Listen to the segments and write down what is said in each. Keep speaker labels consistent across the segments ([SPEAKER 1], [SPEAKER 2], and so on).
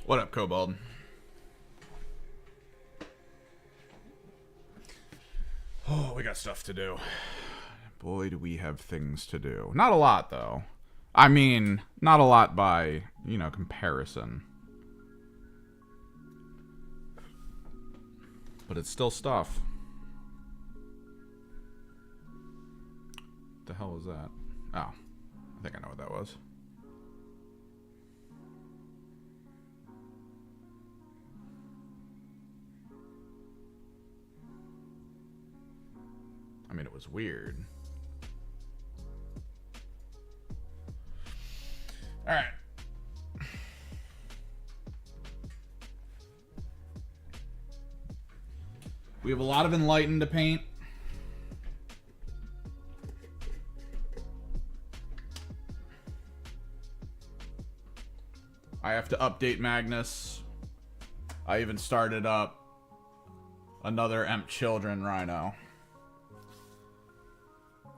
[SPEAKER 1] What up, Kobold? Oh, we got stuff to do. Boy, do we have things to do. Not a lot, though. I mean, not a lot by, comparison. But it's still stuff. What the hell was that? Oh, I think I know what that was. I mean, it was weird. All right. We have a lot of Enlightened to paint. I have to update Magnus. I even started up another Emp Children Rhino.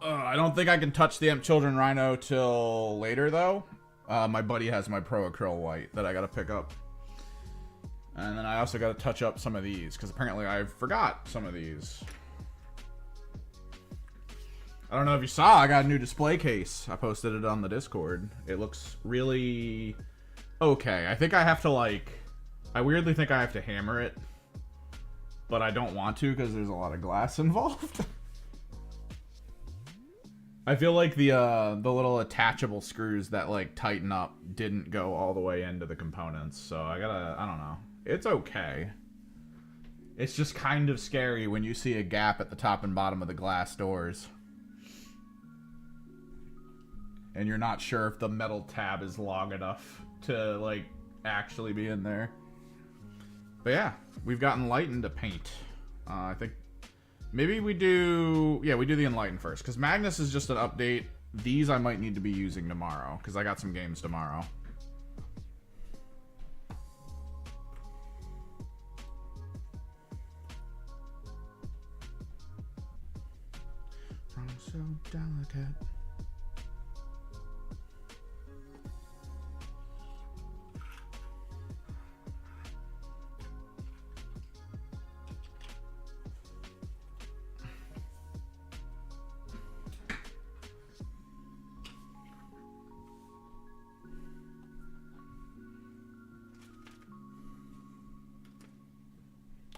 [SPEAKER 1] I don't think I can touch the Emp Children Rhino till later, though. My buddy has my Pro Acryl White that I gotta pick up. And then I also gotta touch up some of these, because apparently I forgot some of these. I don't know if you saw, I got a new display case. I posted it on the Discord. It looks really okay. I think I have to, I weirdly think I have to hammer it. But I don't want to, because there's a lot of glass involved. I feel like the little attachable screws that tighten up didn't go all the way into the components, so I don't know. It's okay. It's just kind of scary when you see a gap at the top and bottom of the glass doors. And you're not sure if the metal tab is long enough to actually be in there. But yeah, we've got Enlightened to paint. I think maybe we do the Enlightened first, because Magnus is just an update. These I might need to be using tomorrow, because I got some games tomorrow. I'm so delicate.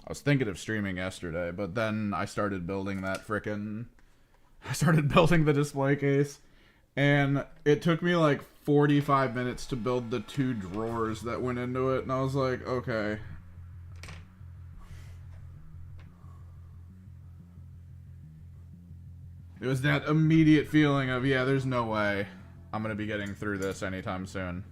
[SPEAKER 1] I was thinking of streaming yesterday, but then I started building the display case, and it took me 45 minutes to build the 2 drawers that went into it, and I was like, okay. It was that immediate feeling of, yeah, there's no way I'm gonna be getting through this anytime soon.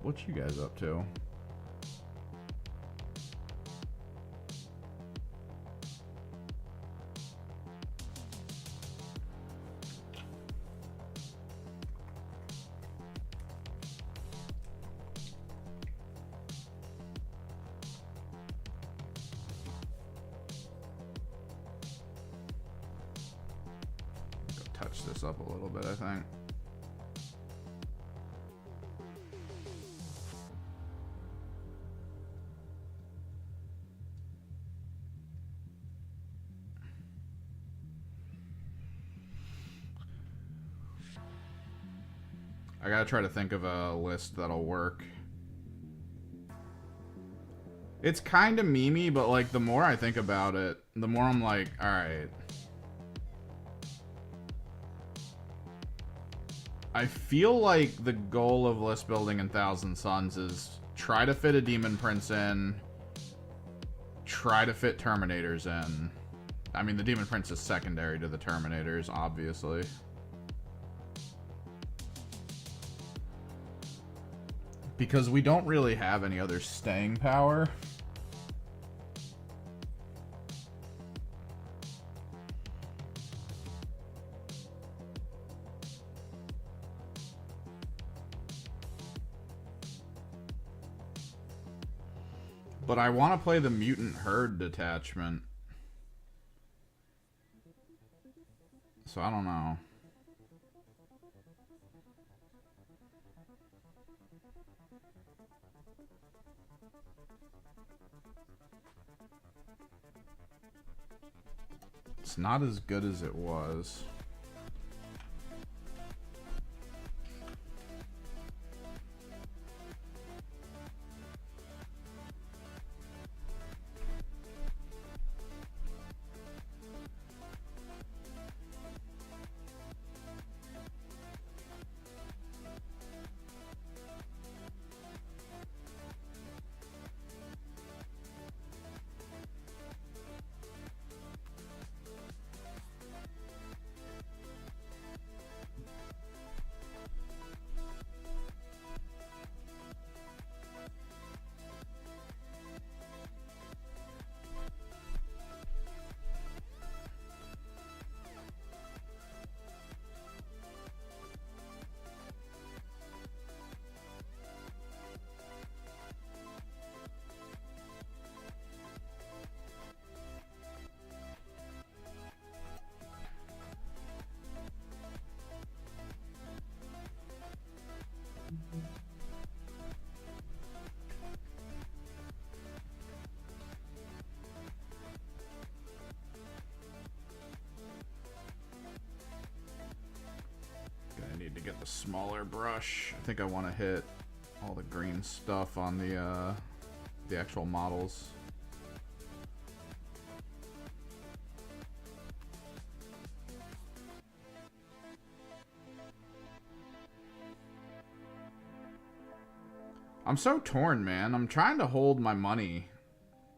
[SPEAKER 1] What you guys up to? Touch this up a little bit, I think. I gotta try to think of a list that'll work. It's kind of memey, but the more I think about it, the more I'm like, alright. I feel like the goal of list building in Thousand Suns is try to fit a Demon Prince in, try to fit Terminators in. I mean, the Demon Prince is secondary to the Terminators, obviously. Because we don't really have any other staying power. But I want to play the Mutant Herd detachment. So I don't know. It's not as good as it was. To get the smaller brush. I think I want to hit all the green stuff on the actual models. I'm so torn, man. I'm trying to hold my money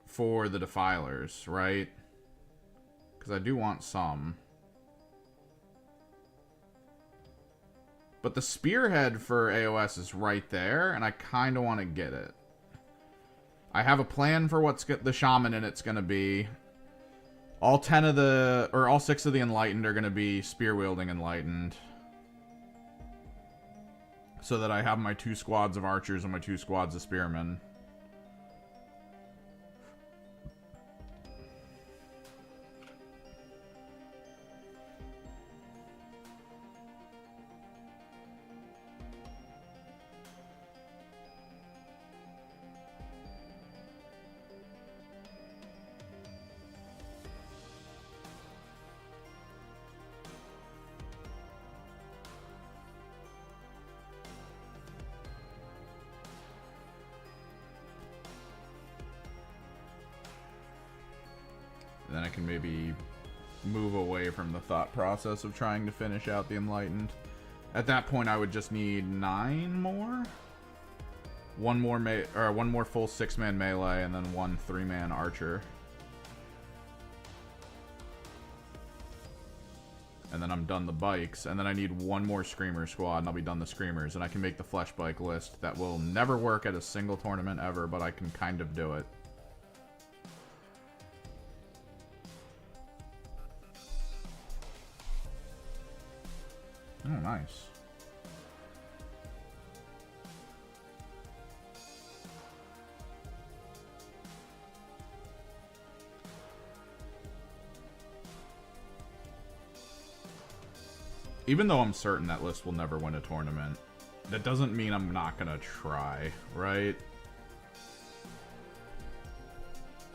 [SPEAKER 1] for the Defilers, right? Because I do want some. But the Spearhead for AOS is right there, and I kind of want to get it. I have a plan for what's the Shaman in it's going to be. All 10 of the, or all 6 of the Enlightened are going to be Spear-wielding Enlightened. So that I have my 2 squads of Archers and my 2 squads of Spearmen. Then I can maybe move away from the thought process of trying to finish out the Enlightened. At that point, I would just need 9 more. One more full 6-man melee, and then 1 3-man archer. And then I'm done the bikes, and then I need 1 more Screamer squad, and I'll be done the Screamers, and I can make the Flesh Bike list. That will never work at a single tournament ever, but I can kind of do it. Oh, nice. Even though I'm certain that list will never win a tournament, that doesn't mean I'm not gonna try, right?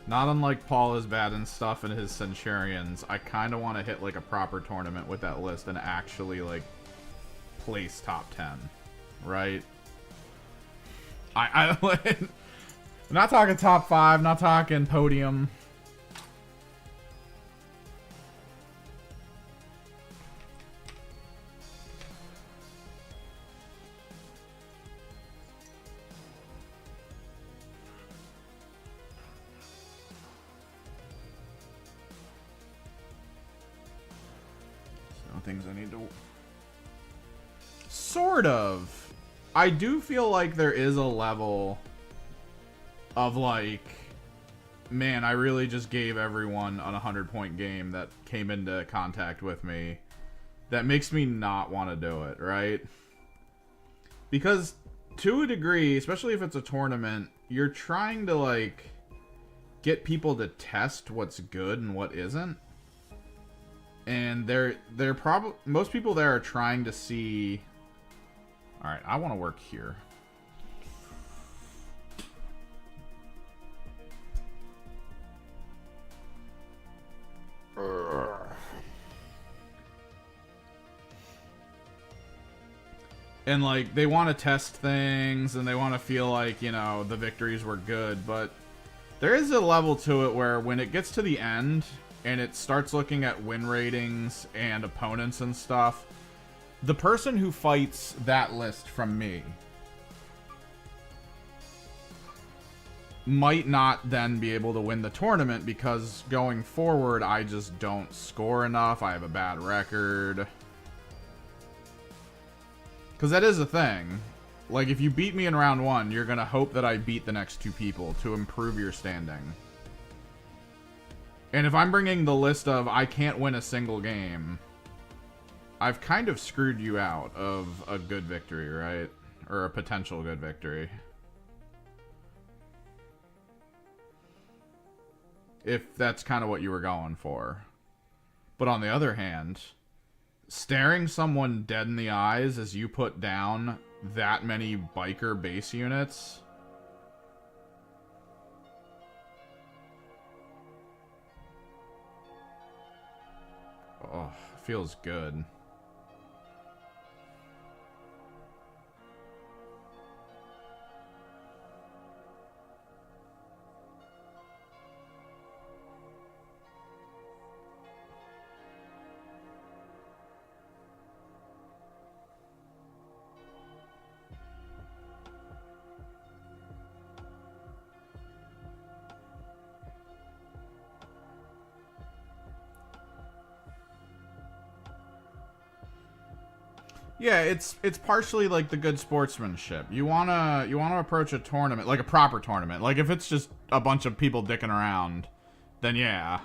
[SPEAKER 1] Not unlike Paul is bad and stuff and his Centurions, I kind of want to hit like a proper tournament with that list and actually like place top 10, right? I'm not talking top 5, not talking podium. Things I need to... Sort of. I do feel like there is a level of like, man, I really just gave everyone on a 100-point game that came into contact with me that makes me not want to do it, right? Because to a degree, especially if it's a tournament, you're trying to like get people to test what's good and what isn't. And they're probably, most people there are trying to see, all right, I want to work here. And, like, they want to test things, and they want to feel like, you know, the victories were good, but there is a level to it where when it gets to the end, and it starts looking at win ratings and opponents and stuff, the person who fights that list from me might not then be able to win the tournament, because going forward, I just don't score enough, I have a bad record. Because that is a thing. Like, if you beat me in round 1, you're going to hope that I beat the next 2 people to improve your standing. And if I'm bringing the list of I can't win a single game, I've kind of screwed you out of a good victory, right? Or a potential good victory. If that's kind of what you were going for. But on the other hand, staring someone dead in the eyes as you put down that many biker base units, oh, feels good. Yeah, it's partially like the good sportsmanship. You wanna approach a tournament like a proper tournament. Like, if it's just a bunch of people dicking around, then yeah,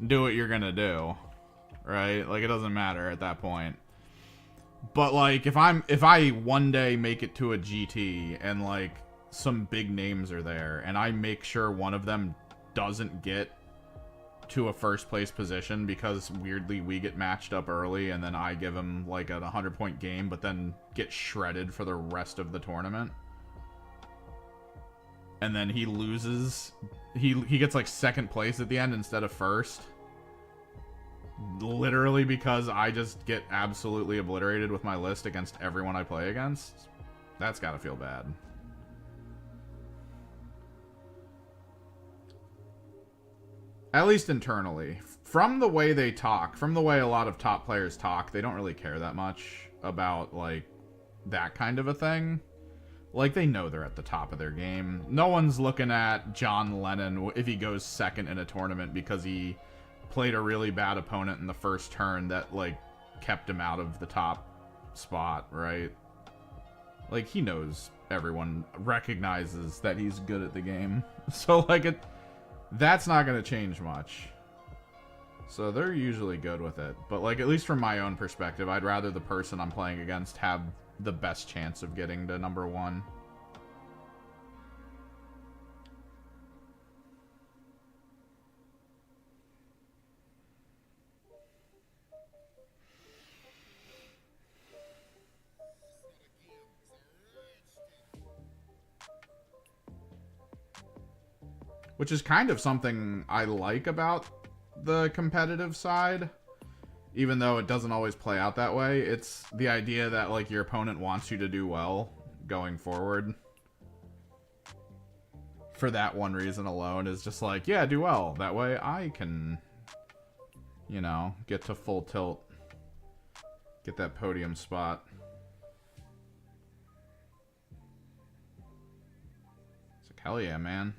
[SPEAKER 1] do what you're gonna do, right? Like, it doesn't matter at that point. But like, if I one day make it to a GT and like some big names are there, and I make sure one of them doesn't get to a first place position because weirdly we get matched up early, and then I give him like a 100-point game, but then get shredded for the rest of the tournament, and then he loses, he gets like second place at the end instead of first, literally because I just get absolutely obliterated with my list against everyone I play against. That's gotta feel bad. At least internally. From the way they talk, from the way a lot of top players talk, they don't really care that much about, like, that kind of a thing. Like, they know they're at the top of their game. No one's looking at John Lennon if he goes second in a tournament because he played a really bad opponent in the first turn that, like, kept him out of the top spot, right? Like, he knows everyone recognizes that he's good at the game. So, like, that's not going to change much. So they're usually good with it. But, like, at least from my own perspective, I'd rather the person I'm playing against have the best chance of getting to number 1. Which is kind of something I like about the competitive side. Even though it doesn't always play out that way. It's the idea that, like, your opponent wants you to do well going forward. For that one reason alone is just like, yeah, do well. That way I can, you know, get to full tilt. Get that podium spot. It's like, hell yeah, man.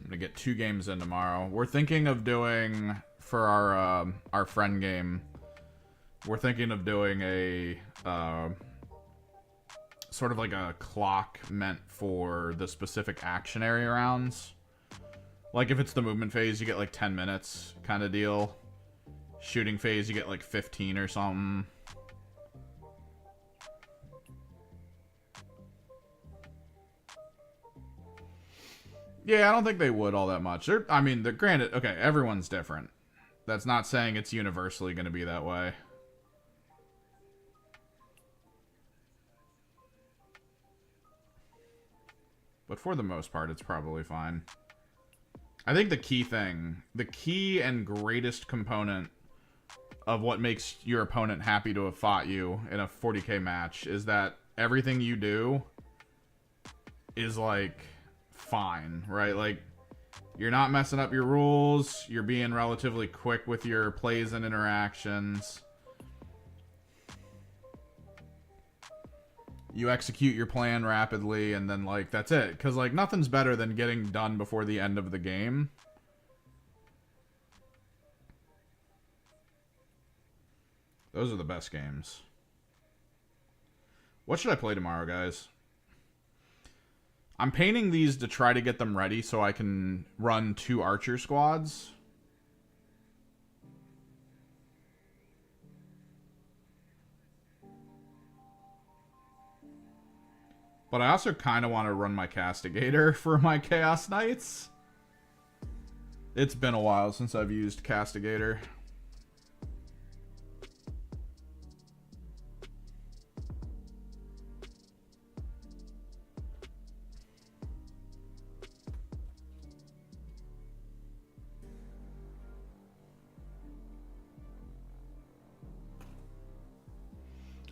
[SPEAKER 1] To get 2 games in tomorrow. We're thinking of doing, for our friend game, we're thinking of doing a sort sort of like a clock meant for the specific action area rounds. Like if it's the movement phase, you get like 10 minutes kind of deal. Shooting phase, you get like 15 or something. Yeah, I don't think they would all that much. I mean, they're granted, okay, everyone's different. That's not saying it's universally going to be that way. But for the most part, it's probably fine. I think the key and greatest component of what makes your opponent happy to have fought you in a 40k match is that everything you do is, like, fine, right? Like, you're not messing up your rules, you're being relatively quick with your plays and interactions. You execute your plan rapidly, and then, like, that's it. Because, like, nothing's better than getting done before the end of the game. Those are the best games. What should I play tomorrow, guys? I'm painting these to try to get them ready so I can run 2 archer squads. But I also kind of want to run my Castigator for my Chaos Knights. It's been a while since I've used Castigator.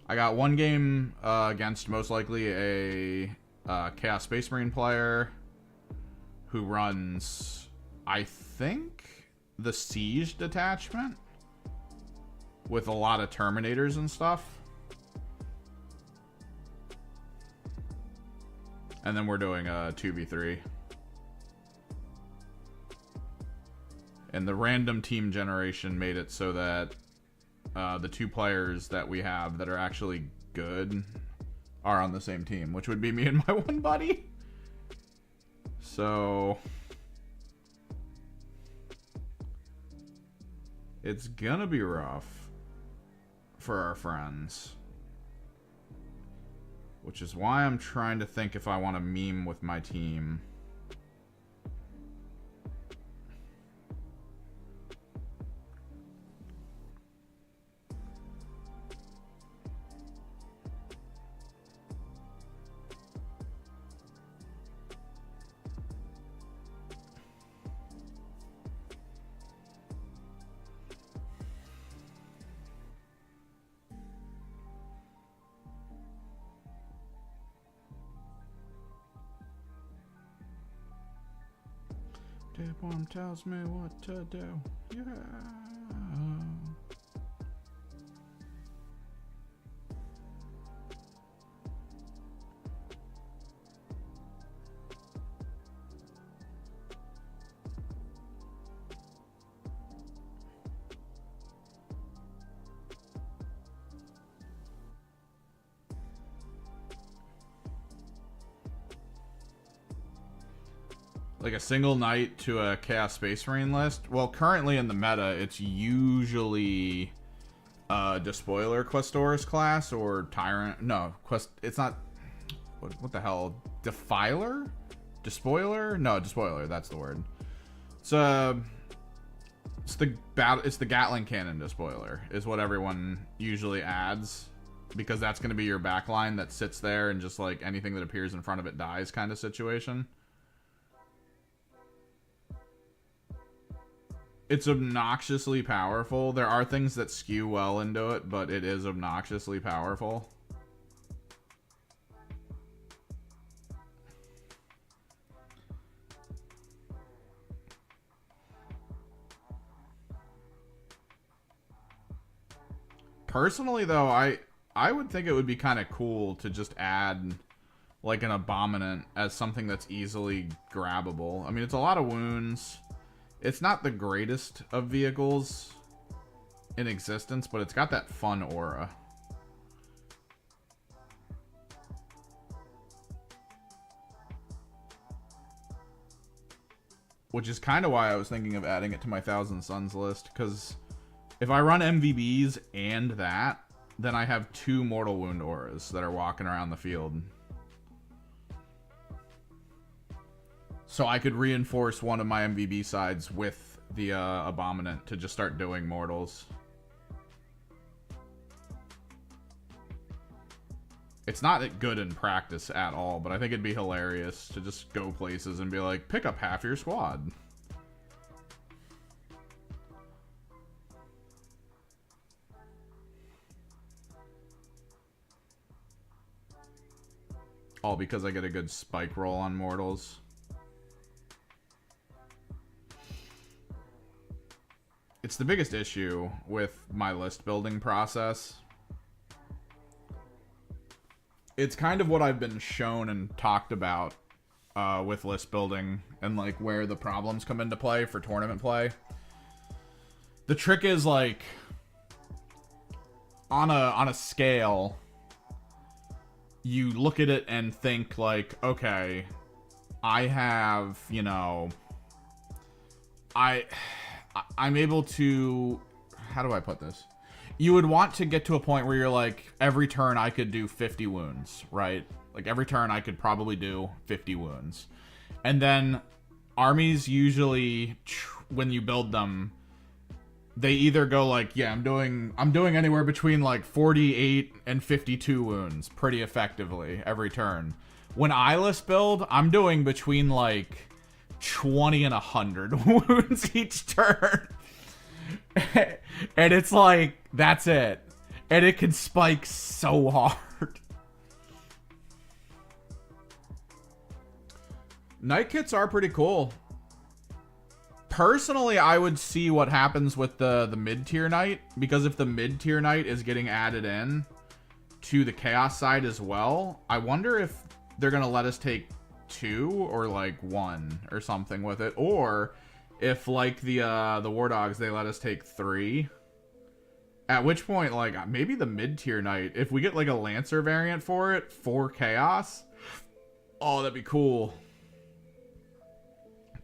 [SPEAKER 1] I got one game against most likely a Chaos Space Marine player who runs, I think, the Siege detachment with a lot of Terminators and stuff. And then we're doing a 2v3. And the random team generation made it so that the 2 players that we have that are actually good are on the same team, which would be me and my one buddy. So it's gonna be rough for our friends, which is why I'm trying to think if I want to meme with my team. Tapeworm tells me what to do. Yeah. Like a single knight to a Chaos Space Marine list? Well, currently in the meta, it's usually Despoiler Questoris class or Tyrant. No, it's not. What the hell? Defiler? Despoiler? No, Despoiler. That's the word. It's the Gatling Cannon Despoiler is what everyone usually adds, because that's going to be your backline that sits there and just like anything that appears in front of it dies kind of situation. It's obnoxiously powerful. There are things that skew well into it, but it is obnoxiously powerful. Personally, though, I would think it would be kind of cool to just add like an Abominant as something that's easily grabbable. I mean, it's a lot of wounds. It's not the greatest of vehicles in existence, but it's got that fun aura. which is kind of why I was thinking of adding it to my Thousand Suns list, because if I run MVBs and that, then I have 2 Mortal Wound auras that are walking around the field. So I could reinforce one of my MVB sides with the Abominant to just start doing mortals. It's not good in practice at all, but I think it'd be hilarious to just go places and be like, pick up half your squad. All because I get a good spike roll on mortals. It's the biggest issue with my list building process. It's kind of what I've been shown and talked about with list building and like where the problems come into play for tournament play. The trick is like on a scale, you look at it and think like, okay, I have, you know, I'm able to, how do I put this? You would want to get to a point where you're like, every turn I could do 50 wounds, right? Like every turn I could probably do 50 wounds. And then armies usually, when you build them, they either go like, yeah, I'm doing anywhere between like 48 and 52 wounds pretty effectively every turn. When I list build, I'm doing between like 20 and 100 wounds each turn. And it's like, that's it. And it can spike so hard. Night kits are pretty cool. Personally, I would see what happens with the mid-tier knight, because if the mid-tier knight is getting added in to the chaos side as well, I wonder if they're going to let us take 2 or like 1 or something with it, or if like the War Dogs, they let us take 3. At which point, like, maybe the mid-tier knight, if we get like a Lancer variant for it, for chaos, oh, that'd be cool.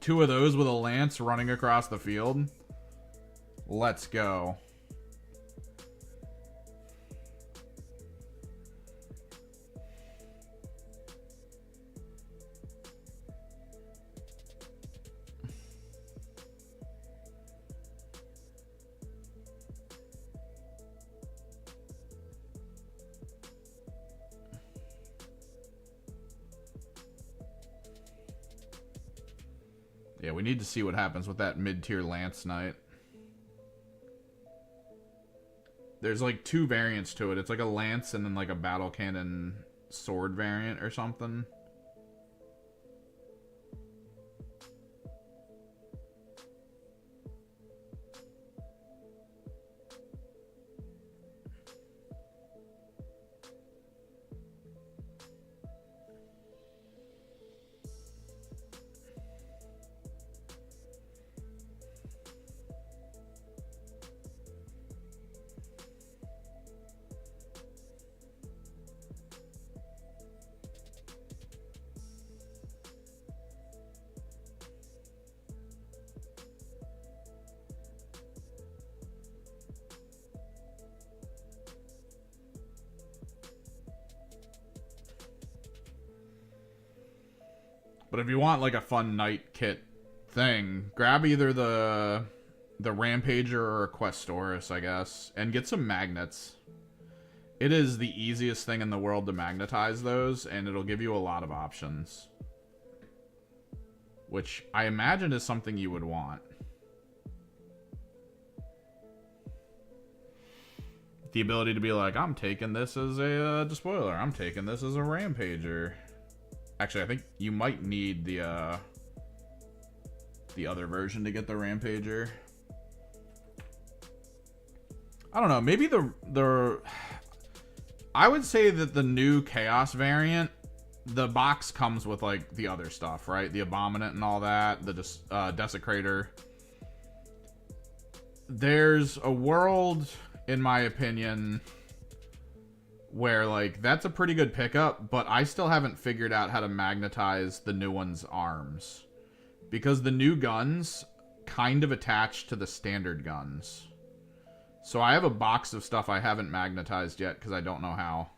[SPEAKER 1] 2 of those with a lance running across the field. Let's go. Yeah, we need to see what happens with that mid-tier Lance Knight. There's like 2 variants to it. It's like a Lance and then like a Battle Cannon sword variant or something. But if you want like a fun night kit thing, grab either the Rampager or a Questoris, I guess, and get some magnets. It is the easiest thing in the world to magnetize those, and it'll give you a lot of options. Which I imagine is something you would want. The ability to be like, I'm taking this as a Despoiler. I'm taking this as a Rampager. Actually, I think you might need the other version to get the Rampager. I don't know. Maybe the I would say that the new Chaos variant, the box comes with like the other stuff, right? The Abominant and all that, the Desecrator. There's a world, in my opinion, where like that's a pretty good pickup, but I still haven't figured out how to magnetize the new one's arms. Because the new guns kind of attach to the standard guns. So I have a box of stuff I haven't magnetized yet because I don't know how.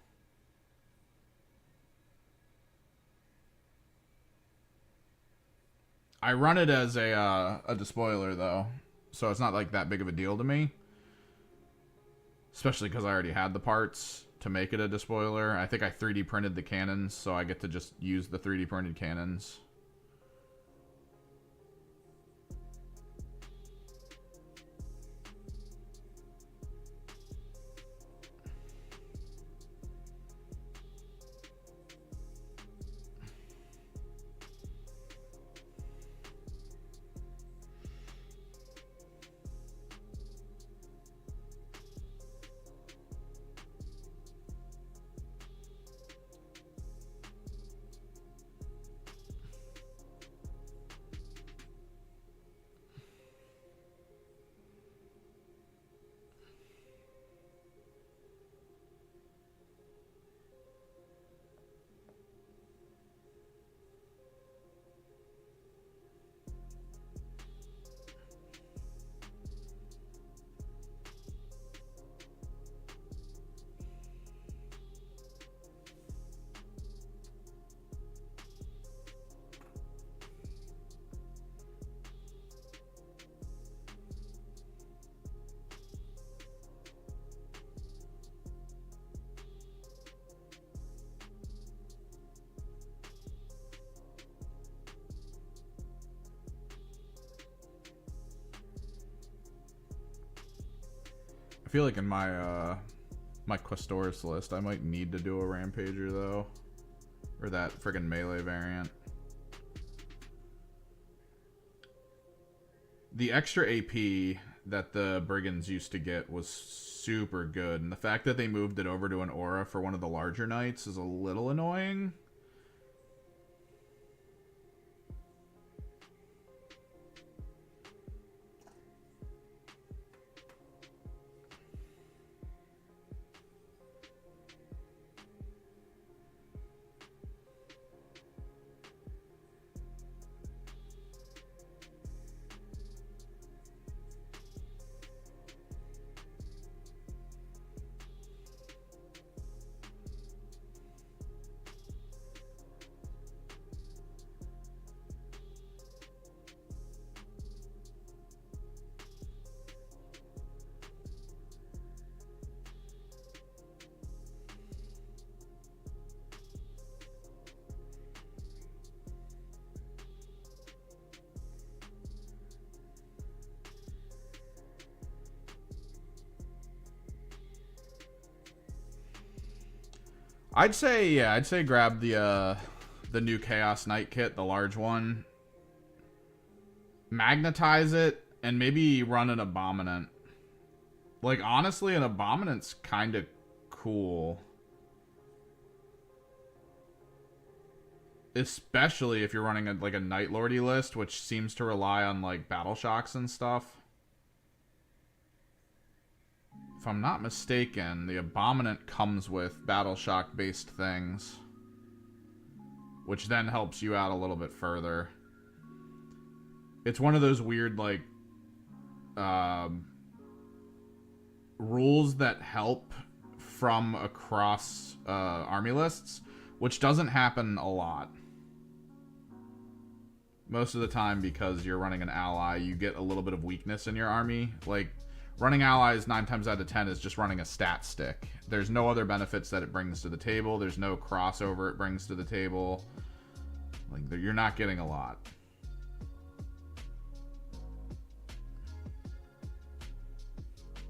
[SPEAKER 1] I run it as a despoiler though, so it's not like that big of a deal to me. Especially because I already had the parts to make it a despoiler. I think I 3D printed the cannons, so I get to just use the 3D printed cannons. I feel like in my my Questores list, I might need to do a Rampager though, or that friggin' melee variant. The extra AP that the Brigands used to get was super good, and the fact that they moved it over to an aura for one of the larger knights is a little annoying. I'd say grab the new Chaos Knight kit, the large one. Magnetize it and maybe run an Abominant. Like honestly, an Abominant's kind of cool. Especially if you're running like a Night Lordy list, which seems to rely on like battle shocks and stuff. If I'm not mistaken, the Abominant comes with battle shock based things, which then helps you out a little bit further. It's one of those weird like rules that help from across army lists, which doesn't happen a lot. Most of the time, because you're running an ally, you get a little bit of weakness in your army. Like, running allies 9 times out of 10 is just running a stat stick. There's no other benefits that it brings to the table. There's no crossover it brings to the table. Like, you're not getting a lot.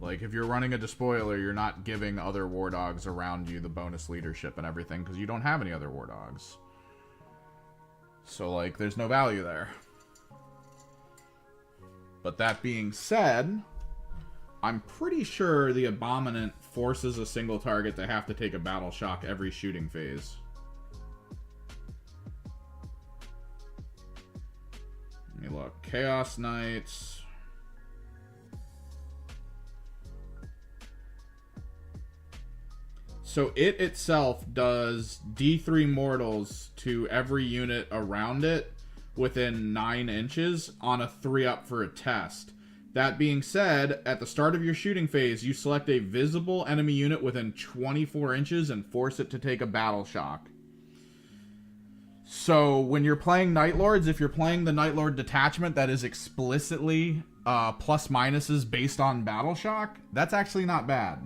[SPEAKER 1] Like, if you're running a despoiler, you're not giving other war dogs around you the bonus leadership and everything, because you don't have any other war dogs. So, like, there's no value there. But that being said, I'm pretty sure the Abominant forces a single target to have to take a battle shock every shooting phase. Let me look. Chaos Knights. So it itself does D3 mortals to every unit around it, within 9 inches on a 3-up for a test. That being said, at the start of your shooting phase, you select a visible enemy unit within 24 inches and force it to take a battle shock. So when you're playing Night Lords, if you're playing the Night Lord detachment that is explicitly plus minuses based on battle shock, that's actually not bad.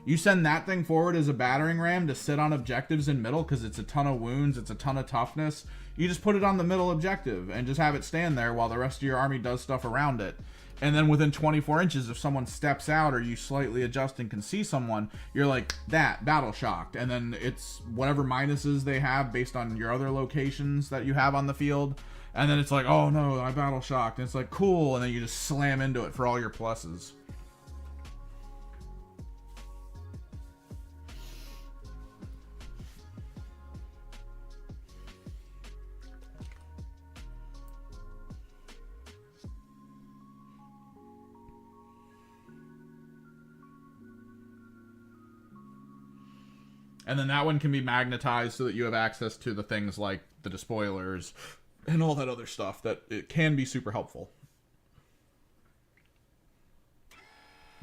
[SPEAKER 1] You send that thing forward as a battering ram to sit on objectives in middle because it's a ton of wounds, it's a ton of toughness. You just put it on the middle objective and just have it stand there while the rest of your army does stuff around it. And then within 24 inches, if someone steps out or you slightly adjust and can see someone, you're like, that, battle shocked. And then it's whatever minuses they have based on your other locations that you have on the field. And then it's like, oh no, I battle shocked. And it's like, cool. And then you just slam into it for all your pluses. And then that one can be magnetized so that you have access to the things like the despoilers and all that other stuff that it can be super helpful.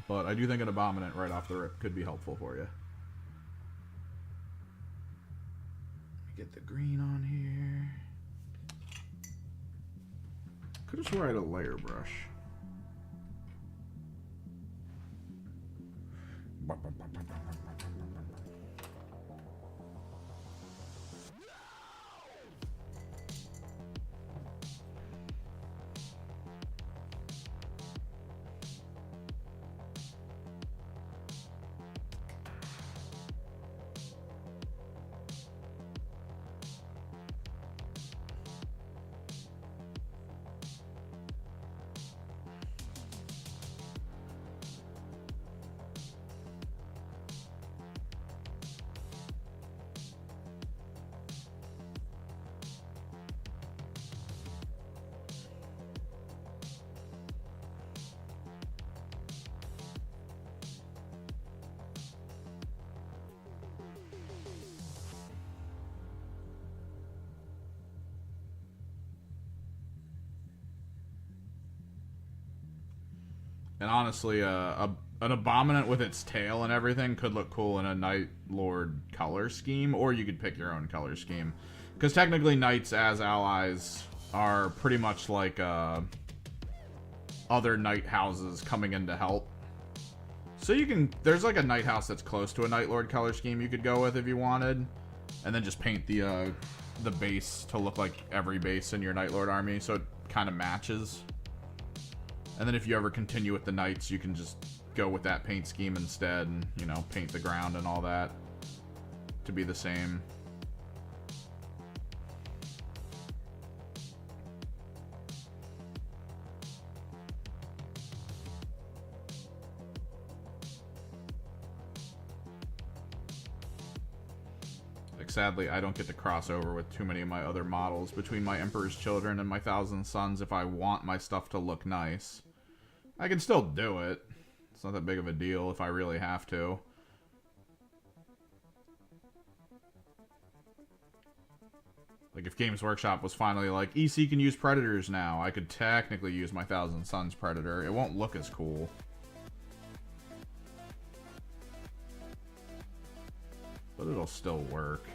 [SPEAKER 1] But I do think an Abominant right off the rip could be helpful for you. Get the green on here. Could have swore I had a layer brush. And honestly, an Abominant with its tail and everything could look cool in a Night Lord color scheme, or you could pick your own color scheme. Because technically, Knights as allies are pretty much like other Knight houses coming in to help. So you can, there's like a Knight house that's close to a Night Lord color scheme you could go with if you wanted, and then just paint the base to look like every base in your Night Lord army, so it kind of matches. And then if you ever continue with the Knights, you can just go with that paint scheme instead and, you know, paint the ground and all that to be the same. Like, sadly, I don't get to cross over with too many of my other models between my Emperor's Children and my Thousand Sons if I want my stuff to look nice. I can still do it. It's not that big of a deal if I really have to. Like, if Games Workshop was finally like, EC can use Predators now, I could technically use my Thousand Sons Predator. It won't look as cool. But it'll still work.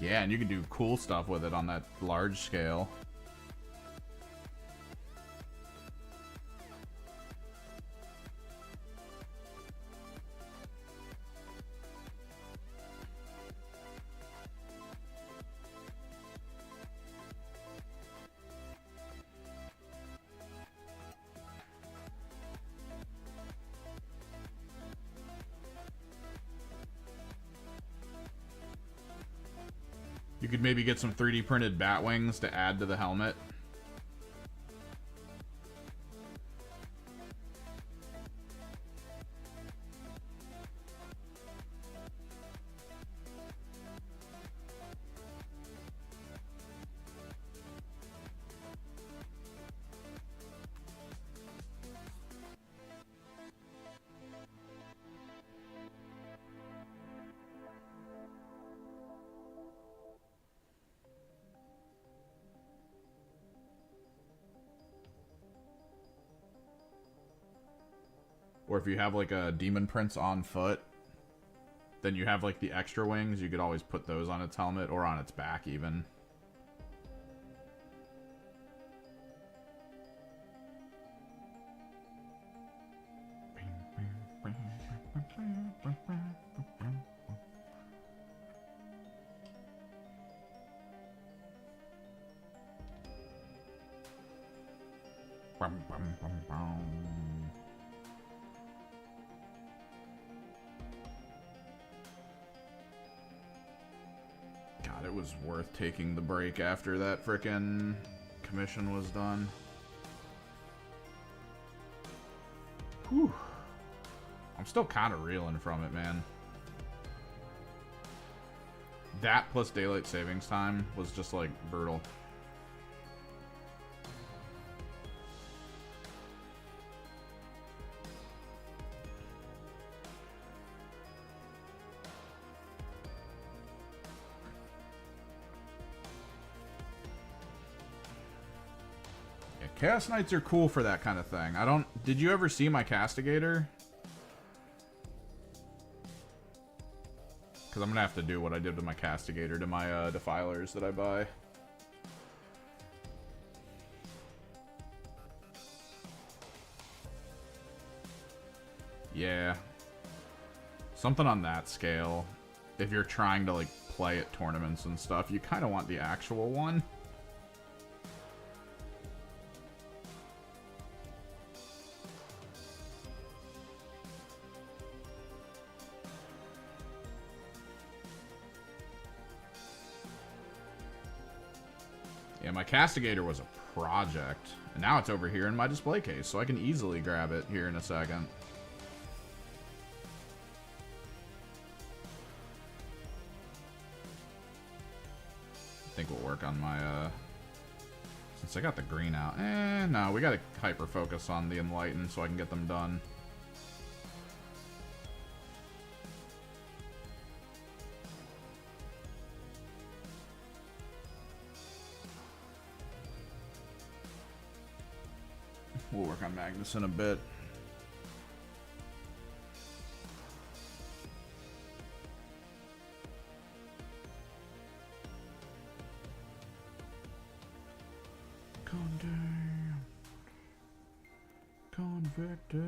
[SPEAKER 1] Yeah, and you can do cool stuff with it on that large scale. You could maybe get some 3D printed bat wings to add to the helmet. Or if you have like a Demon Prince on foot, then you have like the extra wings. You could always put those on its helmet or on its back even. God, it was worth taking the break after that frickin' commission was done. Whew. I'm still kind of reeling from it, man. That plus daylight savings time was just, like, brutal. Chaos Knights are cool for that kind of thing. Did you ever see my Castigator? Because I'm going to have to do what I did to my Castigator to my Defilers that I buy. Yeah. Something on that scale. If you're trying to, like, play at tournaments and stuff, you kind of want the actual one. Yeah, my Castigator was a project, and now it's over here in my display case, so I can easily grab it here in a second. I think we'll work on my, since I got the green out. No, we gotta hyper-focus on the Enlighten so I can get them done. We'll work on Magnus in a bit. Condemned. Convicted.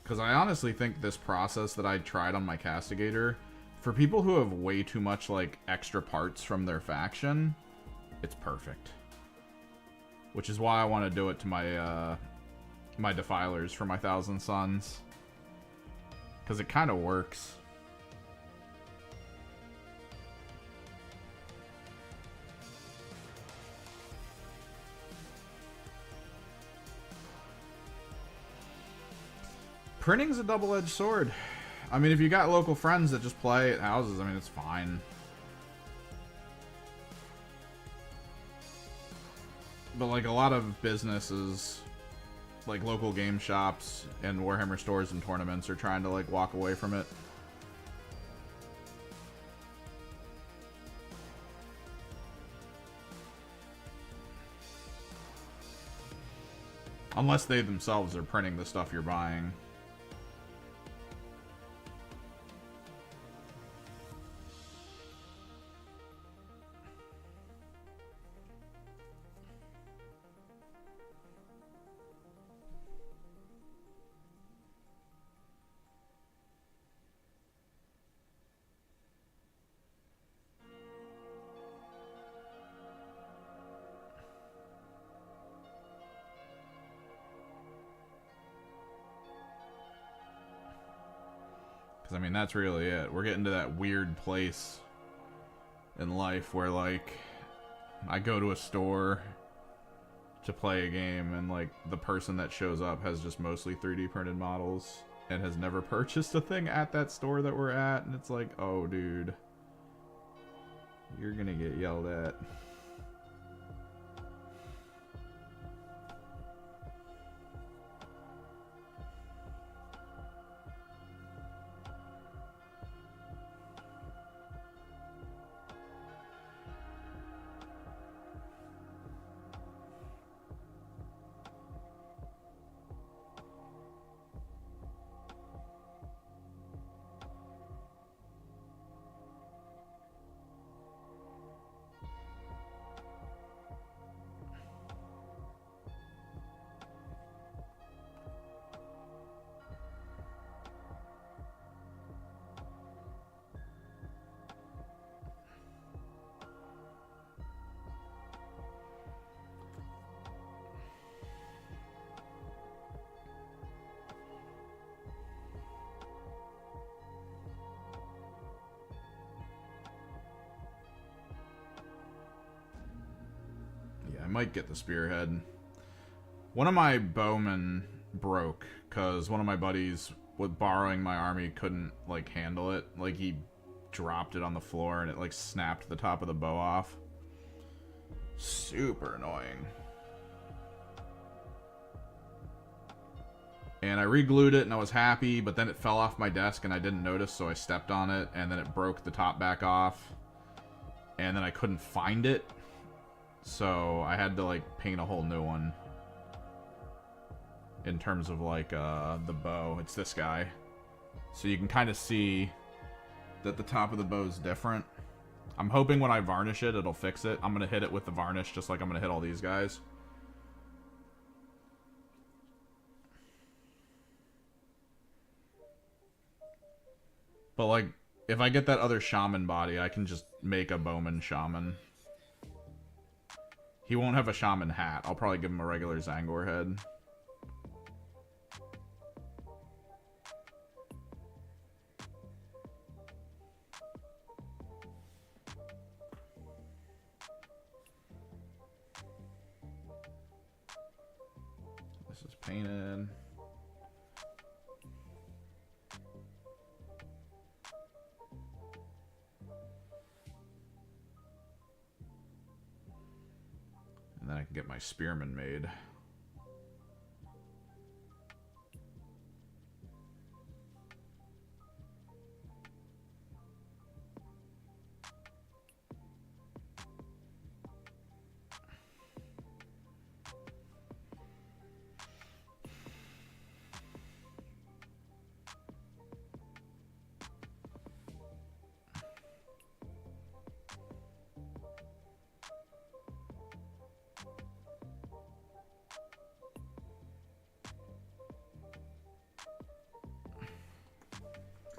[SPEAKER 1] Because I honestly think this process that I tried on my Castigator, for people who have way too much, like, extra parts from their faction, it's perfect. Which is why I want to do it to my, my Defilers for my Thousand Suns. Because it kind of works. Printing's a double-edged sword. I mean, if you got local friends that just play at houses, I mean, it's fine. But, like, a lot of businesses, like local game shops and Warhammer stores and tournaments, are trying to, like, walk away from it. Unless they themselves are printing the stuff you're buying. Because, I mean, that's really it. We're getting to that weird place in life where, like, I go to a store to play a game, and, like, the person that shows up has just mostly 3D printed models and has never purchased a thing at that store that we're at, and it's like, oh, dude, you're gonna get yelled at. I might get the spearhead. One of my bowmen broke because one of my buddies, with borrowing my army, couldn't, like, handle it. Like, he dropped it on the floor and it, like, snapped the top of the bow off. Super annoying. And I re-glued it and I was happy, but then it fell off my desk and I didn't notice, so I stepped on it and then it broke the top back off. And then I couldn't find it. So I had to, like, paint a whole new one. In terms of, like, the bow. It's this guy. So you can kind of see that the top of the bow is different. I'm hoping when I varnish it, it'll fix it. I'm going to hit it with the varnish just like I'm going to hit all these guys. But, like, if I get that other shaman body, I can just make a bowman shaman. He won't have a shaman hat. I'll probably give him a regular Zangor head. This is painted. And then I can get my spearman made.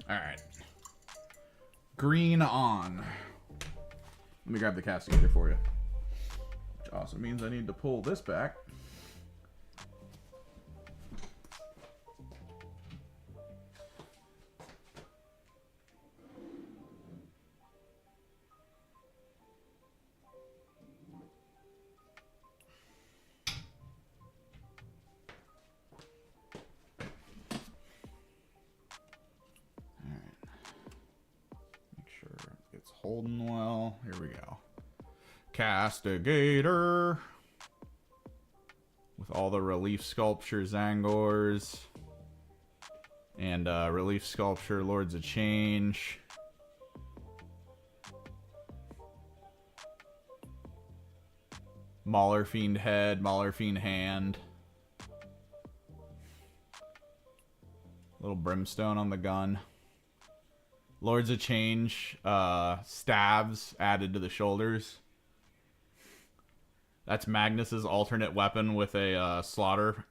[SPEAKER 1] Alright. Green on. Let me grab the castigator for you. Which also means I need to pull this back. Holding well. Here we go. Castigator. With all the relief sculpture Zangors. And relief sculpture Lords of Change. Mauler Fiend head, Mauler Fiend hand. Little brimstone on the gun. Lords of Change, stabs added to the shoulders. That's Magnus's alternate weapon with a slaughter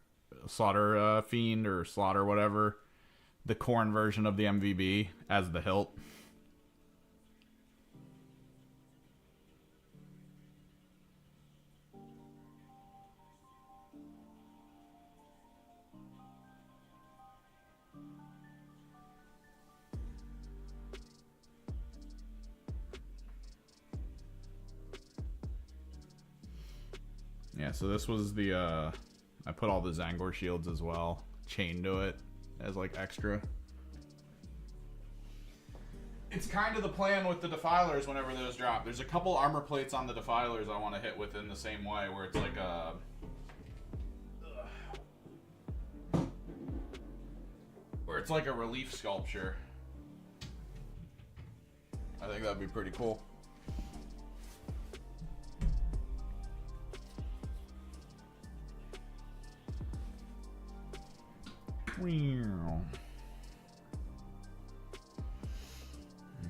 [SPEAKER 1] fiend or slaughter whatever. The Khorne version of the MVB as the hilt. Yeah, so this was the, I put all the Zangor shields as well, chained to it as like extra. It's kind of the plan with the Defilers whenever those drop. There's a couple armor plates on the Defilers I want to hit with in the same way, where it's like a... where it's like a relief sculpture. I think that'd be pretty cool.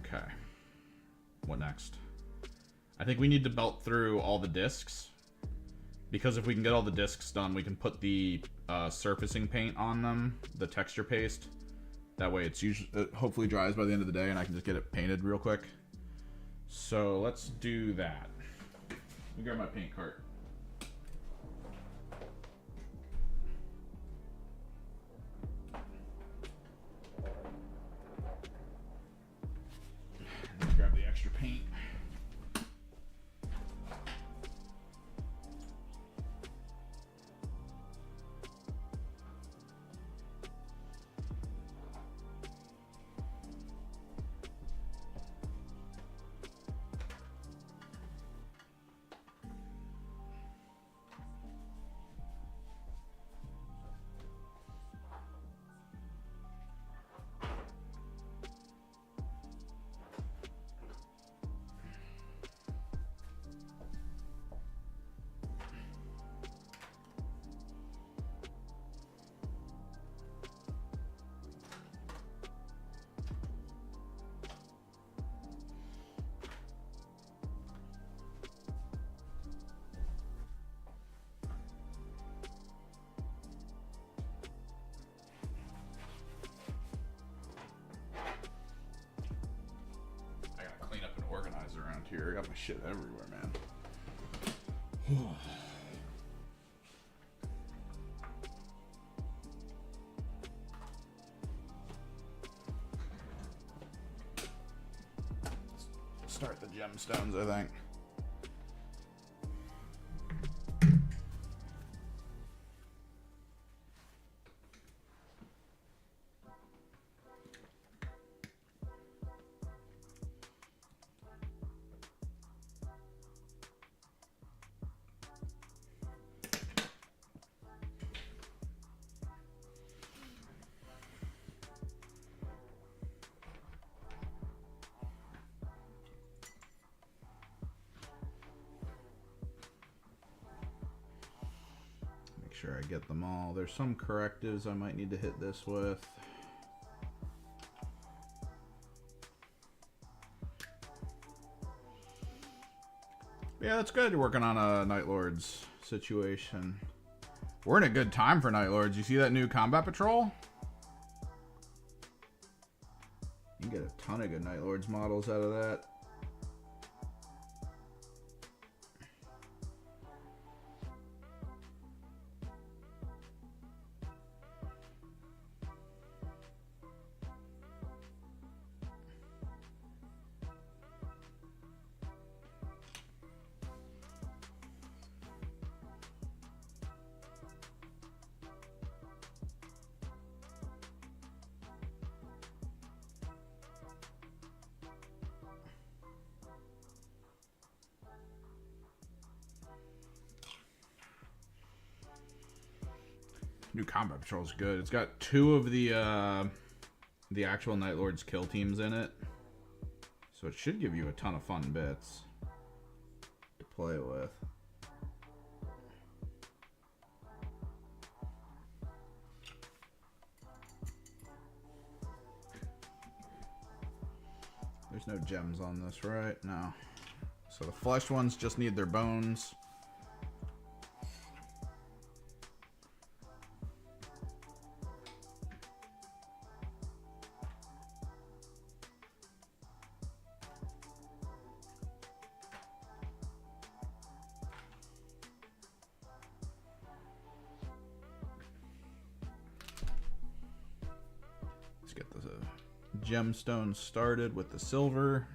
[SPEAKER 1] Okay. What next? I think we need to belt through all the discs. Because if we can get all the discs done, we can put the surfacing paint on them, the texture paste. That way it's usually, it hopefully dries by the end of the day and I can just get it painted real quick. So let's do that. Let me grab my paint cart. Let's grab the extra paint. Here, I got my shit everywhere, man. Start the gemstones, I think. Sure I get them all. There's some correctives I might need to hit this with. Yeah, that's good. You're working on a Night Lords situation. We're in a good time for Night Lords. You see that new combat patrol? You can get a ton of good Night Lords models out of that. New combat patrol is good. It's got 2 of the actual Night Lords kill teams in it, so it should give you a ton of fun bits to play with. There's no gems on this, right? No. So the flesh ones just need their bones. Let's get the gemstones started with the silver.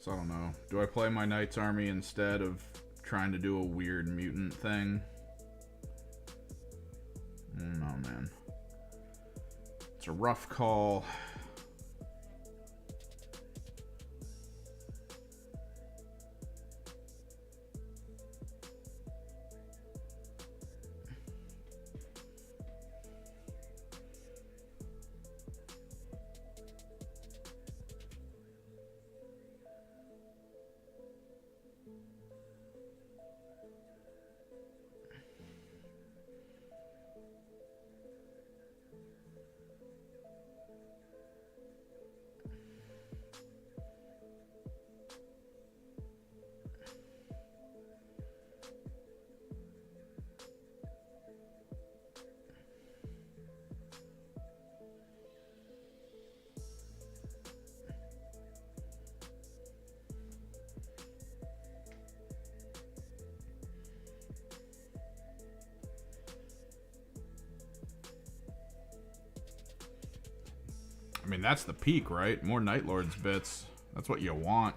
[SPEAKER 1] So I don't know. Do I play my Knights Army instead of trying to do a weird mutant thing? No, man. It's a rough call. I mean, that's the peak, right? More Night Lords bits. That's what you want.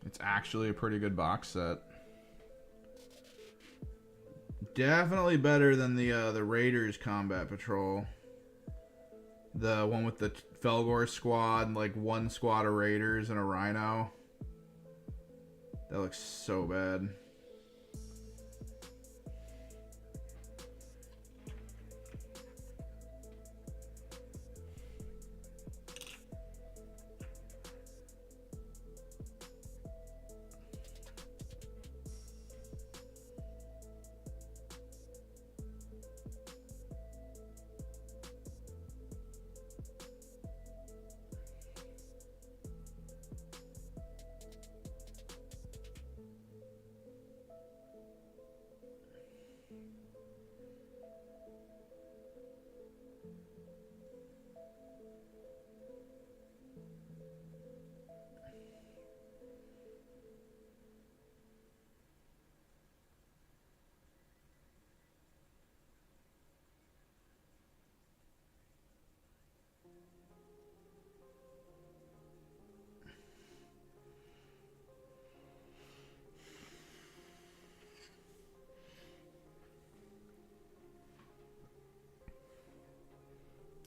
[SPEAKER 1] It's actually a pretty good box set. Definitely better than the Raiders Combat Patrol. The one with the Felgor squad, like one squad of Raiders and a Rhino. That looks so bad.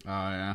[SPEAKER 1] Oh, yeah.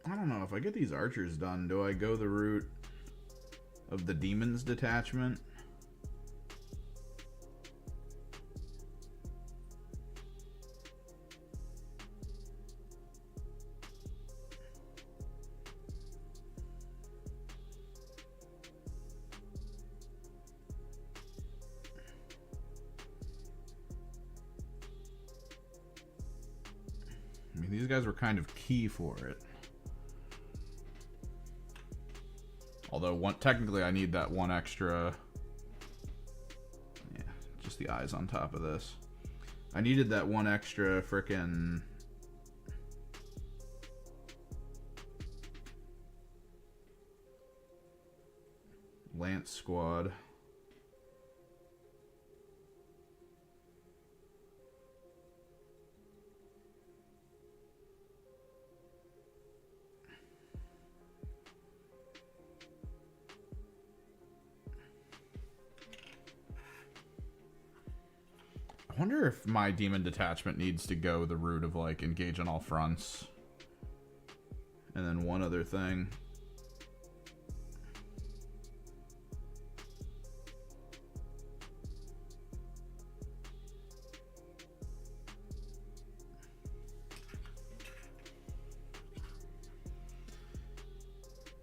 [SPEAKER 1] I don't know. If I get these archers done, do I go the route of the demons detachment? I mean, these guys were kind of key for it. Although, technically I need that one extra... Yeah, just the eyes on top of this. I needed that one extra frickin' Lance squad. I wonder if my demon detachment needs to go the route of like engage on all fronts. And then one other thing.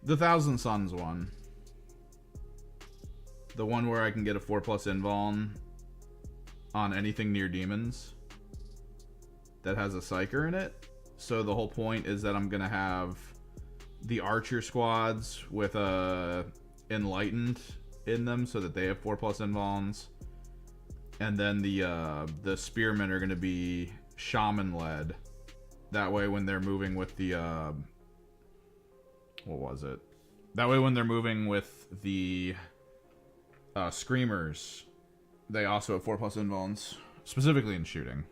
[SPEAKER 1] The Thousand Suns one. The one where I can get a 4+ invuln on anything near demons that has a Psyker in it. So the whole point is that I'm going to have the Archer squads with a Enlightened in them so that they have 4+ invulns. And then the Spearmen are going to be Shaman led. That way when they're moving with the... what was it? That way when they're moving with the Screamers, they also have 4+ invulns. Specifically in shooting.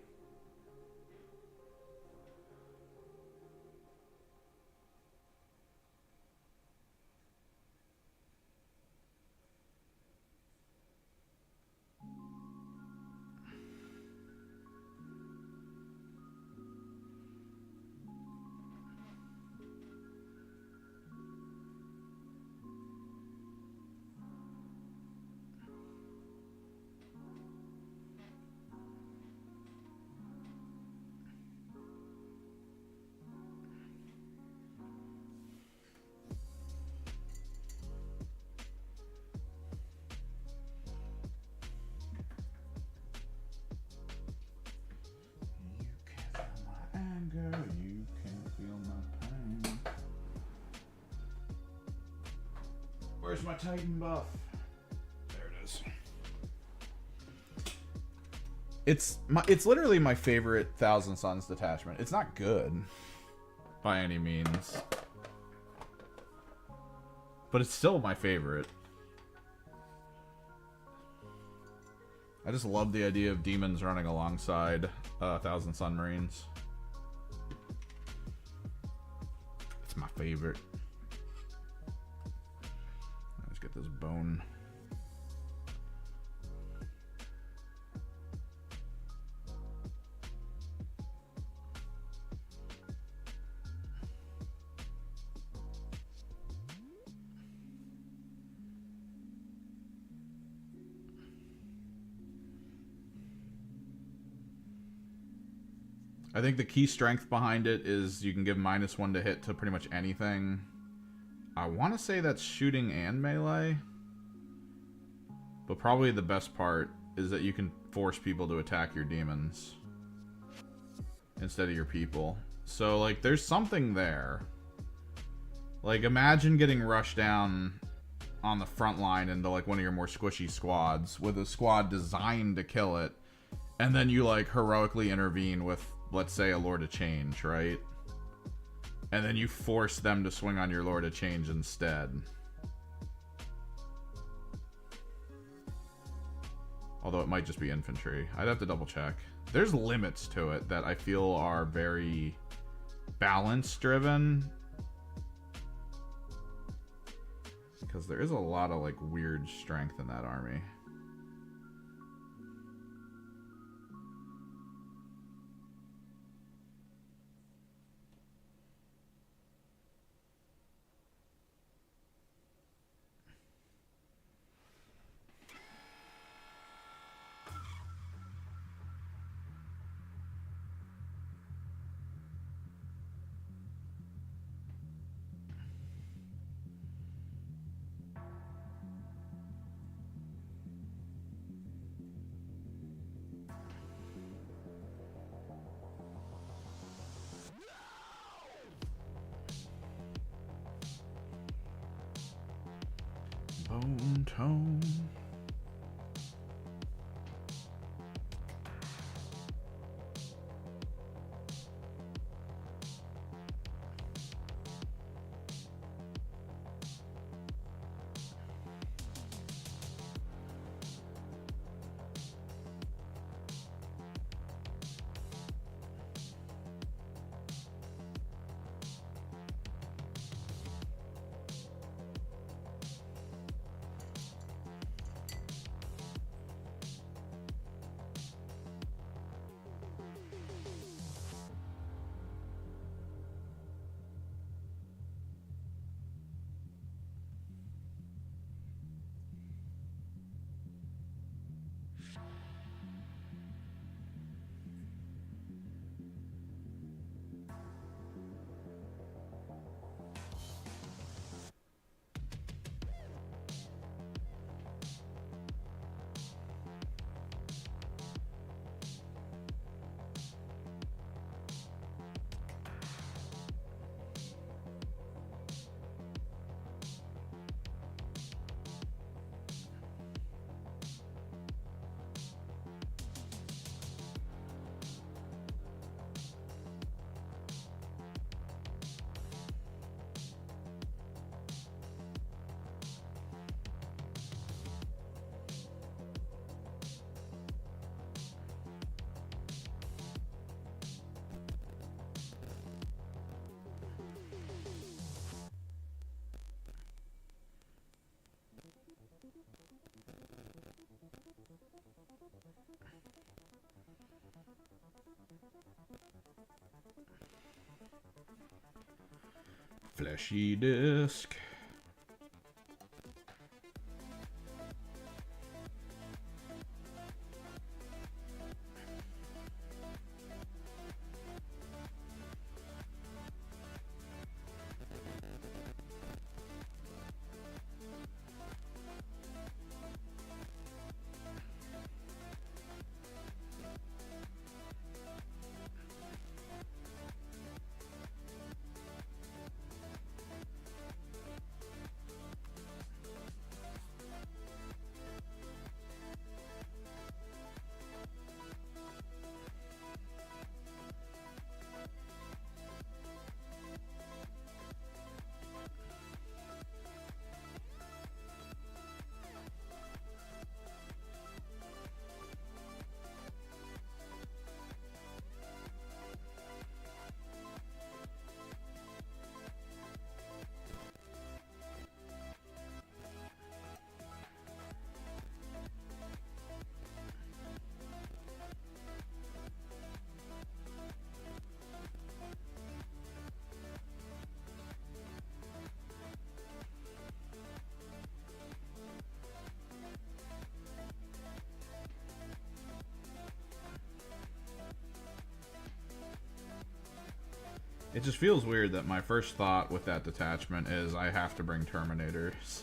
[SPEAKER 1] You can't feel my pain. Where's my Titan buff? There it is. It's literally my favorite Thousand Suns detachment. It's not good by any means, but it's still my favorite. I just love the idea of demons running alongside Thousand Sun Marines. It's my favorite. Let's get this bone. I think the key strength behind it is you can give -1 to hit to pretty much anything. I want to say that's shooting and melee. But probably the best part is that you can force people to attack your demons instead of your people. So, like, there's something there. Like, imagine getting rushed down on the front line into, like, one of your more squishy squads with a squad designed to kill it. And then you, like, heroically intervene with, let's say, a Lord of Change, right? And then you force them to swing on your Lord of Change instead. Although it might just be infantry. I'd have to double check. There's limits to it that I feel are very balance driven. Because there is a lot of, like, weird strength in that army. Bone tone. Fleshy disc. It just feels weird that my first thought with that detachment is I have to bring Terminators.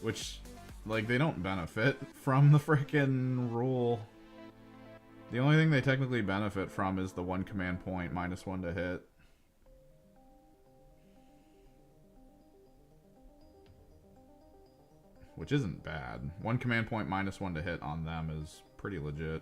[SPEAKER 1] Which, like, they don't benefit from the frickin' rule. The only thing they technically benefit from is the 1 command point, -1 to hit. Which isn't bad. 1 command point, -1 to hit on them is pretty legit.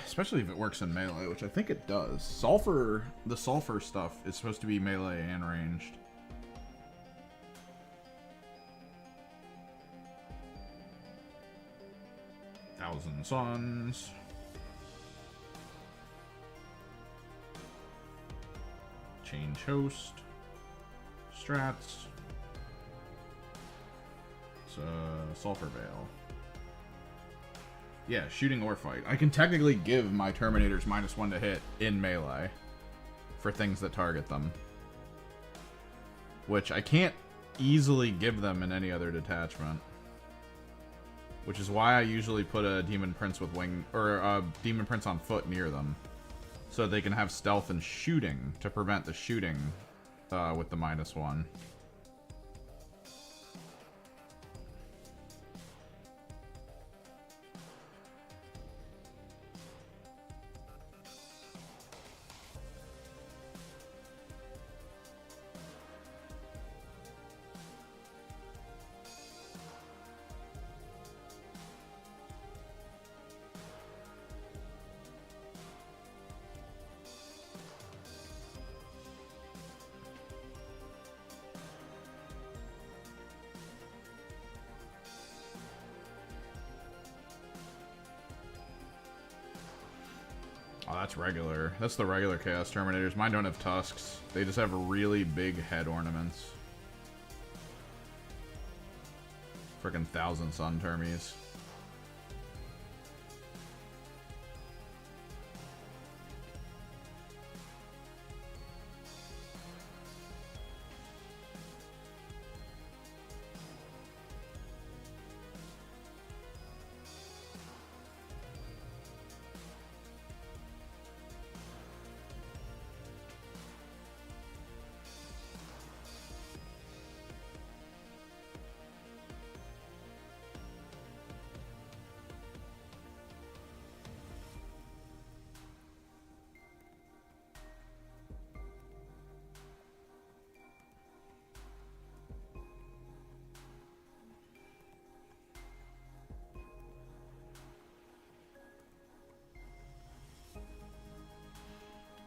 [SPEAKER 1] Especially if it works in melee, which I think it does. Sulfur, the sulfur stuff is supposed to be melee and ranged. Thousand Suns. Change host. Strats. It's Sulfur Veil. Yeah, shooting or fight. I can technically give my Terminators -1 to hit in melee for things that target them. Which I can't easily give them in any other detachment. Which is why I usually put a Demon Prince with wing, or a Demon Prince on foot near them. So they can have stealth and shooting to prevent the shooting with the -1. Oh, that's regular. That's the regular Chaos Terminators. Mine don't have tusks. They just have really big head ornaments. Frickin' Thousand Sun Termies.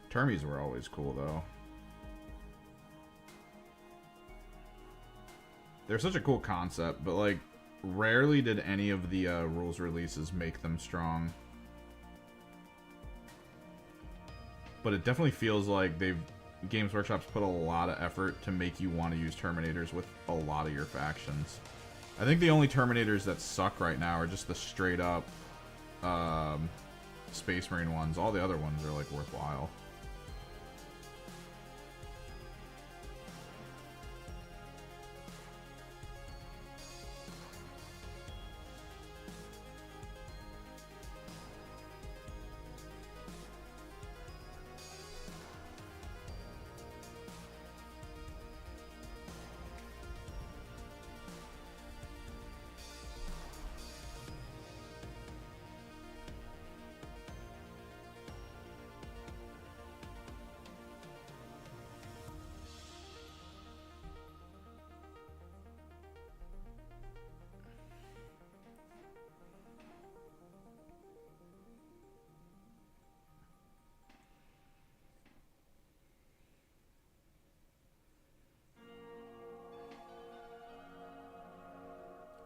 [SPEAKER 1] Termies were always cool, though. They're such a cool concept, but, like, rarely did any of the rules releases make them strong. But it definitely feels like Games Workshop's put a lot of effort to make you want to use Terminators with a lot of your factions. I think the only Terminators that suck right now are just the straight up Space Marine ones. All the other ones are like worthwhile.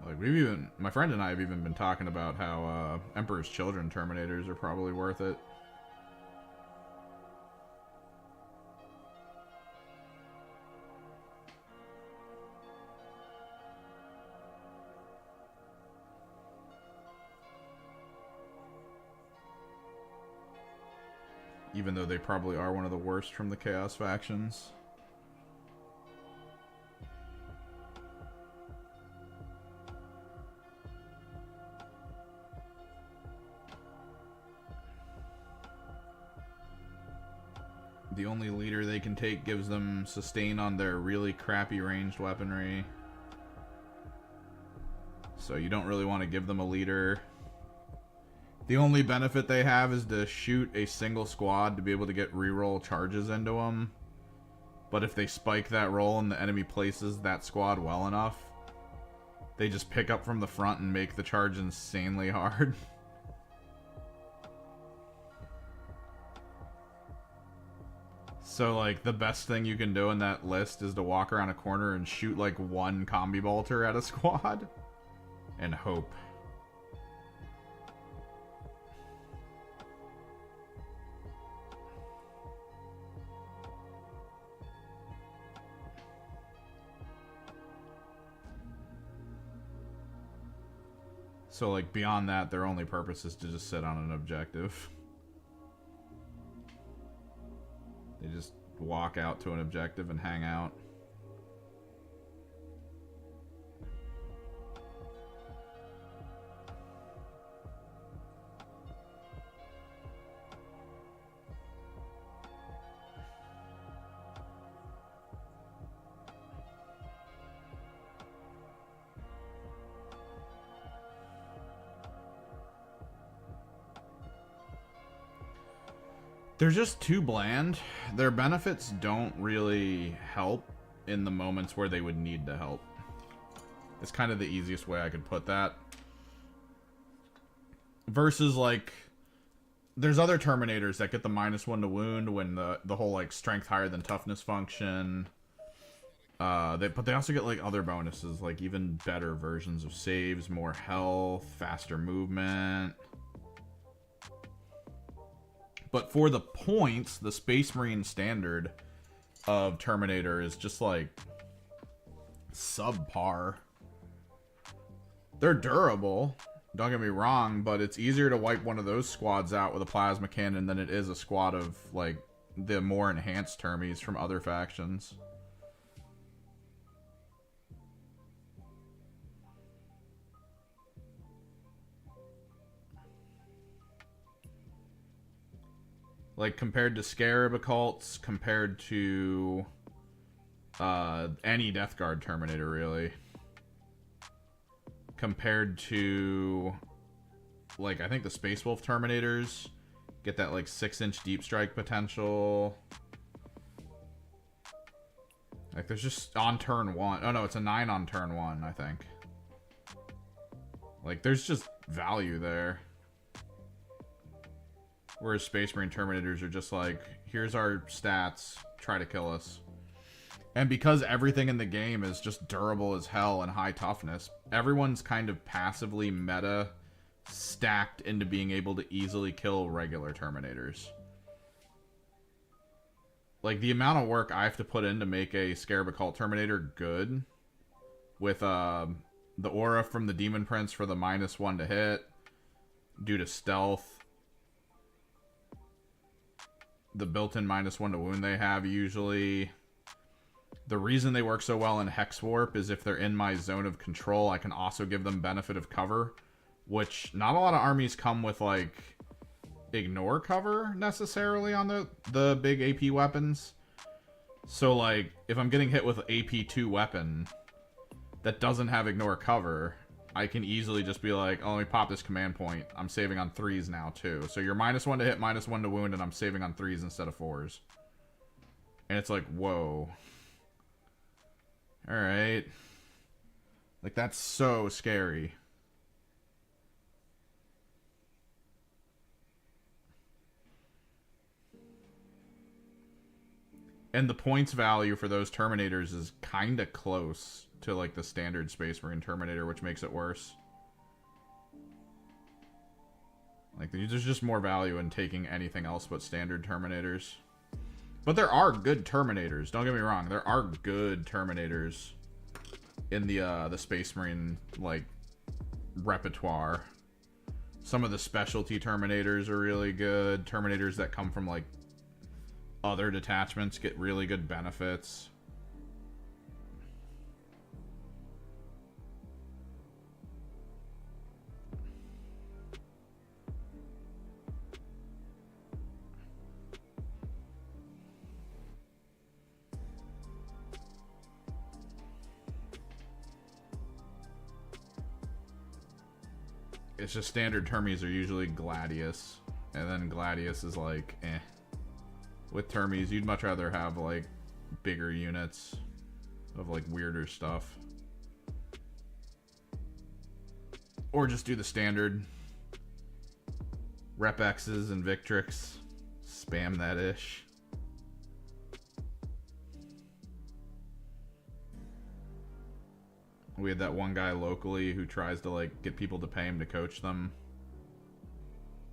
[SPEAKER 1] Like my friend and I have even been talking about how Emperor's Children Terminators are probably worth it. Even though they probably are one of the worst from the Chaos factions. The only leader they can take gives them sustain on their really crappy ranged weaponry. So you don't really want to give them a leader. The only benefit they have is to shoot a single squad to be able to get reroll charges into them. But if they spike that roll and the enemy places that squad well enough, they just pick up from the front and make the charge insanely hard. So, like, the best thing you can do in that list is to walk around a corner and shoot, like, one combi bolter at a squad. And hope. So, like, beyond that, their only purpose is to just sit on an objective. They just walk out to an objective and hang out. They're just too bland. Their benefits don't really help in the moments where they would need to help. It's kind of the easiest way I could put that. Versus, like, there's other Terminators that get the -1 to wound when the whole, like, strength higher than toughness function. But they also get, like, other bonuses, like even better versions of saves, more health, faster movement. But for the points, the Space Marine standard of Terminator is just, like, subpar. They're durable, don't get me wrong, but it's easier to wipe one of those squads out with a plasma cannon than it is a squad of, like, the more enhanced Termies from other factions. Like, compared to Scarab Occults, compared to any Death Guard Terminator, really. Compared to, like, I think the Space Wolf Terminators get that, like, 6-inch deep strike potential. Like, there's just on turn 1. Oh, no, it's a 9 on turn 1, I think. Like, there's just value there. Whereas Space Marine Terminators are just like, here's our stats, try to kill us. And because everything in the game is just durable as hell and high toughness, everyone's kind of passively meta stacked into being able to easily kill regular Terminators. Like, the amount of work I have to put in to make a Scarab Occult Terminator good, with the aura from the Demon Prince for the -1 to hit, due to stealth, the built-in -1 to wound they have usually. The reason they work so well in Hex Warp is if they're in my zone of control, I can also give them benefit of cover, which not a lot of armies come with, like, ignore cover necessarily on the big AP weapons. So, like, if I'm getting hit with an AP2 weapon that doesn't have ignore cover, I can easily just be like, oh, let me pop this command point. I'm saving on 3s now, too. So you're -1 to hit, -1 to wound, and I'm saving on 3s instead of 4s. And it's like, whoa. Alright. Like, that's so scary. And the points value for those Terminators is kind of close to, like, the standard Space Marine Terminator, which makes it worse. Like, there's just more value in taking anything else but standard Terminators. But there are good Terminators. Don't get me wrong. There are good Terminators in the Space Marine, like, repertoire. Some of the specialty Terminators are really good. Terminators that come from, like, other detachments get really good benefits. It's just standard Termies are usually Gladius, and then Gladius is like, eh. With Termies, you'd much rather have, like, bigger units of, like, weirder stuff. Or just do the standard Rep X's and Victrix. Spam that ish. We had that one guy locally who tries to, like, get people to pay him to coach them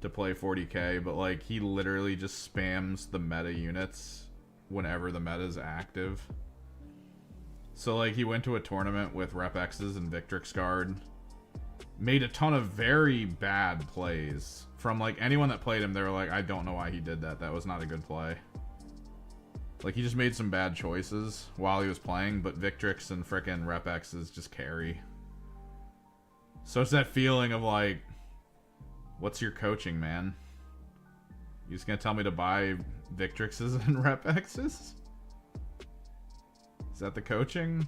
[SPEAKER 1] to play 40k, but, like, he literally just spams the meta units whenever the meta is active. So, like, he went to a tournament with Rep X's and Victrix Guard, made a ton of very bad plays. From, like, anyone that played him, they were like, I don't know why he did that. That was not a good play. Like, he just made some bad choices while he was playing, but Victrix and frickin' Rep X's just carry. So it's that feeling of, like, what's your coaching, man? You just gonna tell me to buy Victrix's and Rep X's? Is that the coaching?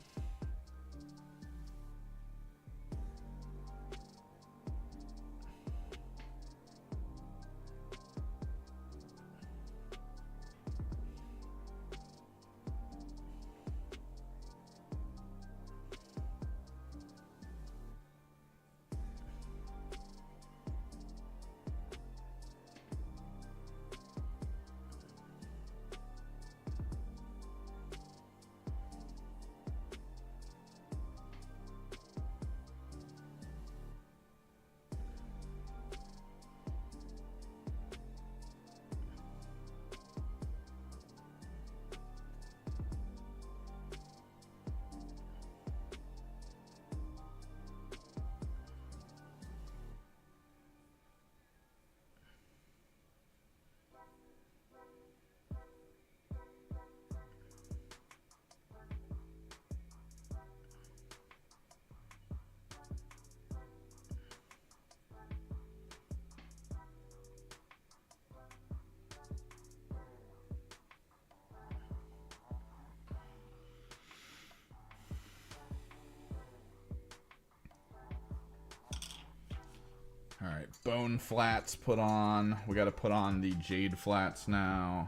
[SPEAKER 1] Alright, bone flats put on. We gotta put on the jade flats now.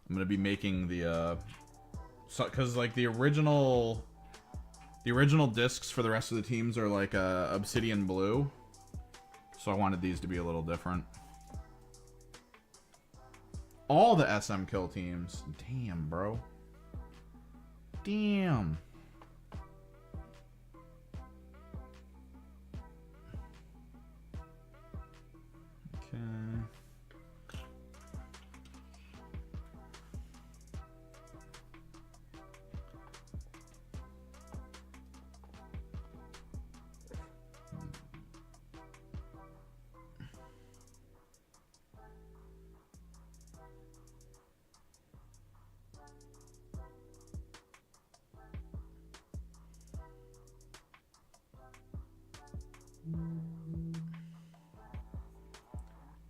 [SPEAKER 1] I'm gonna be making the because like the original discs for the rest of the teams are like obsidian blue. So I wanted these to be a little different. All the SM kill teams. Damn, bro. Damn. Okay.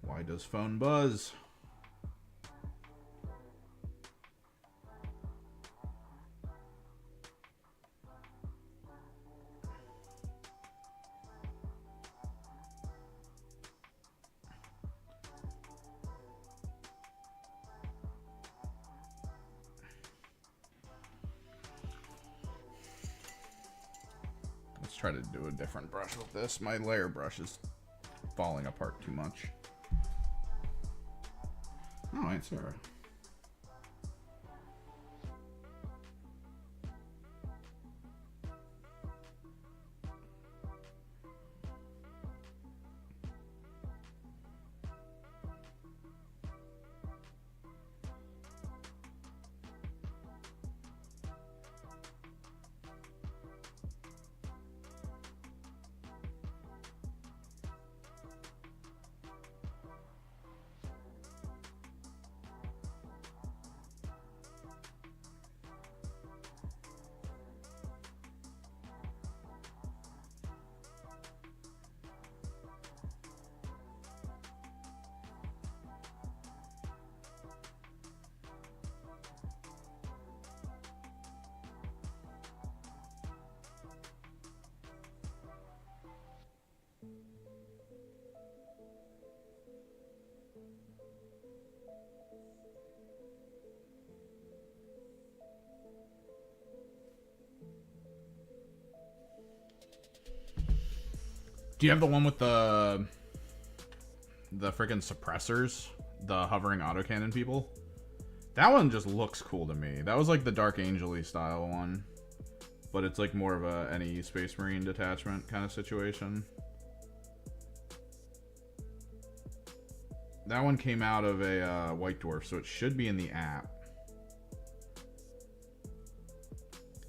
[SPEAKER 1] Why does phone buzz? Let's try to do a different brush with this. My layer brush is falling apart too much. Oh, it's alright. Do you have the one with the freaking suppressors? The hovering autocannon people? That one just looks cool to me. That was like the Dark Angel-y style one. But it's like more of a any Space Marine detachment kind of situation. That one came out of a White Dwarf, so it should be in the app.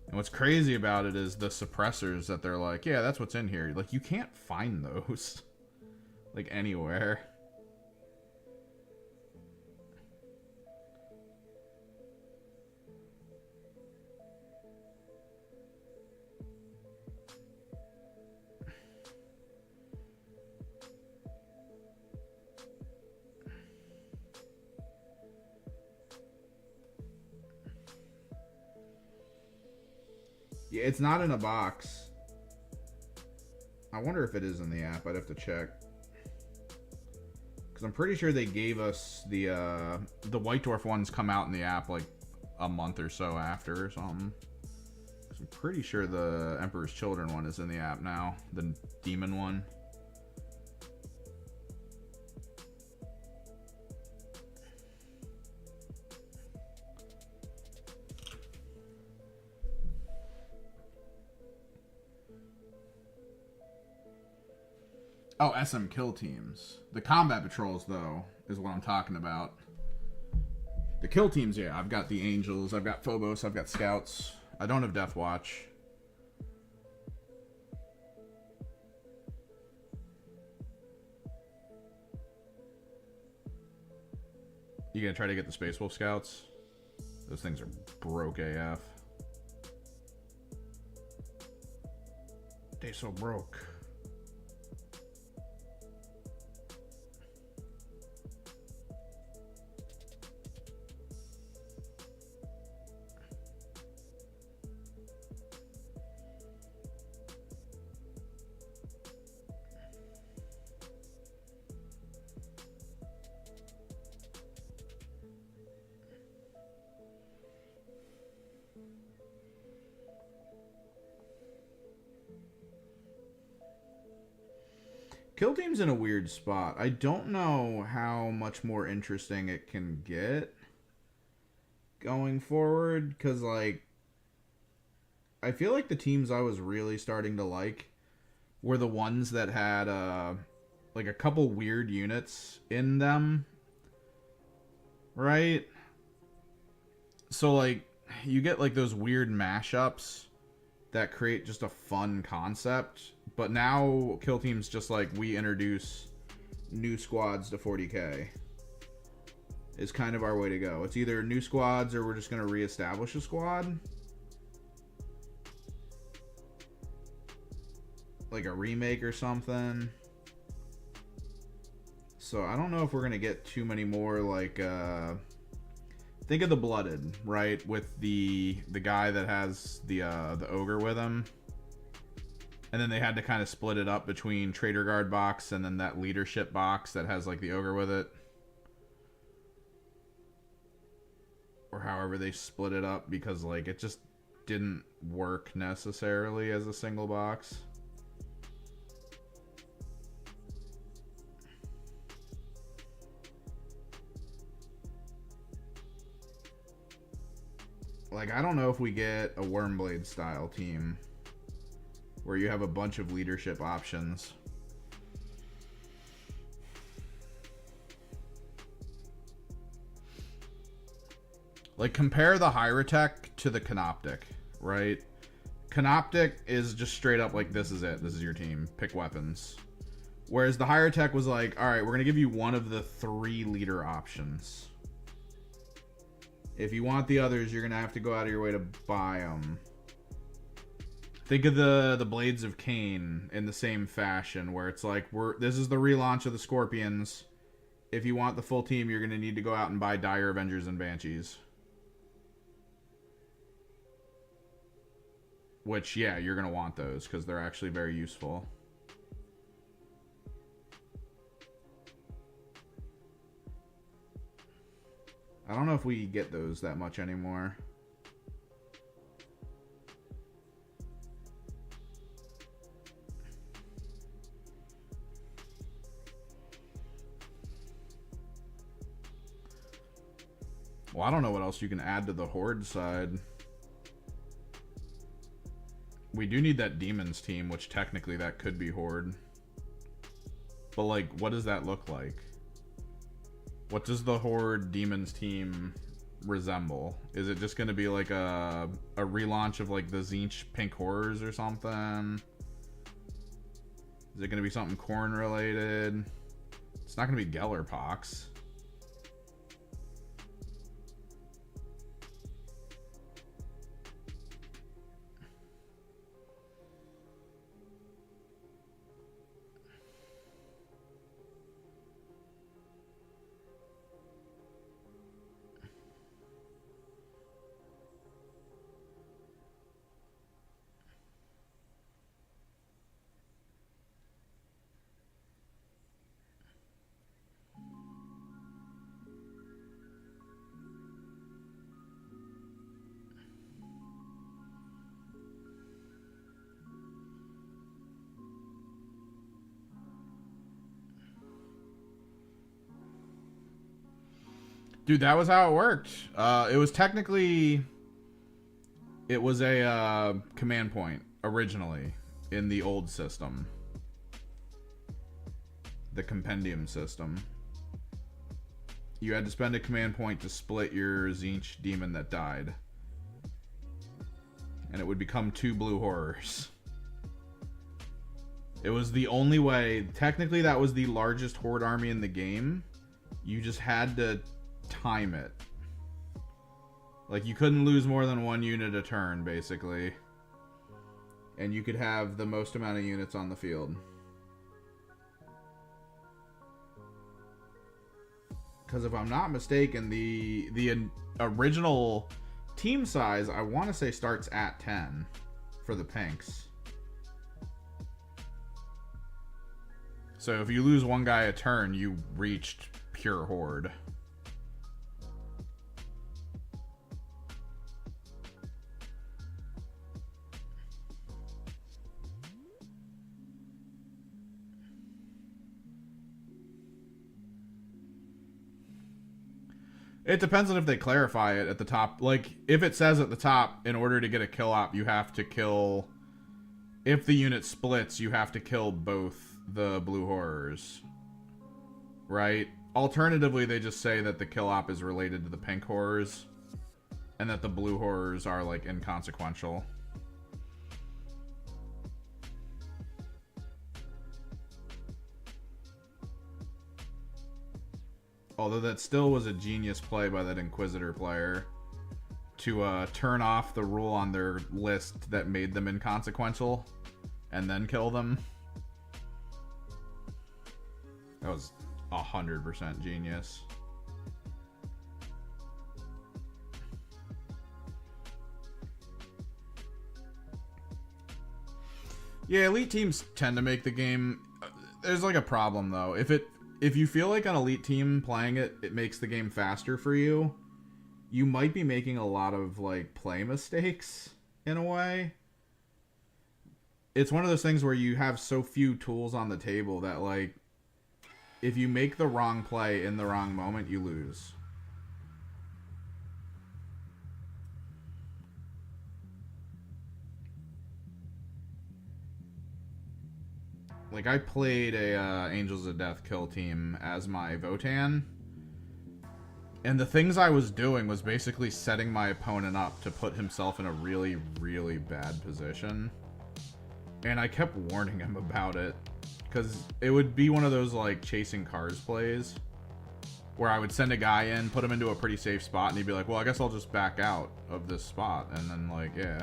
[SPEAKER 1] And what's crazy about it is the suppressors that they're like, yeah, that's what's in here. Like, you can't find those, like, anywhere. Yeah, it's not in a box. I wonder if it is in the app. I'd have to check. Because I'm pretty sure they gave us the White Dwarf ones come out in the app like a month or so after or something. Because I'm pretty sure the Emperor's Children one is in the app now. The demon one. Oh, SM kill teams. The combat patrols, though, is what I'm talking about. The kill teams, yeah. I've got the Angels, I've got Phobos, I've got Scouts. I don't have Death Watch. You gonna try to get the Space Wolf Scouts? Those things are broke AF. They so broke. Kill Team's in a weird spot. I don't know how much more interesting it can get going forward, because, like, I feel like the teams I was really starting to like were the ones that had, like, a couple weird units in them, right? So, like, you get, like, those weird mashups that create just a fun concept. But now Kill Team's just like, we introduce new squads to 40k is kind of our way to go. It's either new squads or we're just going to reestablish a squad. Like a remake or something. So I don't know if we're going to get too many more, like, think of the Blooded, right? With the guy that has the ogre with him. And then they had to kind of split it up between Trader Guard box and then that leadership box that has, like, the ogre with it. Or however they split it up, because, like, it just didn't work necessarily as a single box. Like, I don't know if we get a Wormblade style team where you have a bunch of leadership options. Like, compare the Hyrotech to the Canoptic, right? Canoptic is just straight up like, this is it. This is your team. Pick weapons. Whereas the Hyrotech was like, all right, we're going to give you one of the 3 leader options. If you want the others, you're going to have to go out of your way to buy them. Think of the Blades of Cain in the same fashion, where it's like, this is the relaunch of the Scorpions. If you want the full team, you're going to need to go out and buy Dire Avengers and Banshees. Which, yeah, you're going to want those, because they're actually very useful. I don't know if we get those that much anymore. Well, I don't know what else you can add to the Horde side. We do need that Demons team, which technically that could be Horde. But, like, what does that look like? What does the Horde Demons team resemble? Is it just going to be like a relaunch of, like, the Tzeentch Pink Horrors or something? Is it going to be something Khorne related? It's not going to be Gellerpox. Dude, that was how it worked. It was technically... It was a command point, originally, in the old system. The Compendium system. You had to spend a command point to split your Tzeentch demon that died. And it would become 2 blue horrors. It was the only way... Technically, that was the largest Horde army in the game. You just had to time it. Like, you couldn't lose more than 1 unit a turn, basically. And you could have the most amount of units on the field. Because if I'm not mistaken, the original team size, I want to say, starts at 10 for the pinks. So if you lose 1 guy a turn, you reached pure Horde. It depends on if they clarify it at the top. Like, if it says at the top, in order to get a kill op, you have to kill... If the unit splits, you have to kill both the blue horrors. Right? Alternatively, they just say that the kill op is related to the pink horrors. And that the blue horrors are, like, inconsequential. Although that still was a genius play by that Inquisitor player to turn off the rule on their list that made them inconsequential and then kill them. That was 100% genius. Yeah, elite teams tend to make the game... There's like a problem though. If you feel like an elite team playing it, it makes the game faster for you, you might be making a lot of, like, play mistakes, in a way. It's one of those things where you have so few tools on the table that, like, if you make the wrong play in the wrong moment, you lose. Like, I played a Angels of Death kill team as my Votann. And the things I was doing was basically setting my opponent up to put himself in a really, really bad position. And I kept warning him about it. Because it would be one of those, like, chasing cars plays. Where I would send a guy in, put him into a pretty safe spot, and he'd be like, well, I guess I'll just back out of this spot. And then, like, yeah.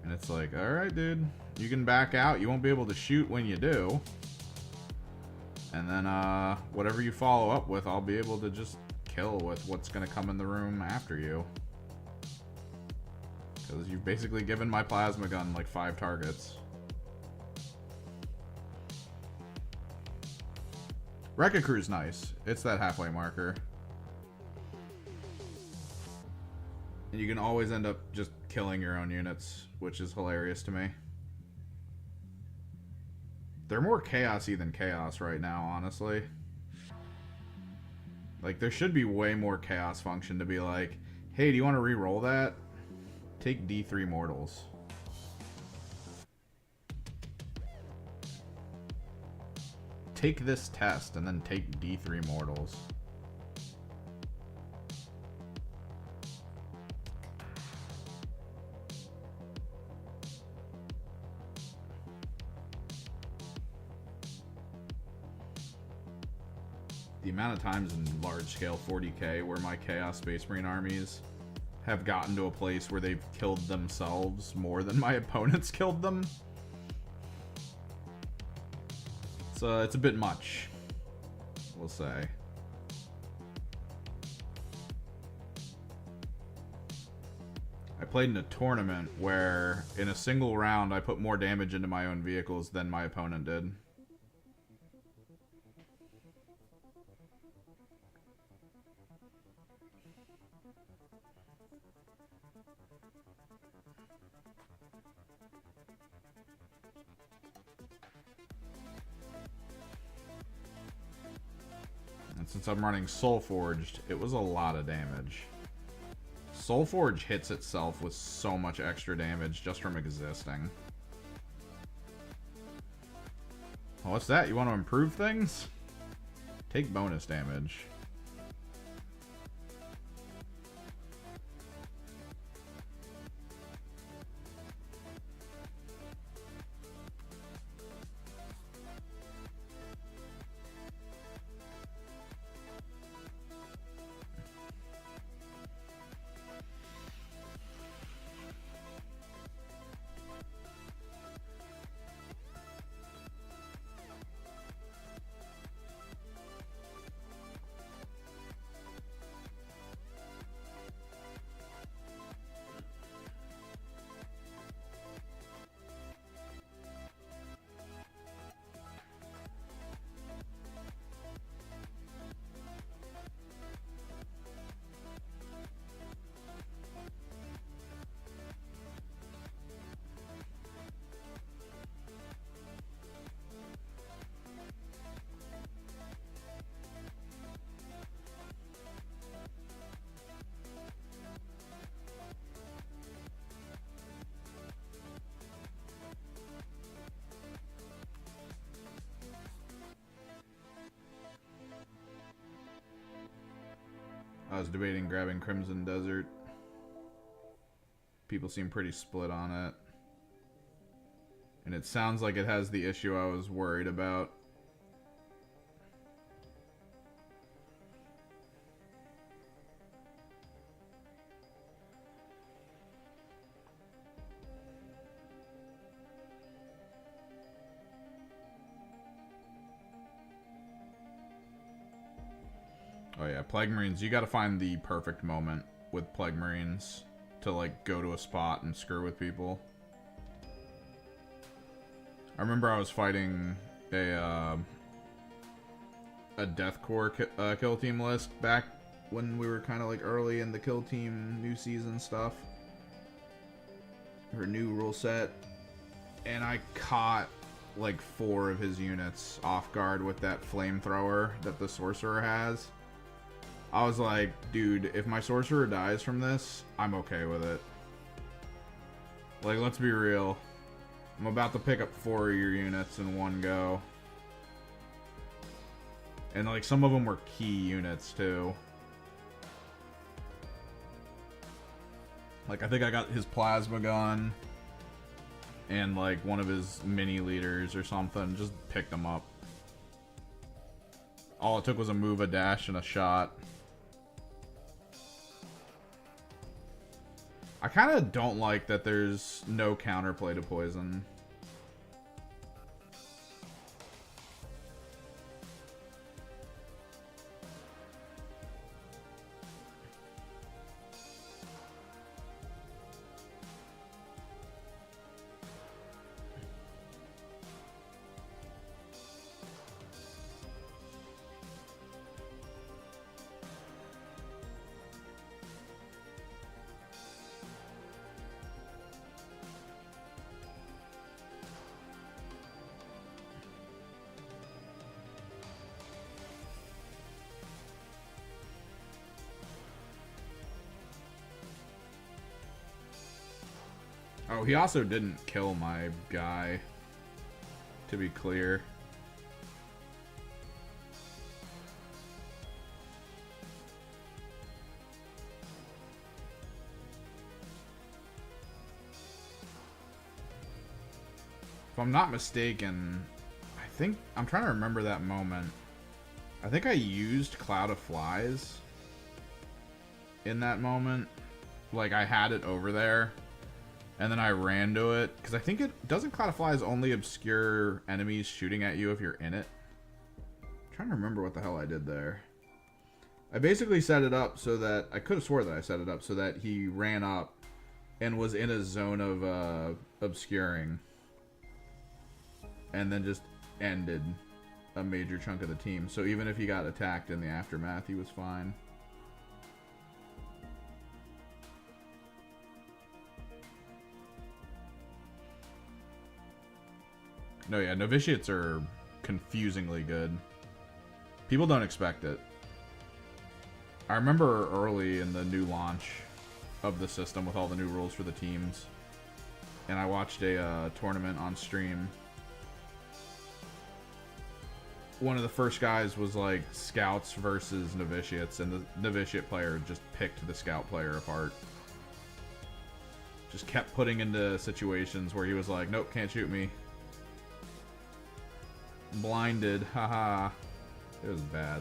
[SPEAKER 1] And it's like, alright, dude. You can back out. You won't be able to shoot when you do. And then, whatever you follow up with, I'll be able to just kill with what's going to come in the room after you. Because you've basically given my plasma gun, like, 5 targets. Wrecca Crew's nice. It's that halfway marker. And you can always end up just killing your own units, which is hilarious to me. They're more chaosy than chaos right now, honestly. Like, there should be way more chaos function to be like, hey, do you want to re-roll that? Take D3 mortals. Take this test and then take D3 mortals. The amount of times in large-scale 40k where my Chaos Space Marine armies have gotten to a place where they've killed themselves more than my opponents killed them. So it's a bit much, we'll say. I played in a tournament where in a single round I put more damage into my own vehicles than my opponent did. And since I'm running Soulforged, it was a lot of damage. Soulforge hits itself with so much extra damage just from existing. Oh, what's that? You want to improve things? Take bonus damage. I was debating grabbing Crimson Desert. People seem pretty split on it. And it sounds like it has the issue I was worried about. Oh yeah, Plague Marines, you gotta find the perfect moment with Plague Marines to like go to a spot and screw with people. I remember I was fighting a deathcore kill team list back when we were kind of like early in the kill team new season stuff. Or new rule set. And I caught like 4 of his units off guard with that flamethrower that the sorcerer has. I was like, dude, if my sorcerer dies from this, I'm okay with it. Like, let's be real. I'm about to pick up 4 of your units in one go. And, like, some of them were key units, too. Like, I think I got his plasma gun. And, like, one of his mini leaders or something. Just picked them up. All it took was a move, a dash, and a shot. I kind of don't like that there's no counterplay to poison. Oh, he also didn't kill my guy, to be clear. If I'm not mistaken, I think, I'm trying to remember that moment. I think I used Cloud of Flies in that moment. Like, I had it over there. And then I ran to it, because I think it doesn't Cloud of Flies only obscure enemies shooting at you if you're in it. I'm trying to remember what the hell I did there. I basically set it up so that I could have swore that I set it up so that he ran up and was in a zone of obscuring, and then just ended a major chunk of the team. So even if he got attacked in the aftermath, he was fine. No, yeah, novitiates are confusingly good. People don't expect it. I remember early in the new launch of the system with all the new rules for the teams, and I watched a tournament on stream. One of the first guys was like scouts versus novitiates, and the novitiate player just picked the scout player apart. Just kept putting into situations where he was like, nope, can't shoot me. Blinded, haha. It was bad.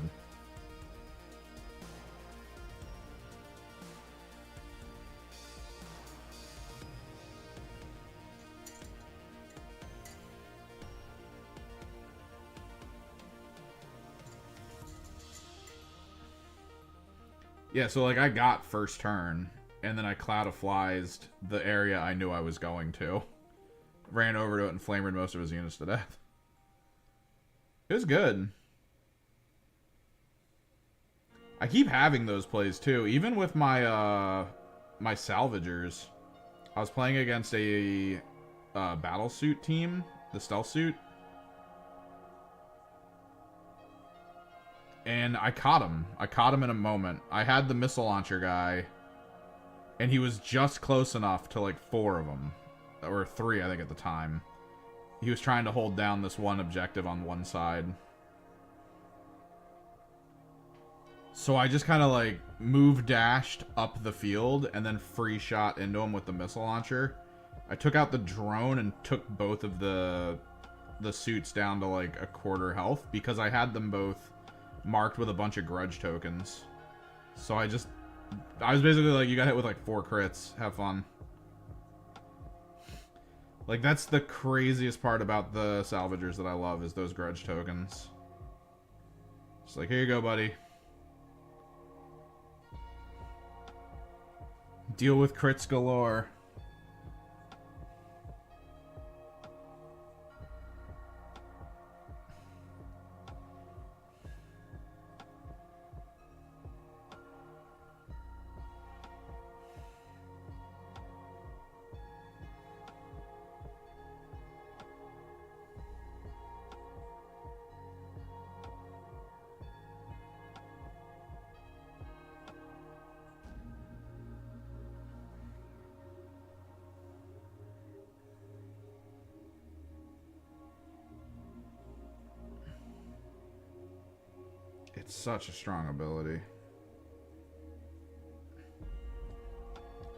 [SPEAKER 1] Yeah, so like I got first turn, and then I Cloud of Flies the area I knew I was going to. Ran over to it and flamered most of his units to death. It was good. I keep having those plays too, even with my my salvagers. I was playing against a battle suit team, the stealth suit, and I caught him. I caught him in a moment. I had the missile launcher guy, and he was just close enough to like 4 of them, or 3 I think at the time. He was trying to hold down this one objective on one side. So I just kind of like move dashed up the field and then free shot into him with the missile launcher. I took out the drone and took both of the suits down to like a quarter health because I had them both marked with a bunch of grudge tokens. So I was basically like, you got hit with like 4 crits. Have fun. Like, that's the craziest part about the salvagers that I love, is those grudge tokens. Just like, here you go, buddy. Deal with crits galore. It's such a strong ability.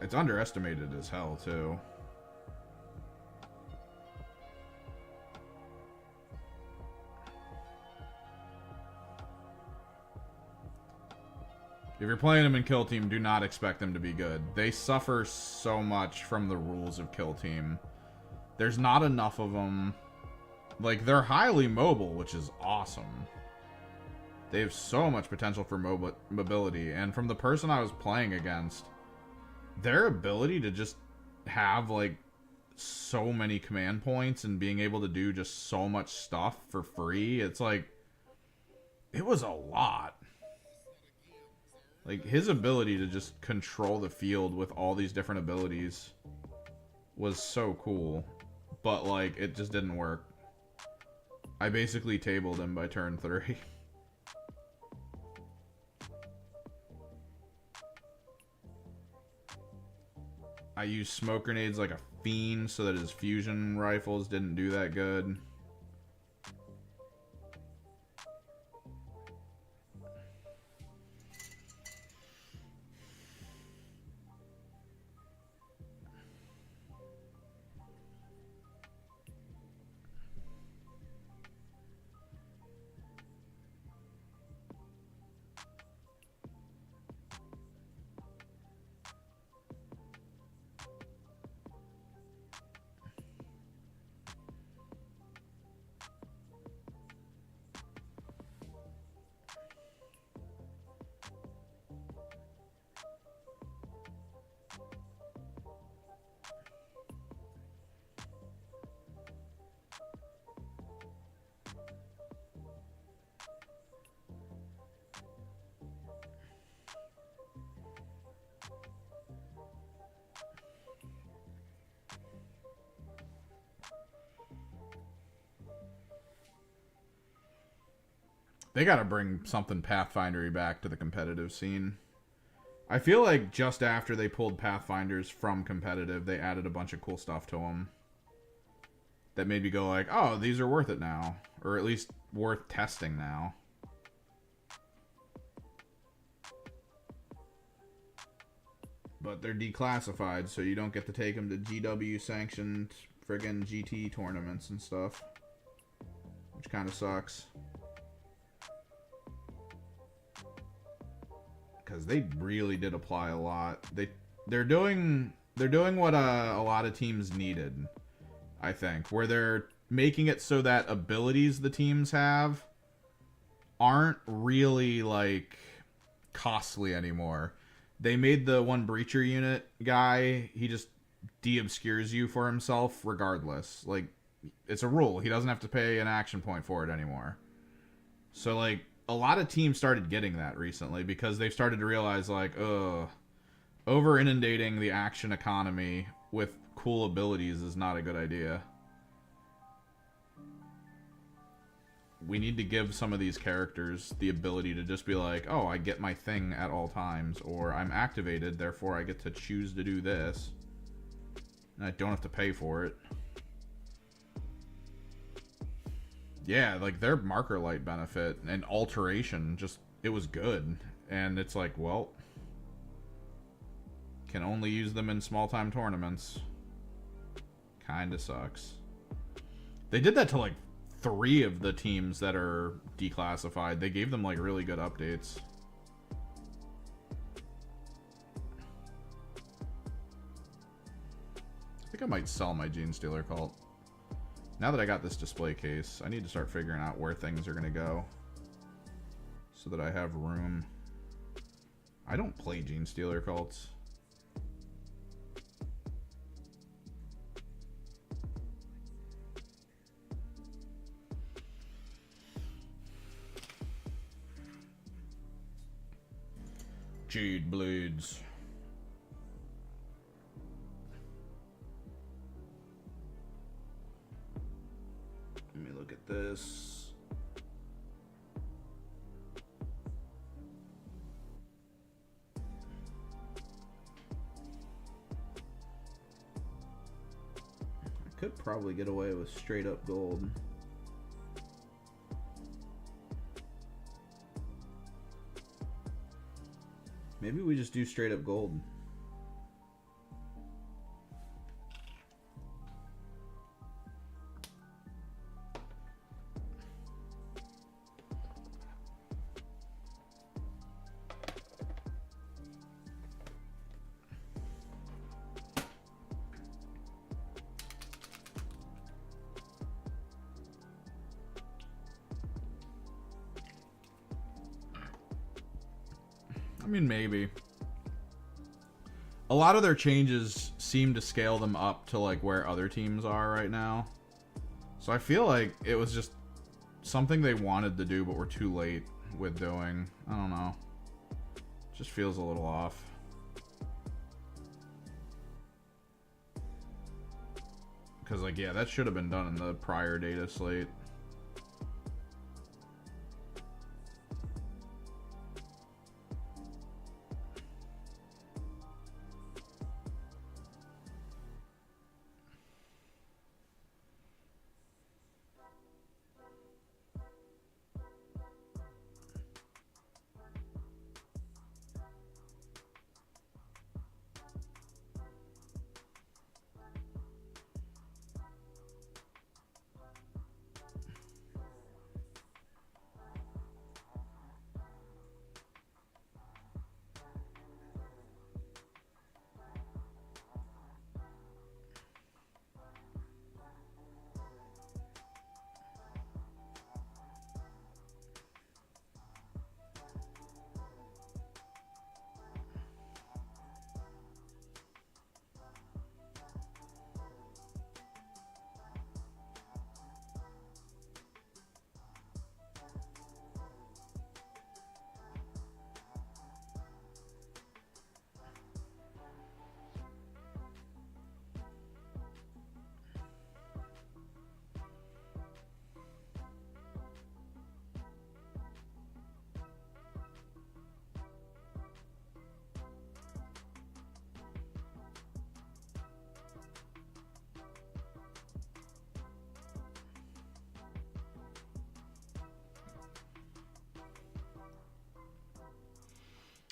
[SPEAKER 1] It's underestimated as hell, too. If you're playing them in Kill Team, do not expect them to be good. They suffer so much from the rules of Kill Team. There's not enough of them. Like, they're highly mobile, which is awesome. They have so much potential for mobility. And from the person I was playing against, their ability to just have, like, so many command points and being able to do just so much stuff for free, it's like, it was a lot. Like, his ability to just control the field with all these different abilities was so cool. But, like, it just didn't work. I basically tabled him by turn 3. I used smoke grenades like a fiend so that his fusion rifles didn't do that good. They gotta bring something Pathfindery back to the competitive scene. I feel like just after they pulled Pathfinders from competitive, they added a bunch of cool stuff to them that made me go like, oh, these are worth it now. Or at least worth testing now. But they're declassified, so you don't get to take them to GW-sanctioned friggin' GT tournaments and stuff. Which kind of sucks. Because they really did apply a lot. They're doing what a lot of teams needed, I think, where they're making it so that abilities the teams have aren't really like costly anymore. They made the one breacher unit guy, he just de-obscures you for himself regardless. Like, it's a rule. He doesn't have to pay an action point for it anymore. So like, a lot of teams started getting that recently because they've started to realize, like, over inundating the action economy with cool abilities is not a good idea. We need to give some of these characters the ability to just be like, oh, I get my thing at all times, or I'm activated, therefore I get to choose to do this. And I don't have to pay for it. Yeah, like their marker light benefit and alteration, just, it was good. And it's like, well, can only use them in small-time tournaments. Kinda sucks. They did that to like 3 of the teams that are declassified. They gave them like really good updates. I think I might sell my Genestealer Cult. Now that I got this display case, I need to start figuring out where things are going to go so that I have room. I don't play Genestealer Cults. Jade Blades. Let me look at this. I could probably get away with straight up gold. Maybe we just do straight up gold. I mean, maybe. A lot of their changes seem to scale them up to like where other teams are right now. So I feel like it was just something they wanted to do but were too late with doing. I don't know. Just feels a little off. Because like, yeah, that should have been done in the prior data slate.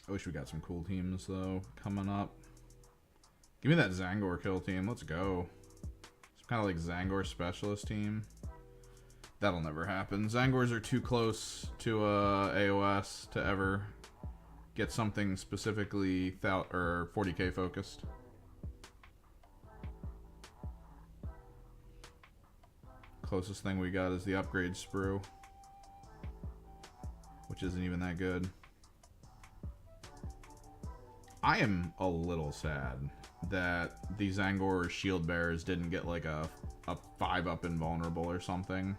[SPEAKER 1] I wish we got some cool teams, though, coming up. Give me that Zangor kill team. Let's go. Some kind of like Zangor specialist team. That'll never happen. Zangors are too close to AOS to ever get something specifically 40k focused. Closest thing we got is the upgrade sprue, which isn't even that good. I am a little sad that the Zangor shield bearers didn't get like a 5-up invulnerable or something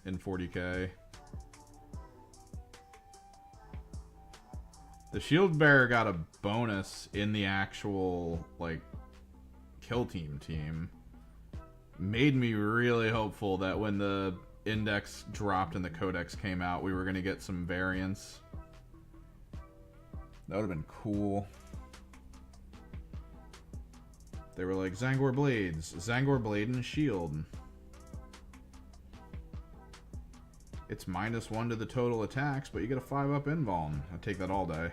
[SPEAKER 1] in 40k. The shield bearer got a bonus in the actual like kill team. Made me really hopeful that when the index dropped and the codex came out, we were going to get some variants. That would have been cool. They were like, Zangor Blades, Zangor Blade and Shield. It's -1 to the total attacks, but you get a 5-up invuln. I'd take that all day.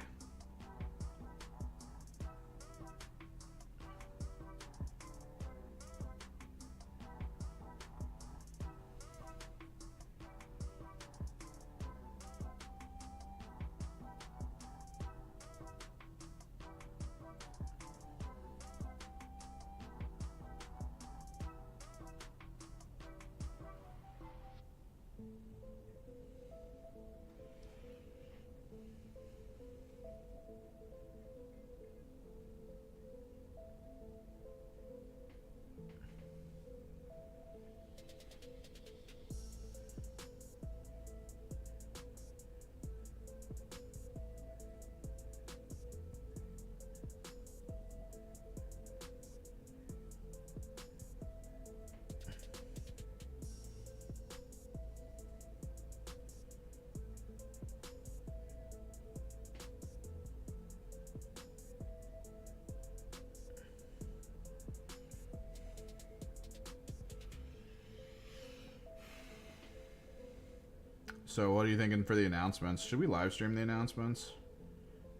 [SPEAKER 1] So what are you thinking for the announcements? Should we live stream the announcements?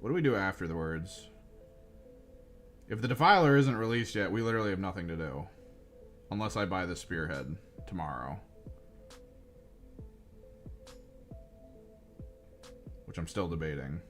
[SPEAKER 1] What do we do afterwards? If the Defiler isn't released yet, we literally have nothing to do. Unless I buy the Spearhead tomorrow. Which I'm still debating.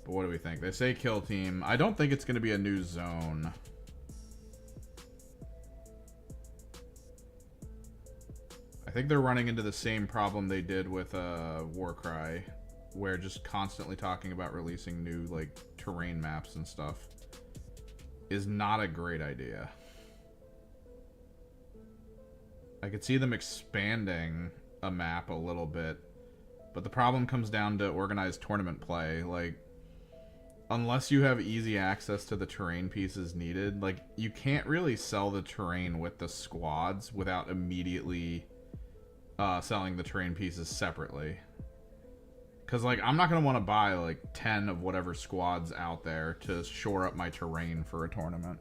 [SPEAKER 1] But what do we think? They say kill team. I don't think it's going to be a new zone. I think they're running into the same problem they did with Warcry, where just constantly talking about releasing new like terrain maps and stuff is not a great idea. I could see them expanding a map a little bit, but the problem comes down to organized tournament play. Like, unless you have easy access to the terrain pieces needed, like, you can't really sell the terrain with the squads without immediately selling the terrain pieces separately. Because, like, I'm not going to want to buy, like, 10 of whatever squads out there to shore up my terrain for a tournament.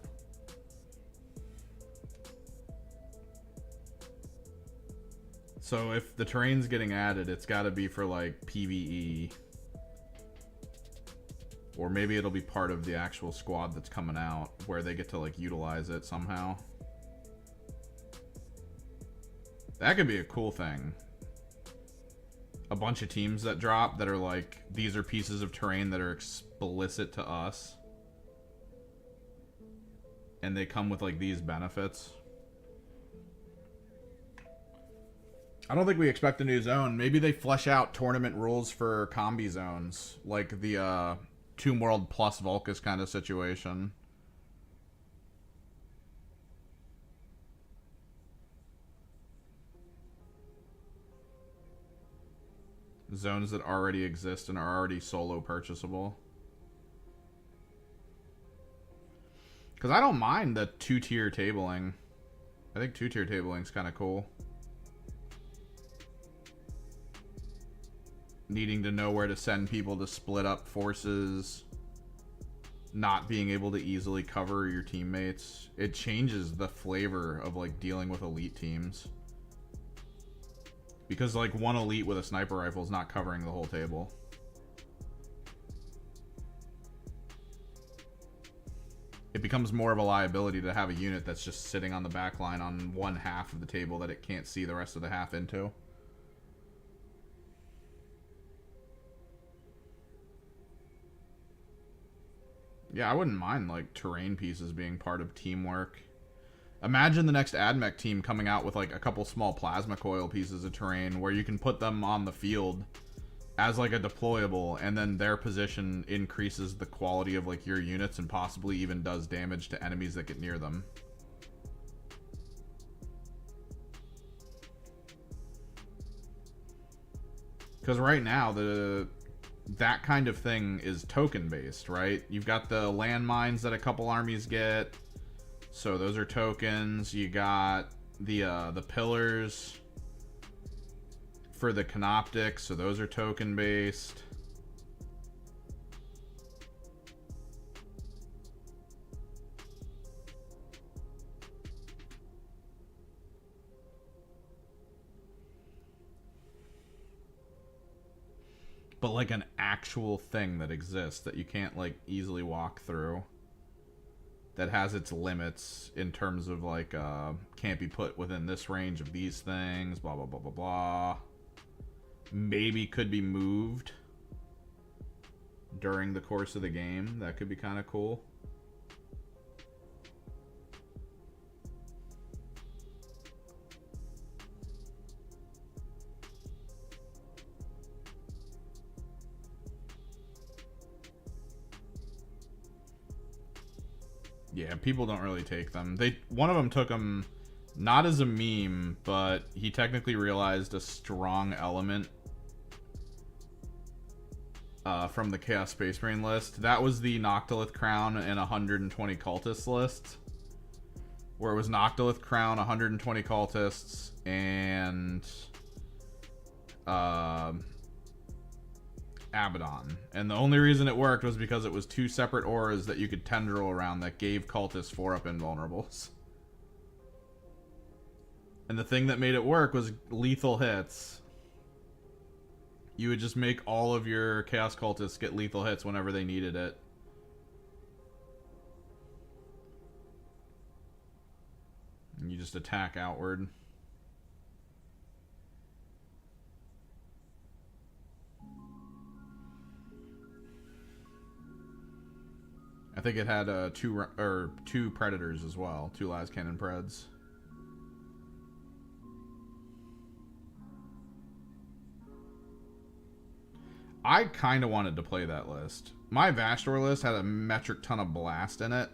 [SPEAKER 1] So if the terrain's getting added, it's got to be for, like, PvE. Or maybe it'll be part of the actual squad that's coming out, where they get to, like, utilize it somehow. That could be a cool thing. A bunch of teams that drop that are like, these are pieces of terrain that are explicit to us. And they come with, like, these benefits. I don't think we expect a new zone. Maybe they flesh out tournament rules for combi zones. Like the, Tomb World plus Vulcus kind of situation. Zones that already exist and are already solo purchasable. Because I don't mind the 2-tier tabling. I think 2-tier tabling is kind of cool. Needing to know where to send people to split up forces. Not being able to easily cover your teammates. It changes the flavor of, like, dealing with elite teams. Because, like, one elite with a sniper rifle is not covering the whole table. It becomes more of a liability to have a unit that's just sitting on the back line on one half of the table that it can't see the rest of the half into. Yeah, I wouldn't mind, like, terrain pieces being part of teamwork. Imagine the next AdMech team coming out with, like, a couple small plasma coil pieces of terrain where you can put them on the field as, like, a deployable, and then their position increases the quality of, like, your units and possibly even does damage to enemies that get near them. Because right now, that kind of thing is token based, right? You've got the landmines that a couple armies get, so those are tokens. You got the pillars for the Canoptics, so those are token based. But like an actual thing that exists that you can't like easily walk through, that has its limits in terms of like can't be put within this range of these things, blah blah blah blah blah. Maybe could be moved during the course of the game. That could be kind of cool. Yeah, people don't really take them. One of them took them not as a meme, but he technically realized a strong element from the Chaos Space Marine list. That was the Noctilith Crown and 120 cultists list, where it was Noctilith Crown, 120 cultists, and Abaddon. And the only reason it worked was because it was two separate auras that you could tendril around that gave cultists 4-up invulnerables. And the thing that made it work was lethal hits. You would just make all of your Chaos cultists get lethal hits whenever they needed it. And you just attack outward. I think it had two predators as well, two las cannon preds. I kind of wanted to play that list. My Vastor list had a metric ton of blast in it.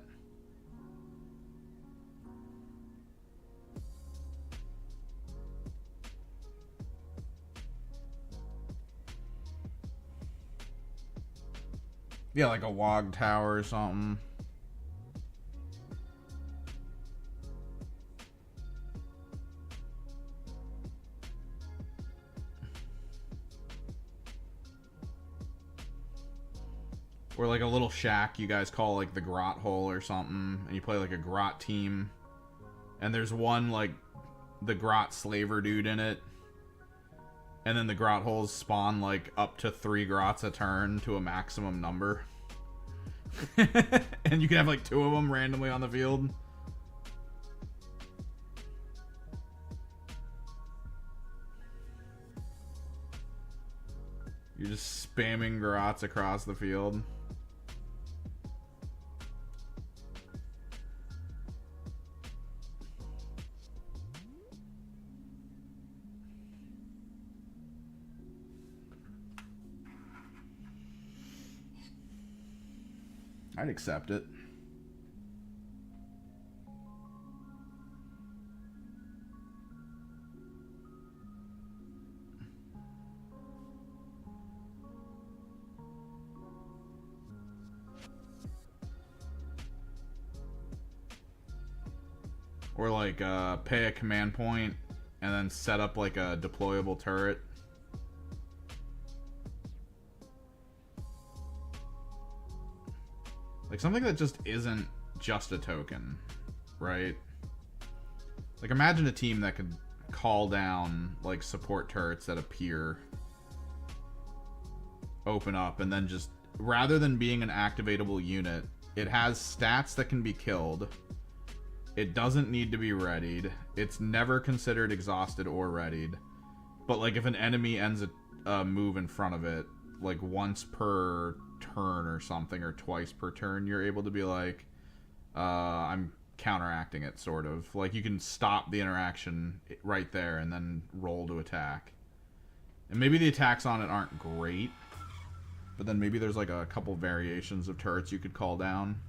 [SPEAKER 1] Yeah, like a Wog Tower or something. Or like a little shack you guys call like the Grot Hole or something, and you play like a Grot team. And there's one like the Grot Slaver dude in it. And then the Grot Holes spawn like up to 3 Grots a turn to a maximum number. And you can have like 2 of them randomly on the field. You're just spamming Grots across the field. I'd accept it. Or like pay a command point and then set up like a deployable turret. Like something that just isn't just a token, right? Like imagine a team that could call down like support turrets that appear, open up, and then just, rather than being an activatable unit, it has stats that can be killed. It doesn't need to be readied. It's never considered exhausted or readied. But like if an enemy ends a move in front of it, like once per turn or something, or twice per turn, you're able to be like, I'm counteracting it, sort of. Like you can stop the interaction right there and then roll to attack. And maybe the attacks on it aren't great, but then maybe there's like a couple variations of turrets you could call down.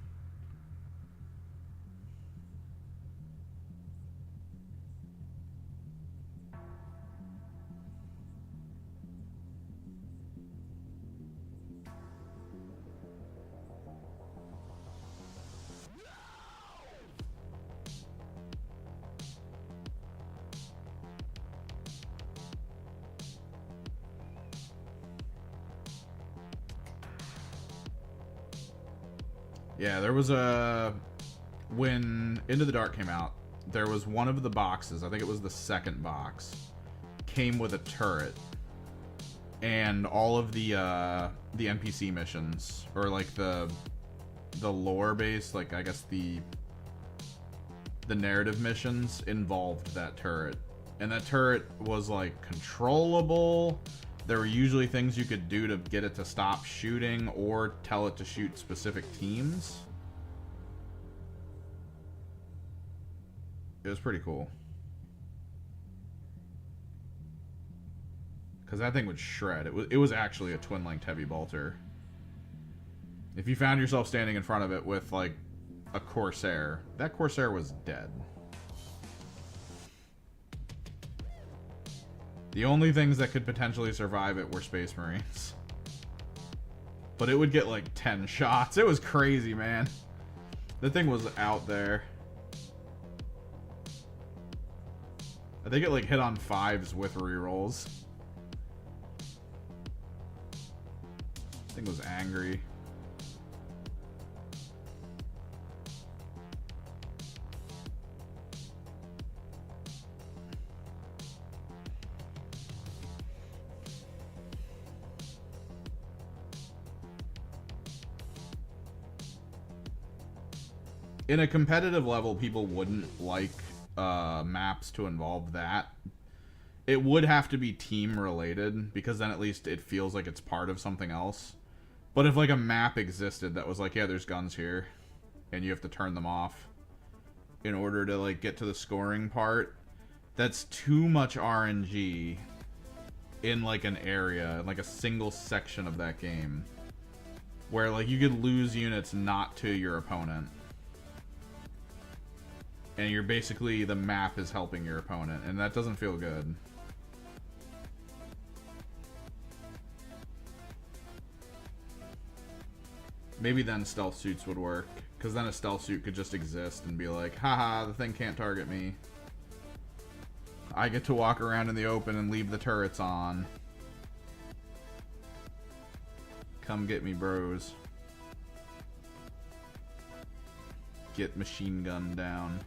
[SPEAKER 1] Yeah, there was a... When Into the Dark came out, there was one of the boxes, I think it was the second box, came with a turret. And all of the NPC missions, or like the lore based, like I guess the narrative missions involved that turret. And that turret was like controllable. There were usually things you could do to get it to stop shooting or tell it to shoot specific teams. It was pretty cool. Because that thing would shred. It was actually a twin-linked heavy bolter. If you found yourself standing in front of it with, like, a Corsair, that Corsair was dead. The only things that could potentially survive it were Space Marines. But it would get, like, 10 shots. It was crazy, man. The thing was out there. I think it, like, hit on 5s with rerolls. Thing was angry. In a competitive level, people wouldn't like maps to involve that. It would have to be team related, because then at least it feels like it's part of something else. But if like a map existed that was like, yeah, there's guns here, and you have to turn them off in order to like get to the scoring part, that's too much RNG in like an area, like a single section of that game, where like you could lose units not to your opponent. And you're basically, the map is helping your opponent, and that doesn't feel good. Maybe then stealth suits would work, because then a stealth suit could just exist and be like, haha, the thing can't target me. I get to walk around in the open and leave the turrets on. Come get me, bros. Get machine gun down.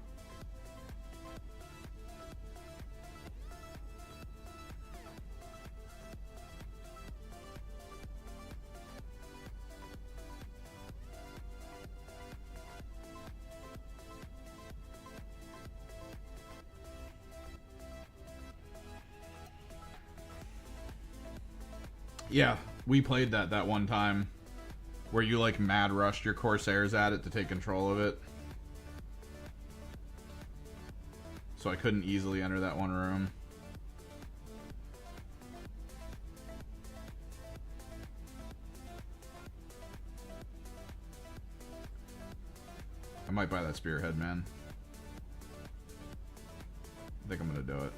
[SPEAKER 1] Yeah, we played that one time where you like mad rushed your Corsairs at it to take control of it. So I couldn't easily enter that one room. I might buy that spearhead, man. I think I'm gonna do it.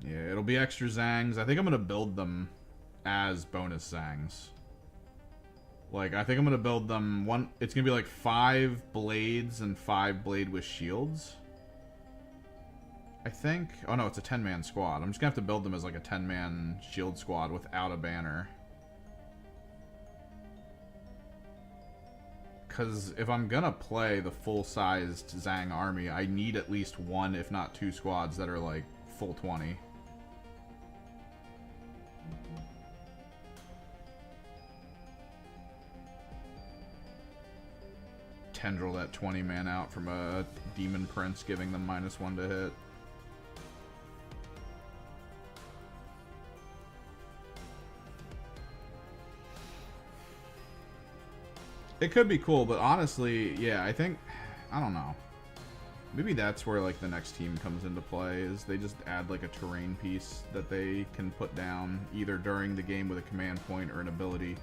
[SPEAKER 1] Yeah, it'll be extra Zangs. I think I'm gonna build them as bonus Zangs. Like, I think I'm gonna build them one. It's gonna be like 5 blades and 5 blade with shields, I think. Oh no, it's a 10-man squad. I'm just gonna have to build them as like a 10-man shield squad without a banner. Because if I'm gonna play the full-sized Zang army, I need at least 1, if not 2 squads that are like full 20. Tendril that 20 man out from a Demon Prince, giving them -1 to hit. It could be cool, but honestly, yeah, I think, I don't know. Maybe that's where like the next team comes into play, is they just add like a terrain piece that they can put down either during the game with a command point or an ability,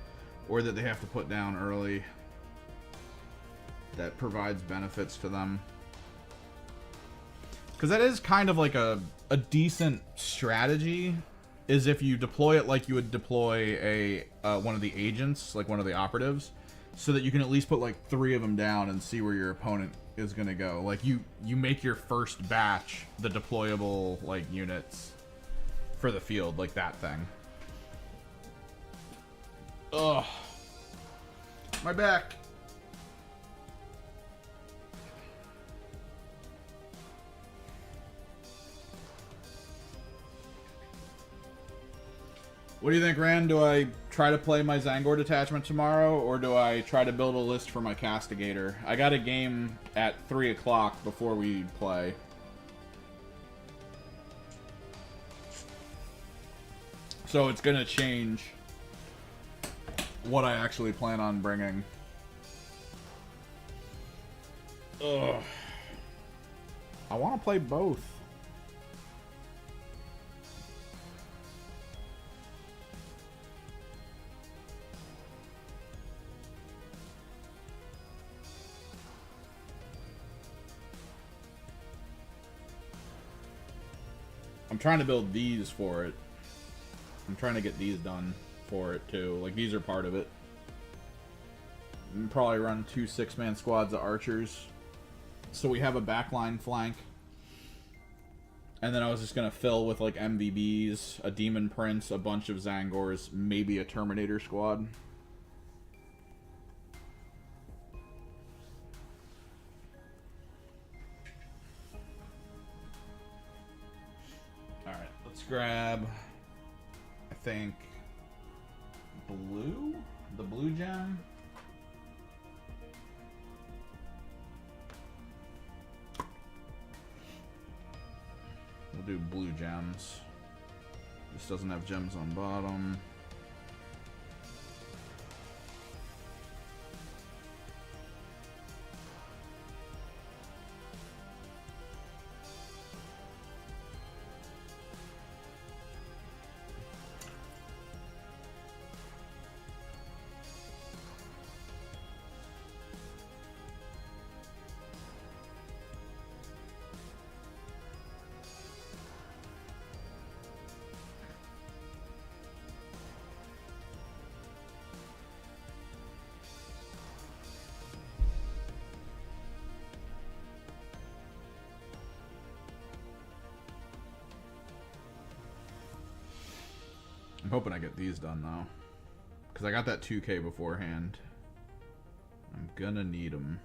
[SPEAKER 1] or that they have to put down early that provides benefits to them. Because that is kind of like a decent strategy is if you deploy it like you would deploy a one of the agents, like one of the operatives, so that you can at least put like 3 of them down and see where your opponent is gonna go. Like you make your first batch the deployable like units for the field, like that thing. Ugh, my back. What do you think, Rand? Do I try to play my Zangor detachment tomorrow, or do I try to build a list for my Castigator? I got a game at 3 o'clock before we play. So it's gonna change what I actually plan on bringing. Ugh. I want to play both. I'm trying to build these for it. I'm trying to get these done for it too. Like, these are part of it. Probably run 2 6-man squads of archers, so we have a backline flank. And then I was just gonna fill with like MVBs, a Demon Prince, a bunch of Zangors, maybe a Terminator squad. Alright, let's grab, I think, blue? The blue gem? We'll do blue gems. This doesn't have gems on bottom. I'm hoping I get these done, though. Because I got that 2K beforehand. I'm gonna need them.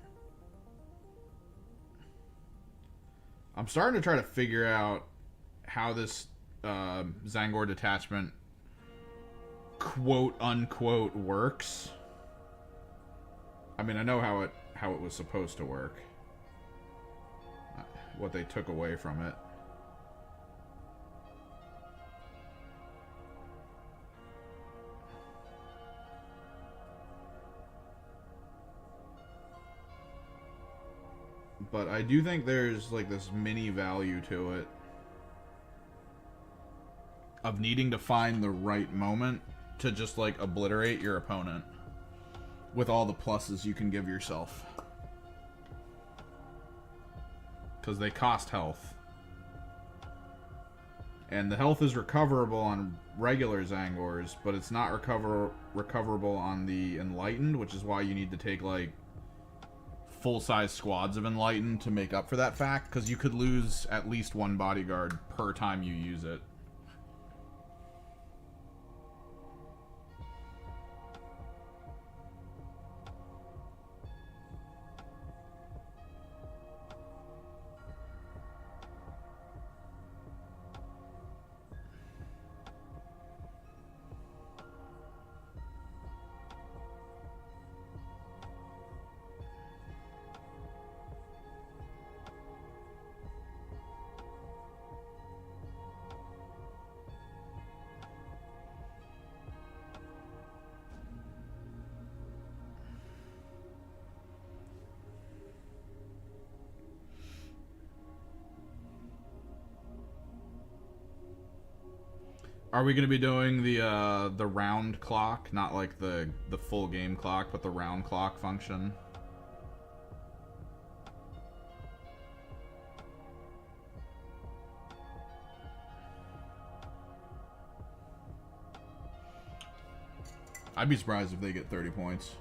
[SPEAKER 1] I'm starting to try to figure out how this Zangor detachment quote-unquote works. I mean, I know how it was supposed to work. What they took away from it. But I do think there's like this mini value to it of needing to find the right moment to just like obliterate your opponent with all the pluses you can give yourself. Because they cost health. And the health is recoverable on regular Zangors, but it's not recoverable on the Enlightened, which is why you need to take like full-size squads of Enlightened to make up for that fact, because you could lose at least 1 bodyguard per time you use it. Are we going to be doing the round clock, not like the full game clock, but the round clock function? I'd be surprised if they get 30 points.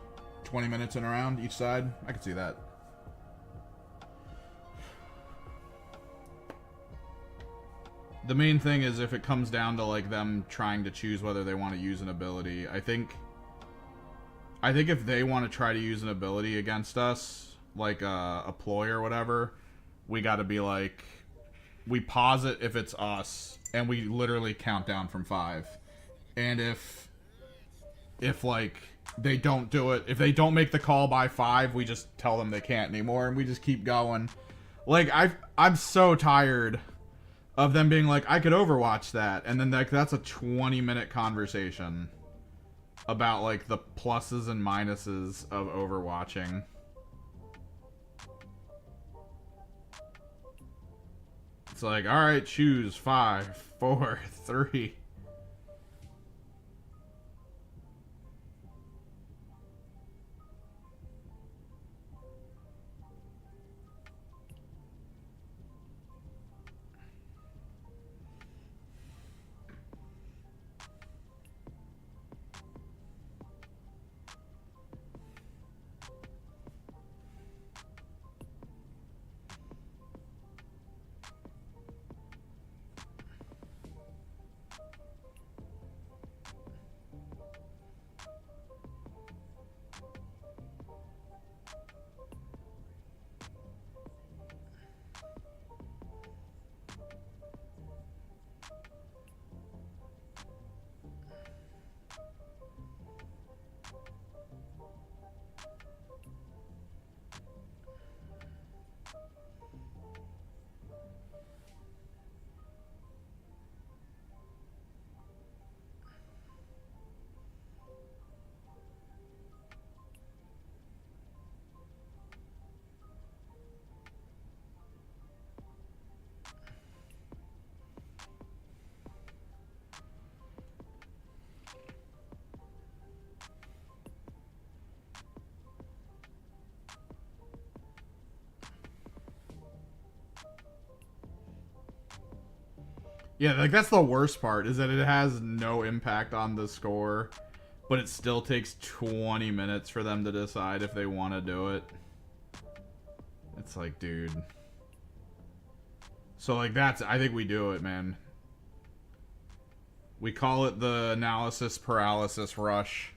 [SPEAKER 1] 20 minutes in a round each side. I could see that. The main thing is if it comes down to like them trying to choose whether they want to use an ability. I think if they want to try to use an ability against us, like a ploy or whatever, we got to be like, we pause it if it's us, and we literally count down from 5. And if like they don't do it, if they don't make the call by 5, we just tell them they can't anymore, and we just keep going. Like I'm so tired of them being like, I could Overwatch that, and then like that's a 20-minute conversation about like the pluses and minuses of Overwatching. It's like, all right, choose 5, 4, 3. Yeah, like that's the worst part, is that it has no impact on the score, but it still takes 20 minutes for them to decide if they want to do it. It's like, dude. So like I think we do it, man. We call it the analysis paralysis rush.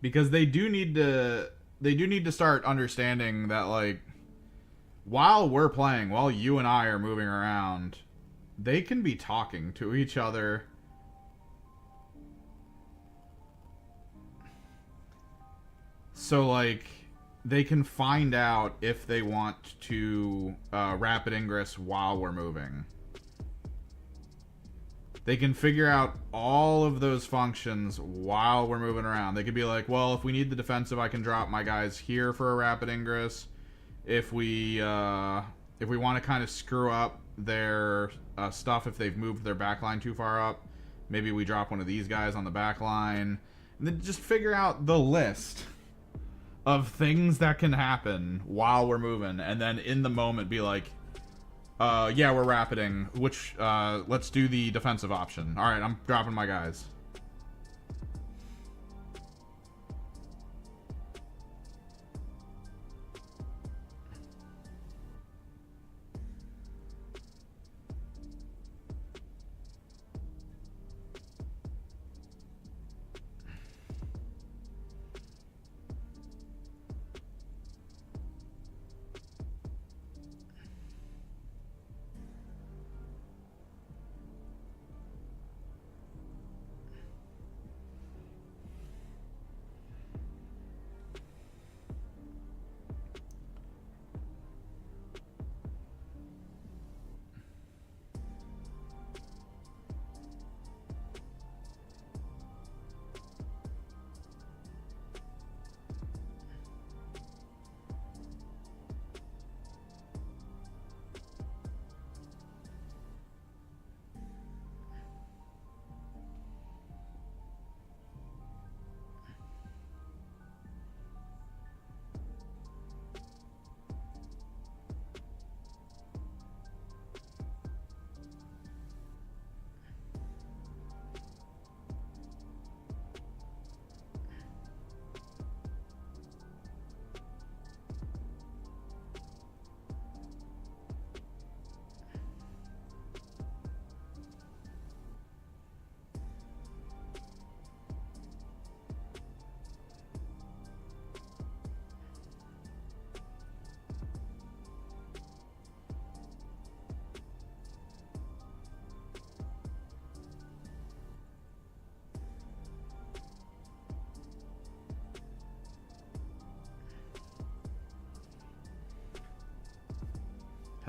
[SPEAKER 1] Because they do need to start understanding that, like, while we're playing, while you and I are moving around, they can be talking to each other. So, like, they can find out if they want to rapid ingress while we're moving. They can figure out all of those functions while we're moving around. They could be like, well, if we need the defensive, I can drop my guys here for a rapid ingress. If we want to kind of screw up their stuff, if they've moved their backline too far up, maybe we drop one of these guys on the backline. And then just figure out the list of things that can happen while we're moving. And then in the moment be like, yeah, we're rapiding. Let's do the defensive option. Alright, I'm dropping my guys.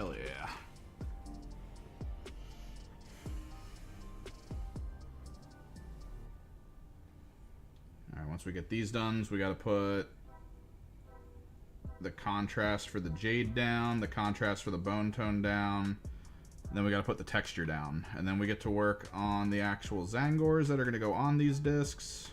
[SPEAKER 1] Hell yeah. Alright, once we get these done, we gotta put the contrast for the jade down, the contrast for the bone tone down, then we gotta put the texture down. And then we get to work on the actual Zangors that are gonna go on these discs.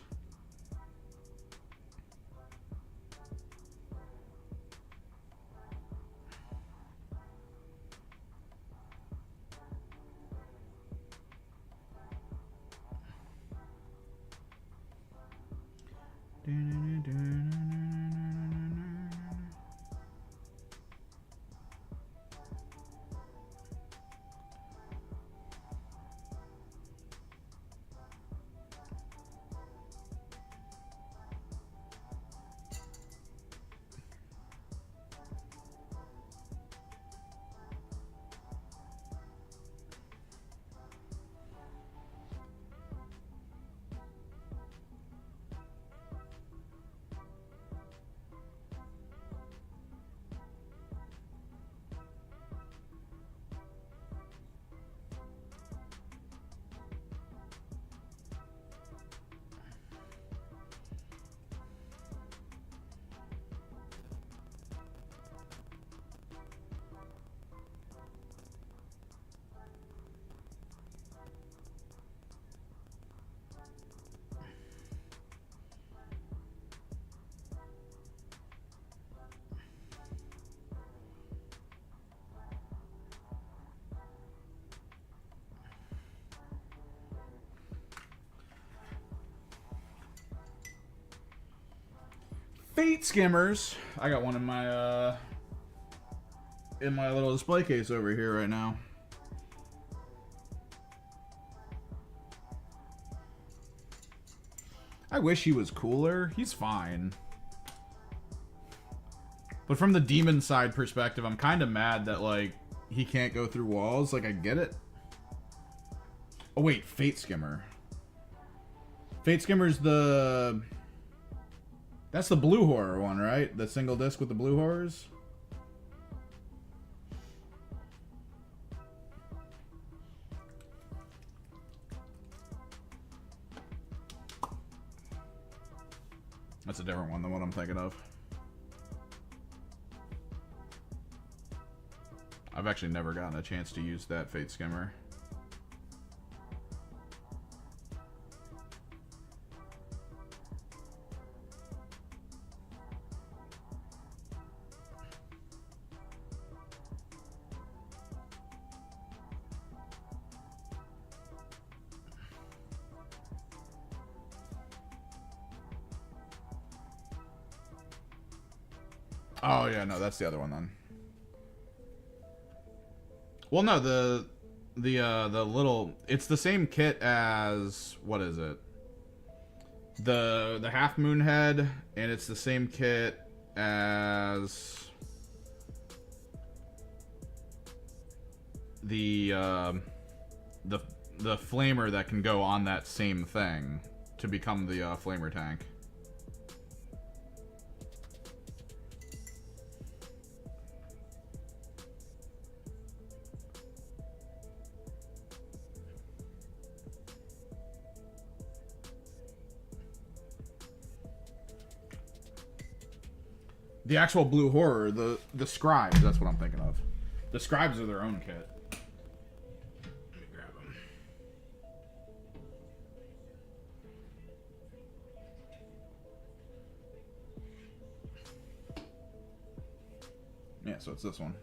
[SPEAKER 1] Fate skimmers. I got one in my little display case over here right now. I wish he was cooler. He's fine. But from the demon side perspective, I'm kind of mad that, like, he can't go through walls. Like, I get it. Oh, wait. Fate Skimmer. Fate Skimmer's the... That's the blue horror one, right? The single disc with the blue horrors? That's a different one than what I'm thinking of. I've actually never gotten a chance to use that Fate Skimmer. Oh yeah, no, that's the other one then. Well, no, the little, it's the same kit as, what is it? The Half Moon Head, and it's the same kit as the flamer that can go on that same thing to become the flamer tank. The actual blue horror, the scribes, that's what I'm thinking of. The scribes are their own kit. Let me grab them. Yeah, so it's this one.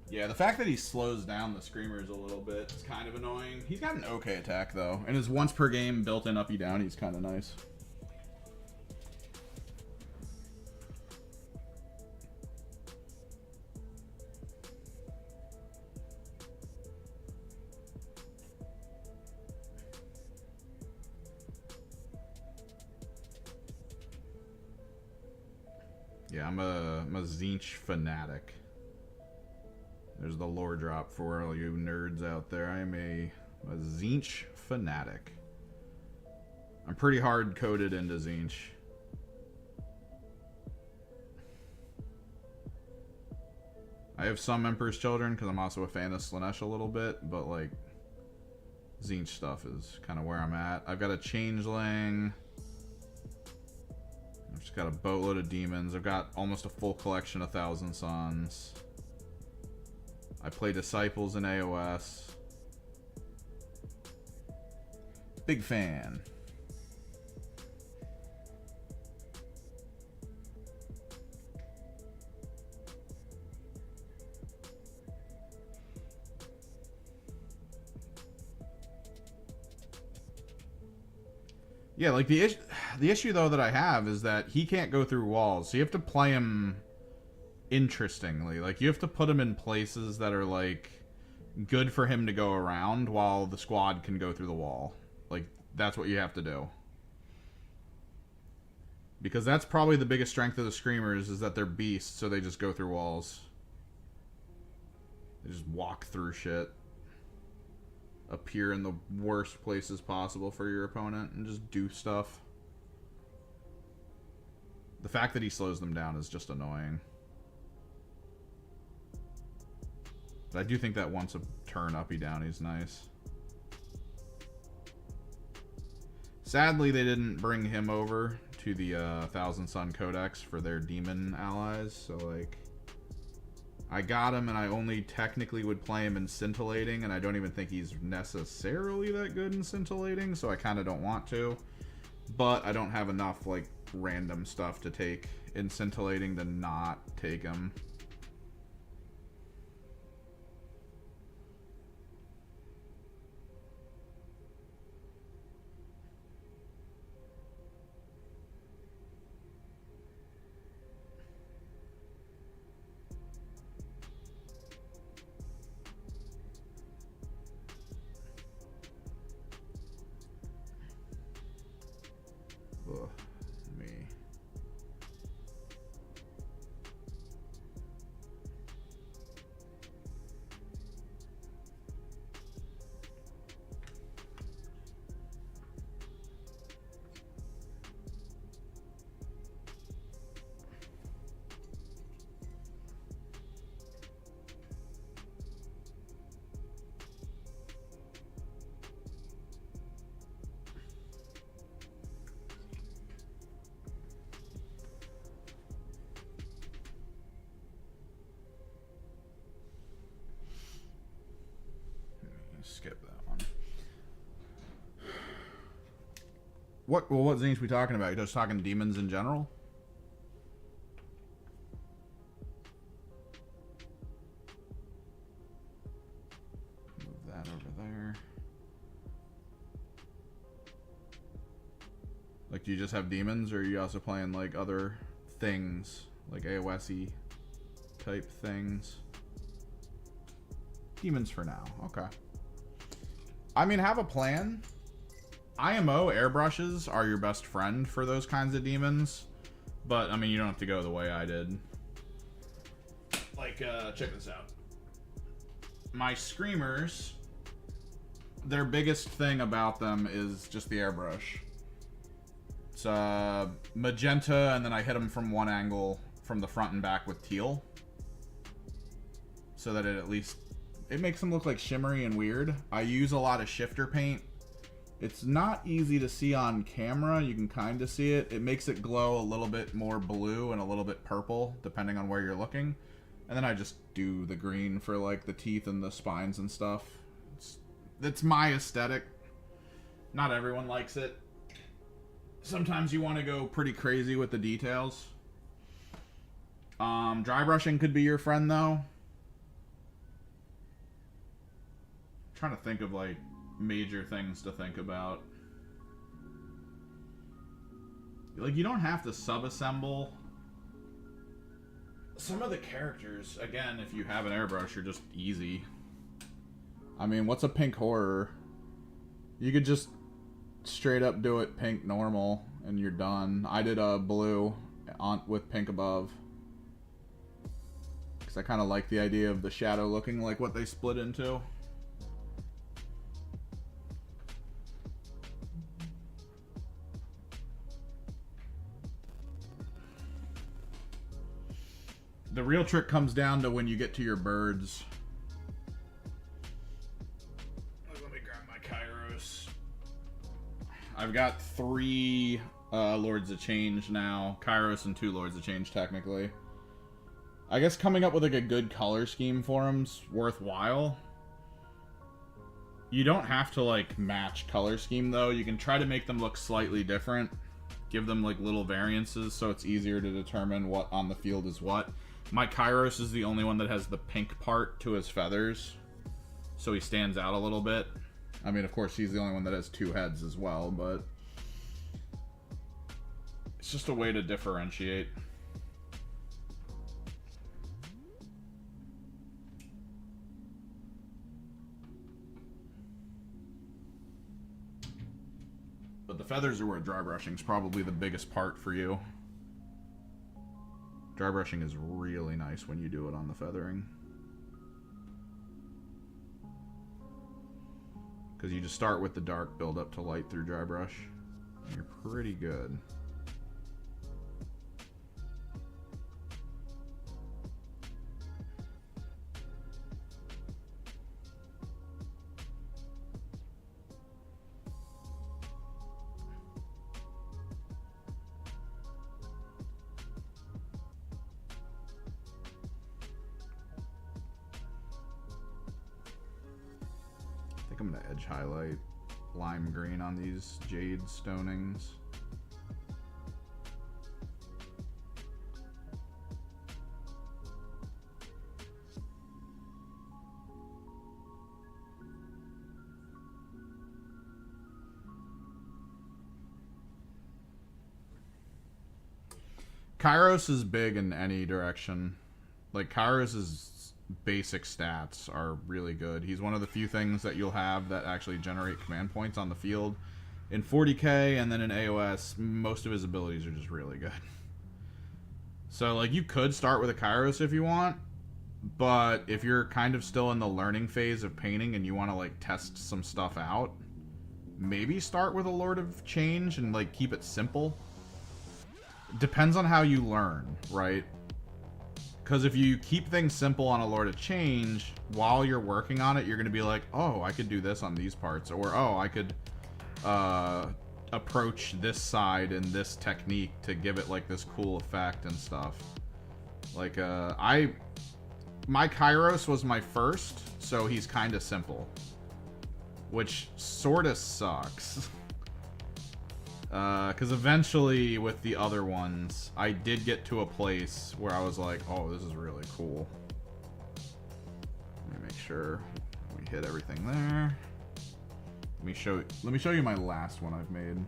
[SPEAKER 1] Yeah, the fact that he slows down the screamers a little bit is kind of annoying. He's got an okay attack, though. And his once per game built-in uppy down, he's kind of nice. Yeah, I'm a Tzeentch fanatic. There's the lore drop for all you nerds out there. I am a Tzeentch fanatic. I'm pretty hard-coded into Tzeentch. I have some Emperor's Children because I'm also a fan of Slaanesh a little bit, but like Tzeentch stuff is kind of where I'm at. I've got a Changeling. I've just got a boatload of demons. I've got almost a full collection of Thousand Sons. I play Disciples in AOS. Big fan. Yeah, like the issue though that I have is that he can't go through walls. So you have to play him interestingly. Like you have to put him in places that are like good for him to go around while the squad can go through the wall. Like that's what you have to do. Because that's probably the biggest strength of the Screamers is that they're beasts, so they just go through walls. They just walk through shit. Appear in the worst places possible for your opponent and just do stuff. The fact that he slows them down is just annoying. But I do think that once a turn uppy down, he's nice. Sadly, they didn't bring him over to the Thousand Sun Codex for their demon allies, so like I got him, and I only technically would play him in Scintillating, and I don't even think he's necessarily that good in Scintillating, so I kind of don't want to. But I don't have enough, like, random stuff to take in Scintillating to not take him. Ugh, me. Skip that one. What Tzeentch we talking about? You just talking demons in general? Move that over there. Like, do you just have demons, or are you also playing like other things, like AOS-y type things? Demons for now. Okay. I mean, have a plan. IMO airbrushes are your best friend for those kinds of demons. But, I mean, you don't have to go the way I did. Like, check this out. My Screamers, their biggest thing about them is just the airbrush. It's magenta, and then I hit them from one angle from the front and back with teal. So that it at least... it makes them look like shimmery and weird. I use a lot of shifter paint. It's not easy to see on camera. You can kind of see it. It makes it glow a little bit more blue and a little bit purple, depending on where you're looking. And then I just do the green for like the teeth and the spines and stuff. It's my aesthetic. Not everyone likes it. Sometimes you want to go pretty crazy with the details. Dry brushing could be your friend though. Trying to think of like major things to think about. Like, you don't have to sub-assemble some of the characters. Again, if you have an airbrush, you're just easy. I mean, what's a pink horror? You could just straight up do it pink normal and you're done. I did a blue with pink above. I kind of like the idea of the shadow looking like what they split into. The real trick comes down to when you get to your birds. Let me grab my Kairos. I've got 3 Lords of Change now. Kairos and 2 Lords of Change, technically. I guess coming up with like a good color scheme for them's worthwhile. You don't have to like match color scheme though. You can try to make them look slightly different. Give them like little variances so it's easier to determine what on the field is what. My Kairos is the only one that has the pink part to his feathers, so he stands out a little bit. I mean, of course, he's the only one that has 2 heads as well, but it's just a way to differentiate. But the feathers are where dry brushing is probably the biggest part for you. Dry brushing is really nice when you do it on the feathering. Because you just start with the dark, build up to light through dry brush. And you're pretty good. I think I'm gonna edge highlight lime green on these jade stonings. Kairos is big in any direction. Like, Kairos's basic stats are really good. He's one of the few things that you'll have that actually generate command points on the field. In 40k and then in AOS, most of his abilities are just really good. So, like, you could start with a Kairos if you want, but if you're kind of still in the learning phase of painting and you want to, like, test some stuff out, maybe start with a Lord of Change and, like, keep it simple. Depends on how you learn, right? Because if you keep things simple on a Lord of Change, while you're working on it, you're going to be like, oh, I could do this on these parts. Or, oh, I could approach this side in this technique to give it, like, this cool effect and stuff. Like, my Kairos was my first, so he's kind of simple. Which sort of sucks. Because eventually, with the other ones, I did get to a place where I was like, oh, this is really cool. Let me make sure we hit everything there. Let me show you my last one I've made.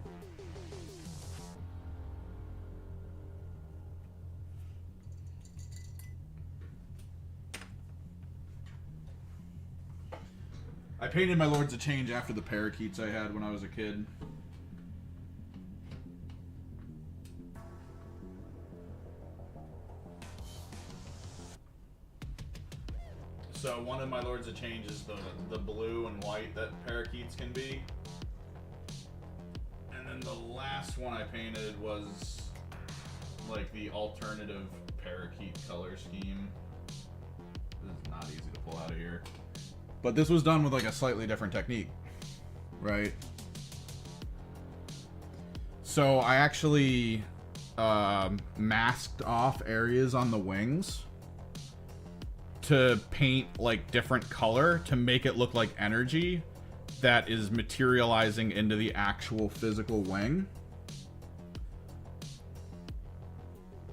[SPEAKER 1] I painted my Lords of Change after the parakeets I had when I was a kid. So one of my Lords of Change is the blue and white that parakeets can be. And then the last one I painted was like the alternative parakeet color scheme. This is not easy to pull out of here. But this was done with like a slightly different technique, right? So I actually masked off areas on the wings to paint like different color to make it look like energy that is materializing into the actual physical wing.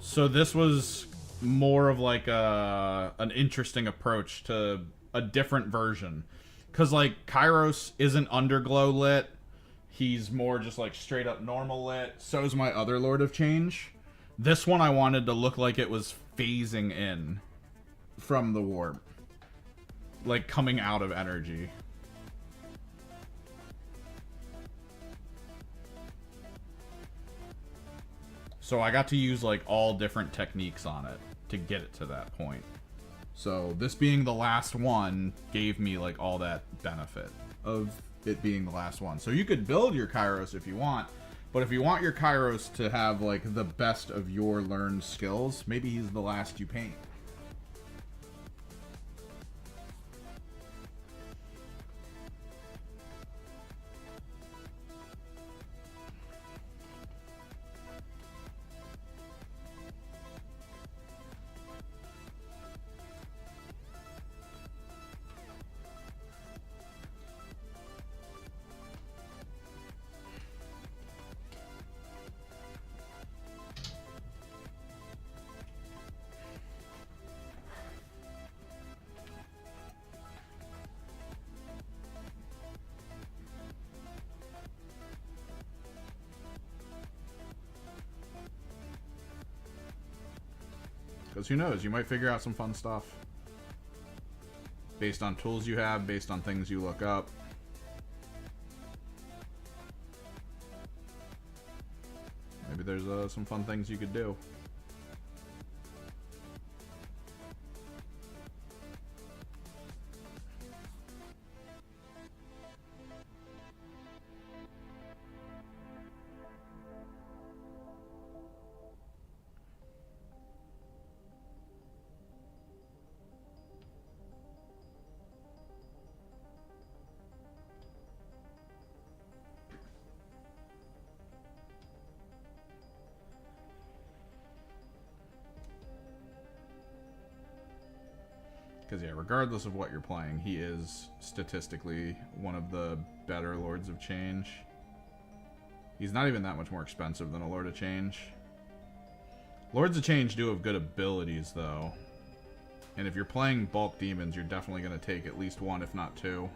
[SPEAKER 1] So this was more of like an interesting approach to a different version, because like Kairos isn't underglow lit, he's more just like straight up normal lit. So is my other Lord of Change. This one I wanted to look like it was phasing in from the warp, like coming out of energy. So I got to use like all different techniques on it to get it to that point. So this being the last one gave me like all that benefit of it being the last one. So you could build your Kairos if you want, but if you want your Kairos to have like the best of your learned skills, maybe he's the last you paint. Because who knows, you might figure out some fun stuff. Based on tools you have, based on things you look up. Maybe there's some fun things you could do. Because, yeah, regardless of what you're playing, he is statistically one of the better Lords of Change. He's not even that much more expensive than a Lord of Change. Lords of Change do have good abilities, though. And if you're playing bulk demons, you're definitely going to take at least one, if not two.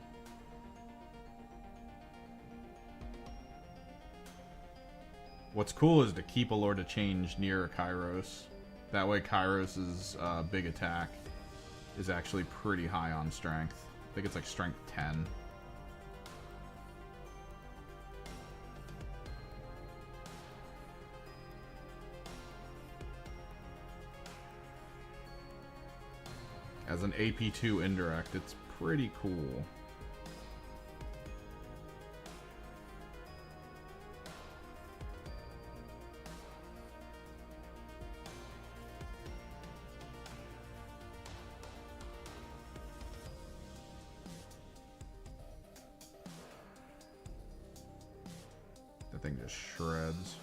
[SPEAKER 1] What's cool is to keep a Lord of Change near a Kairos. That way Kairos' big attack is actually pretty high on strength. I think it's like strength 10. As an AP2 indirect, it's pretty cool. That thing just shreds.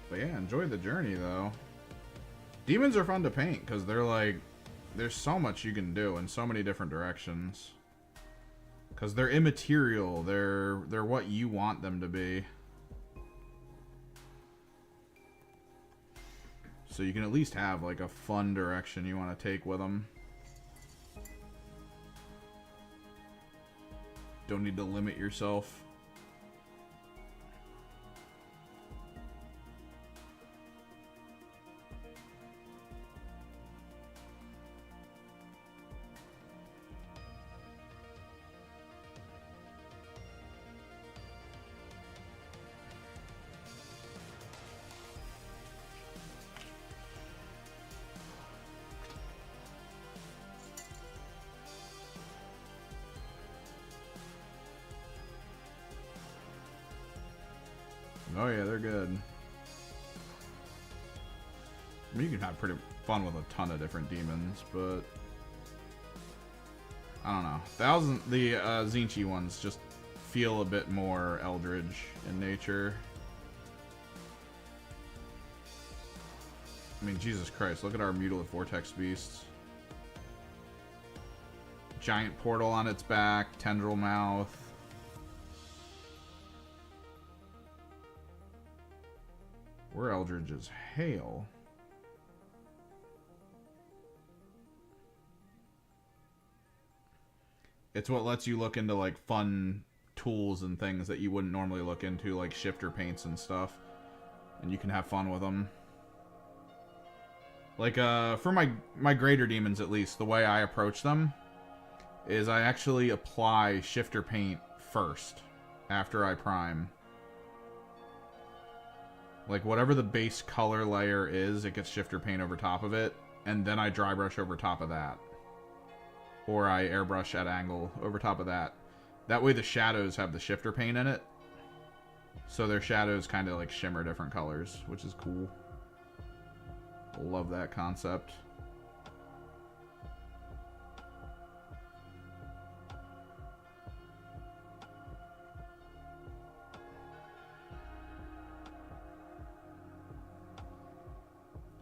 [SPEAKER 1] But yeah, enjoy the journey, though. Demons are fun to paint, because they're like... There's so much you can do in so many different directions. Because they're immaterial. They're what you want them to be. So you can at least have, like, a fun direction you want to take with them. Don't need to limit yourself. Oh yeah, they're good. I mean, you can have pretty fun with a ton of different demons, but I don't know. The Zinchi ones just feel a bit more Eldritch in nature. I mean, Jesus Christ, look at our Mutilate Vortex Beasts. Giant portal on its back, tendril mouth. We're Eldritch as hail. It's what lets you look into like fun tools and things that you wouldn't normally look into, like shifter paints and stuff. And you can have fun with them. Like, for my greater demons at least, the way I approach them is I actually apply shifter paint first after I prime. Like, whatever the base color layer is, it gets shifter paint over top of it, and then I dry brush over top of that. Or I airbrush at angle over top of that. That way the shadows have the shifter paint in it. So their shadows kind of like shimmer different colors, which is cool. Love that concept.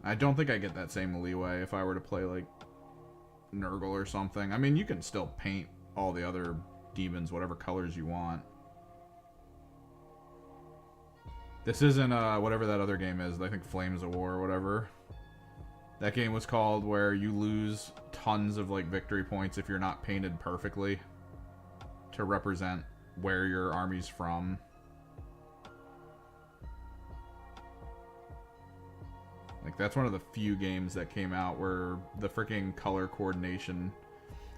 [SPEAKER 1] I don't think I get that same leeway if I were to play like Nurgle or something. I mean, you can still paint all the other demons whatever colors you want. This isn't whatever that other game is. I think Flames of War or whatever. That game was called where you lose tons of like victory points if you're not painted perfectly to represent where your army's from. Like, that's one of the few games that came out where the freaking color coordination...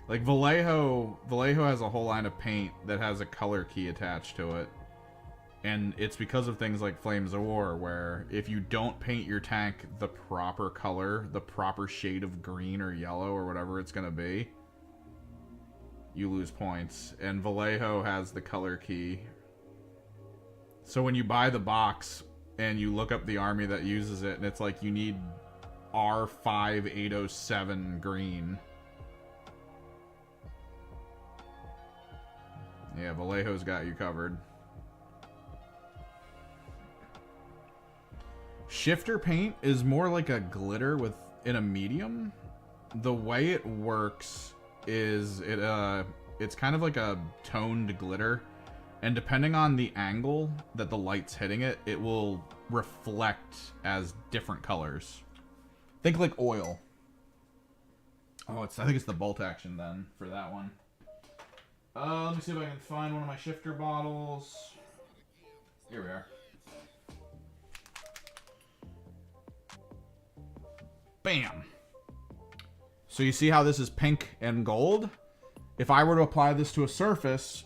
[SPEAKER 1] Like, Vallejo has a whole line of paint that has a color key attached to it. And it's because of things like Flames of War, where if you don't paint your tank the proper color, the proper shade of green or yellow or whatever it's going to be, you lose points. And Vallejo has the color key. So when you buy the box and you look up the army that uses it, and it's like you need R5807 green. Yeah, Vallejo's got you covered. Shifter paint is more like a glitter in a medium. The way it works is it's kind of like a toned glitter, and depending on the angle that the light's hitting it, it will reflect as different colors. Think like oil. Oh, I think it's the bolt action then for that one. Let me see if I can find one of my shifter bottles. Here we are. Bam. So you see how this is pink and gold? If I were to apply this to a surface,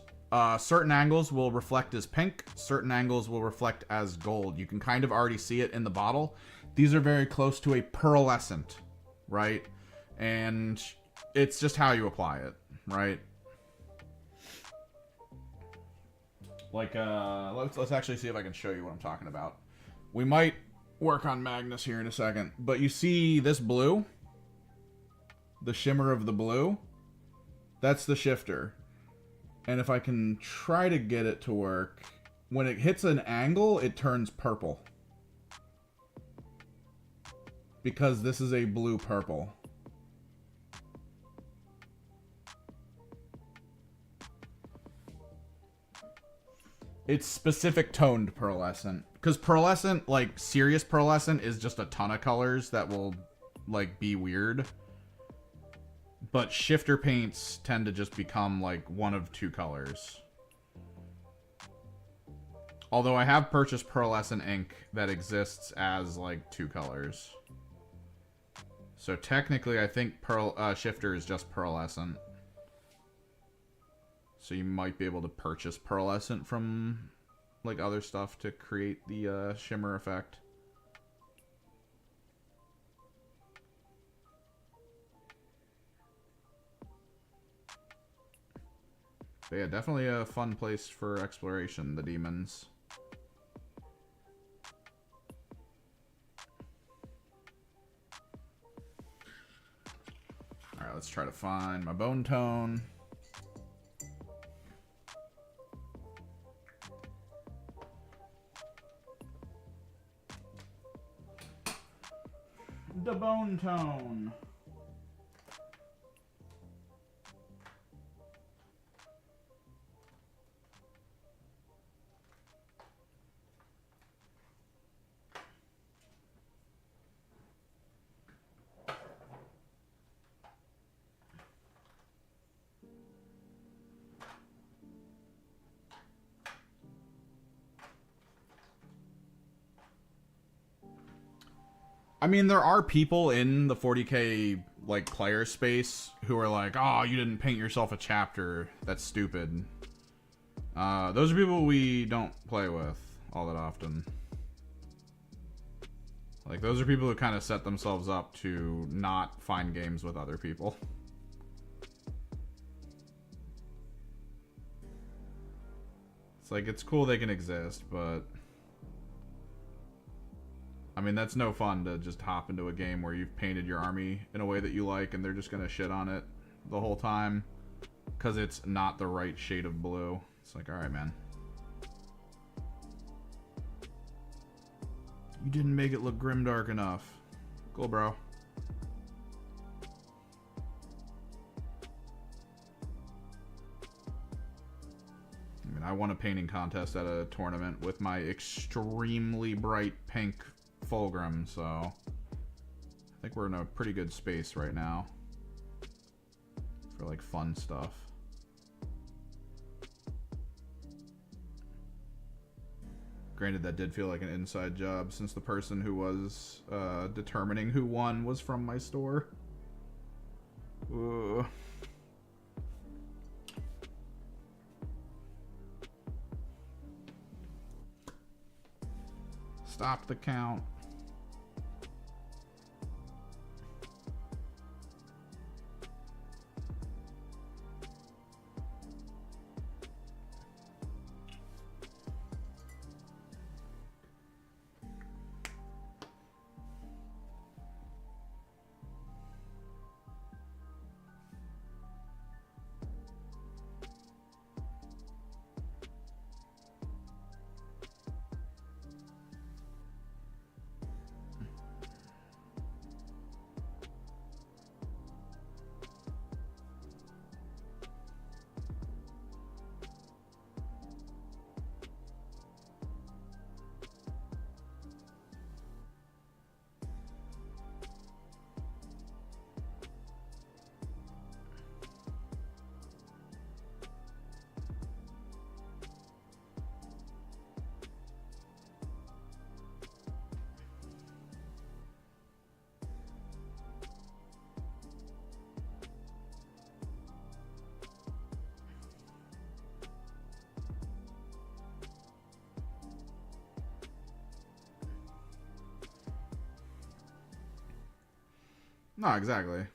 [SPEAKER 1] certain angles will reflect as pink, certain angles will reflect as gold. You can kind of already see it in the bottle. These are very close to a pearlescent, right? And it's just how you apply it, right? Like, let's actually see if I can show you what I'm talking about. We might work on Magnus here in a second, but you see this blue? The shimmer of the blue? That's the shifter. And if I can try to get it to work, when it hits an angle, it turns purple. Because this is a blue-purple. It's specific toned pearlescent. Because pearlescent, like, serious pearlescent is just a ton of colors that will, like, be weird. But shifter paints tend to just become, like, one of two colors. Although I have purchased pearlescent ink that exists as, like, two colors. So technically, I think shifter is just pearlescent. So you might be able to purchase pearlescent from, like, other stuff to create the shimmer effect. But yeah, definitely a fun place for exploration, the demons. Alright, let's try to find my bone tone. The bone tone. I mean, there are people in the 40K like player space who are like, "Oh, you didn't paint yourself a chapter. That's stupid." Those are people we don't play with all that often. Like, those are people who kind of set themselves up to not find games with other people. It's like, it's cool they can exist, but I mean, that's no fun to just hop into a game where you've painted your army in a way that you like and they're just gonna shit on it the whole time because it's not the right shade of blue. It's like, alright, man. You didn't make it look grimdark enough. Cool, bro. I mean, I won a painting contest at a tournament with my extremely bright pink Fulgrim, so I think we're in a pretty good space right now for like fun stuff. Granted, that did feel like an inside job since the person who was determining who won was from my store. Ooh. Stop the count. No, exactly.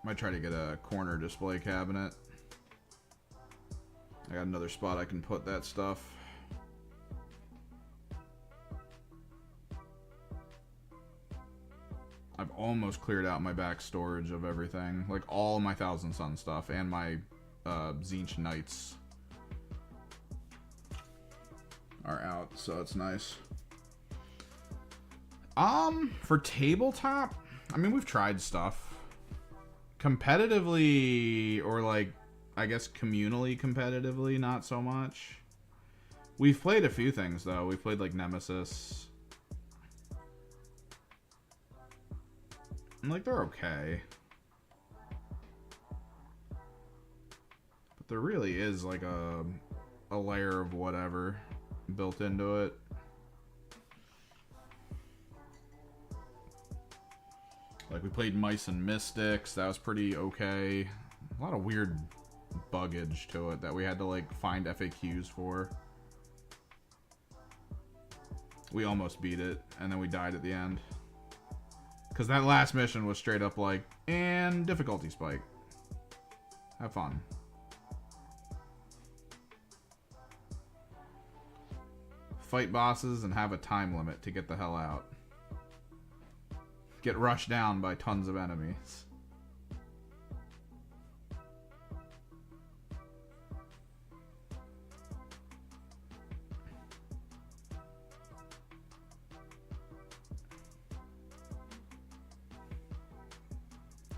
[SPEAKER 1] Might try to get a corner display cabinet. I got another spot I can put that stuff. I've almost cleared out my back storage of everything. Like all my Thousand Sun stuff and my Tzeentch Knights are out, so it's nice. For tabletop, I mean, we've tried stuff. Competitively, or like, I guess communally competitively, not so much. We've played a few things, though. We've played, like, Nemesis. And, like, they're okay. But there really is, like, a layer of whatever built into it. Like, we played Mice and Mystics. That was pretty okay. A lot of weird buggage to it that we had to, like, find FAQs for. We almost beat it, and then we died at the end. Because that last mission was straight up like, and difficulty spike. Have fun. Fight bosses and have a time limit to get the hell out. Get rushed down by tons of enemies.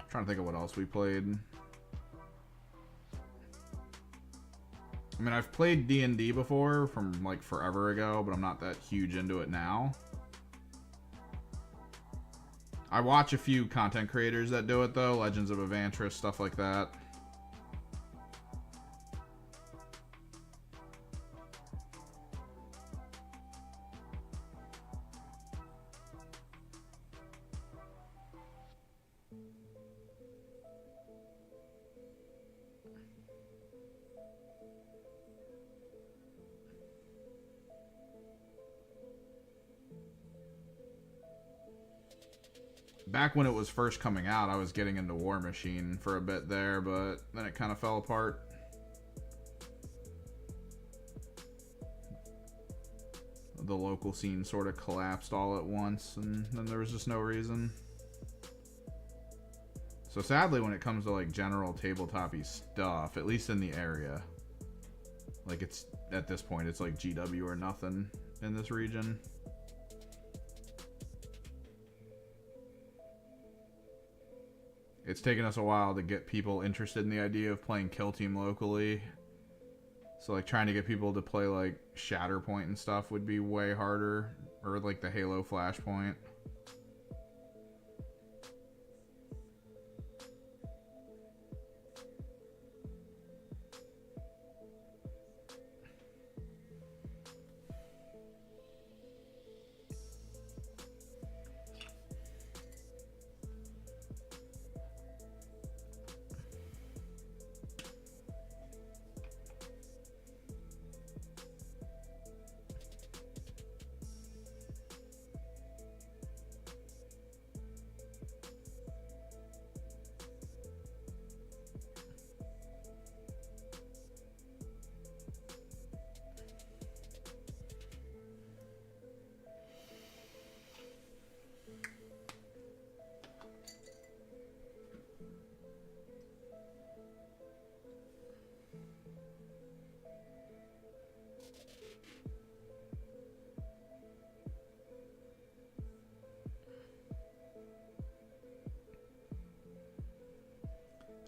[SPEAKER 1] Trying to think of what else we played. I mean, I've played D&D before from like forever ago, but I'm not that huge into it now. I watch a few content creators that do it though, Legends of Evantris, stuff like that. Back when it was first coming out, I was getting into War Machine for a bit there, but then it kind of fell apart. The local scene sort of collapsed all at once, and then there was just no reason. So sadly, when it comes to like general tabletop-y stuff, at least in the area, like it's, at this point, it's like GW or nothing in this region. It's taken us a while to get people interested in the idea of playing Kill Team locally. So like trying to get people to play like Shatterpoint and stuff would be way harder. Or like the Halo Flashpoint.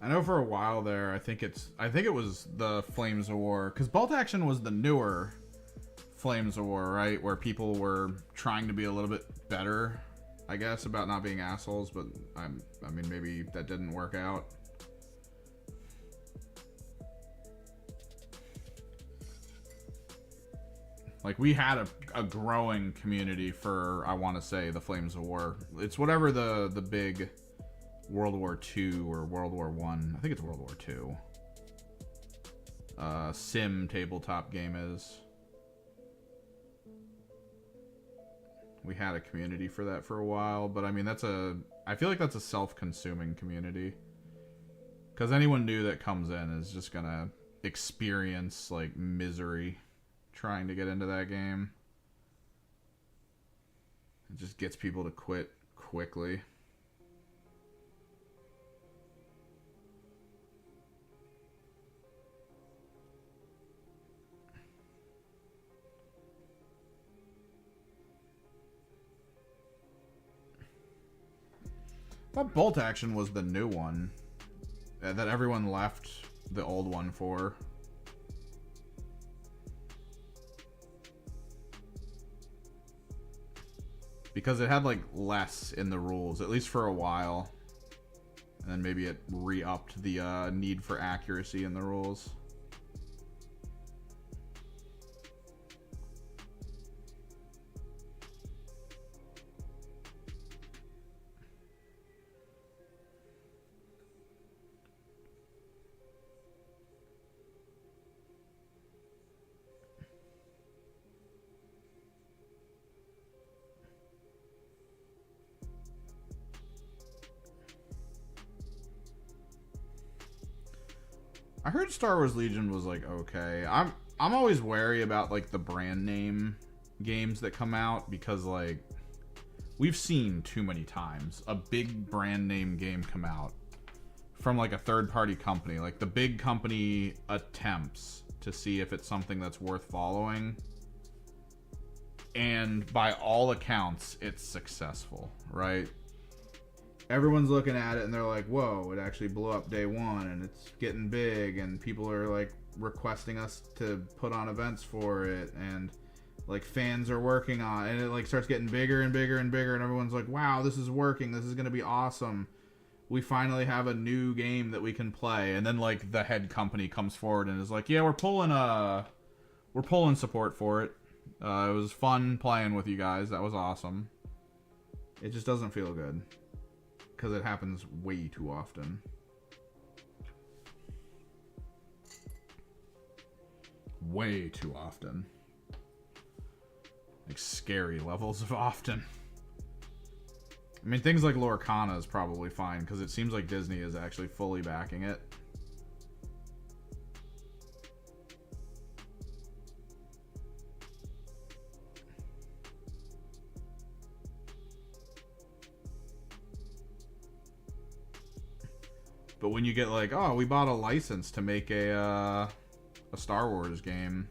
[SPEAKER 1] I know for a while there, I think it was the Flames of War, because Bolt Action was the newer Flames of War, right? Where people were trying to be a little bit better, I guess, about not being assholes, but I mean, maybe that didn't work out. Like, we had a growing community for, I want to say, the Flames of War. It's whatever the big World War II or World War I. I think it's World War II. Sim tabletop game is. We had a community for that for a while, but I mean, I feel like that's a self-consuming community. Because anyone new that comes in is just gonna experience, like, misery trying to get into that game. It just gets people to quit quickly. I thought Bolt Action was the new one that everyone left the old one for. because it had like less in the rules, at least for a while. And then maybe it re-upped the need for accuracy in the rules. I heard Star Wars Legion was like okay. I'm always wary about like the brand name games that come out because like we've seen too many times a big brand name game come out from like a third party company. Like the big company attempts to see if it's something that's worth following. And by all accounts, it's successful, right? Everyone's looking at it and they're like, whoa, it actually blew up day one and it's getting big and people are like requesting us to put on events for it and like fans are working on it and it like starts getting bigger and bigger and bigger and everyone's like, wow, this is working. This is going to be awesome. We finally have a new game that we can play. And then like the head company comes forward and is like, yeah, we're pulling support for it. It was fun playing with you guys. That was awesome. It just doesn't feel good. Because it happens way too often. Way too often. Like scary levels of often. I mean, things like Lorcana is probably fine because it seems like Disney is actually fully backing it. But when you get like, oh, we bought a license to make a Star Wars game,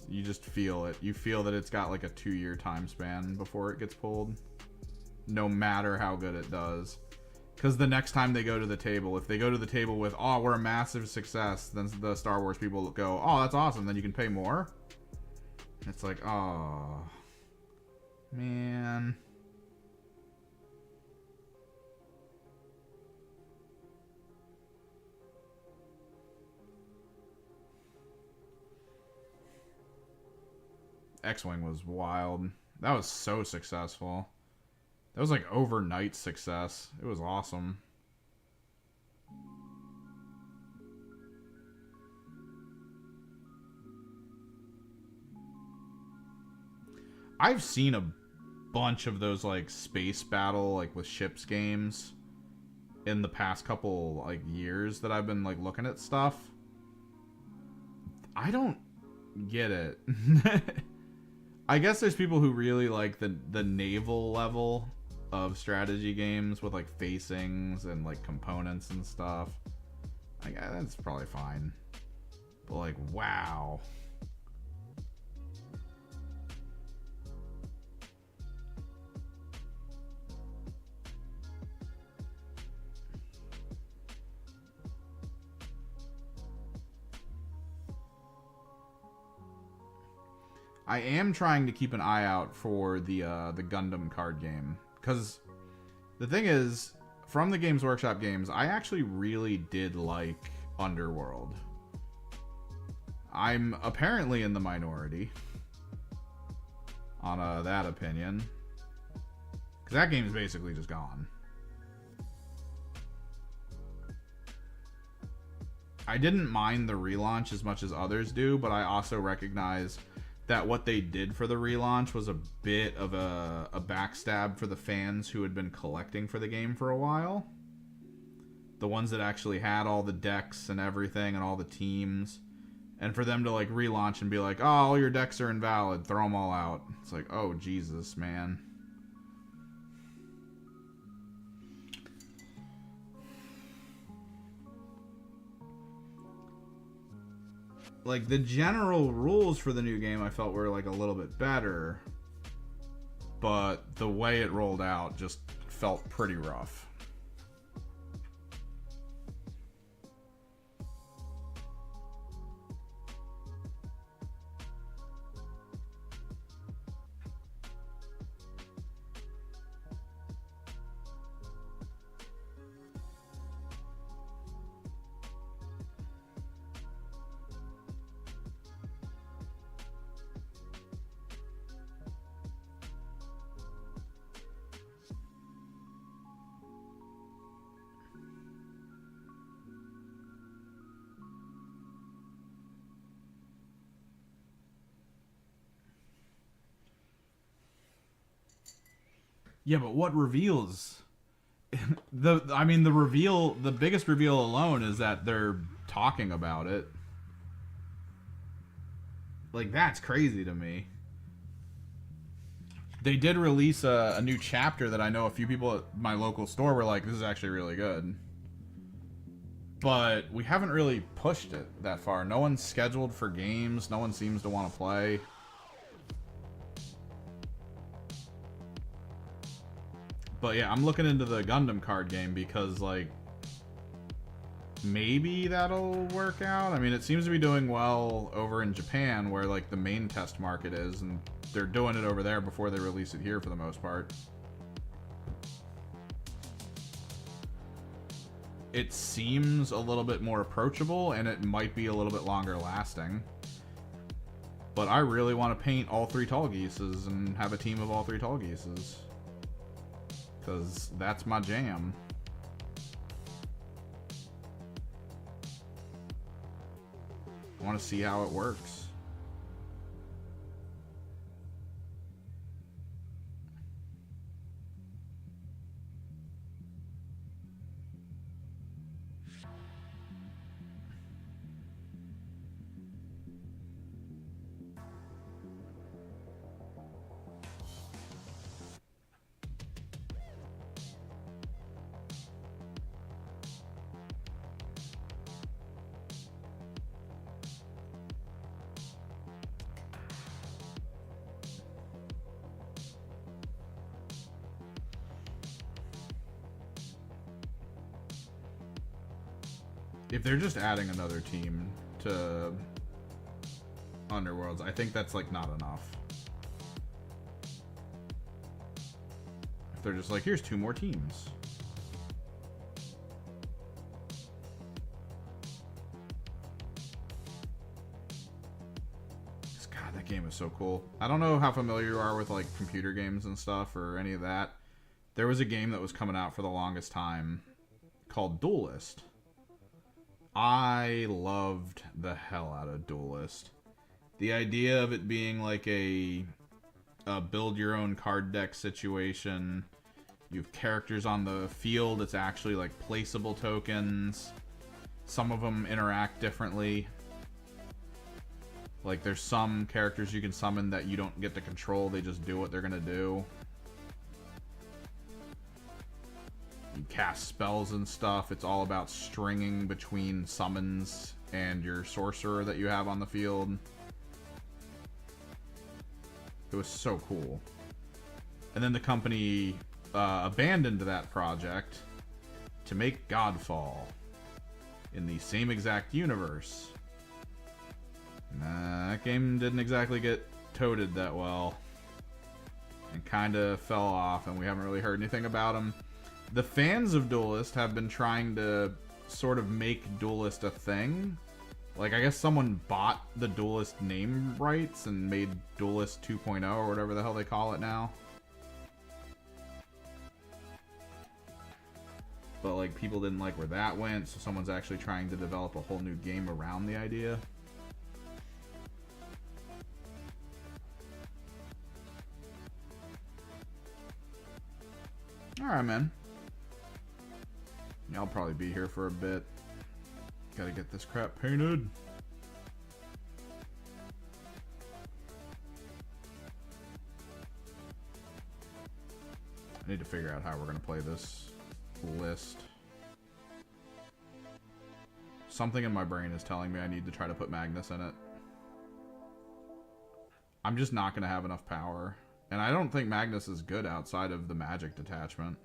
[SPEAKER 1] you just feel it. You feel that it's got like a 2-year time span before it gets pulled, no matter how good it does. Because the next time they go to the table, if they go to the table with, oh, we're a massive success, then the Star Wars people go, oh, that's awesome, then you can pay more. It's like, oh, man. X-Wing was wild. That was so successful. That was like overnight success. It was awesome. I've seen a bunch of those like space battle like with ships games in the past couple like years that I've been like looking at stuff. I don't get it. I guess there's people who really like the naval level of strategy games with like facings and like components and stuff. Like that's probably fine. But like, wow. I am trying to keep an eye out for the Gundam card game, because the thing is, from the Games Workshop games, I actually really did like Underworld. I'm apparently in the minority on that opinion, because that game is basically just gone. I didn't mind the relaunch as much as others do, but I also recognize that what they did for the relaunch was a bit of a backstab for the fans who had been collecting for the game for a while. The ones that actually had all the decks and everything and all the teams. And for them to like relaunch and be like, oh, all your decks are invalid, throw them all out. It's like, oh, Jesus, man. Like, the general rules for the new game I felt were, like, a little bit better. But the way it rolled out just felt pretty rough. Yeah, but what reveals? The reveal, the biggest reveal alone is that they're talking about it. Like, that's crazy to me. They did release a new chapter that I know a few people at my local store were like, this is actually really good. But we haven't really pushed it that far. No one's scheduled for games. No one seems to want to play. But yeah, I'm looking into the Gundam card game because, like, maybe that'll work out. I mean, it seems to be doing well over in Japan, where, like, the main test market is, and they're doing it over there before they release it here for the most part. It seems a little bit more approachable, and it might be a little bit longer lasting. But I really want to paint all 3 Tallgeeses and have a team of all 3 Tallgeeses. Because that's my jam. I want to see how it works. If they're just adding another team to Underworlds, I think that's, like, not enough. If they're just like, here's 2 more teams. God, that game is so cool. I don't know how familiar you are with, like, computer games and stuff or any of that. There was a game that was coming out for the longest time called Duelist. I loved the hell out of Duelist. The idea of it being like a build your own card deck situation. You have characters on the field. It's actually like placeable tokens. Some of them interact differently. Like, there's some characters you can summon that you don't get to control. They just do what they're gonna do. You cast spells and stuff. It's all about stringing between summons and your sorcerer that you have on the field. It was so cool. And then the company abandoned that project to make Godfall in the same exact universe. That game didn't exactly get toted that well. And kind of fell off, and we haven't really heard anything about them. The fans of Duelist have been trying to sort of make Duelist a thing. Like, I guess someone bought the Duelist name rights and made Duelist 2.0 or whatever the hell they call it now. But, like, people didn't like where that went, so someone's actually trying to develop a whole new game around the idea. Alright, man. Yeah, I'll probably be here for a bit. Gotta get this crap painted. I need to figure out how we're gonna play this list. Something in my brain is telling me I need to try to put Magnus in it. I'm just not gonna have enough power. And I don't think Magnus is good outside of the magic detachment.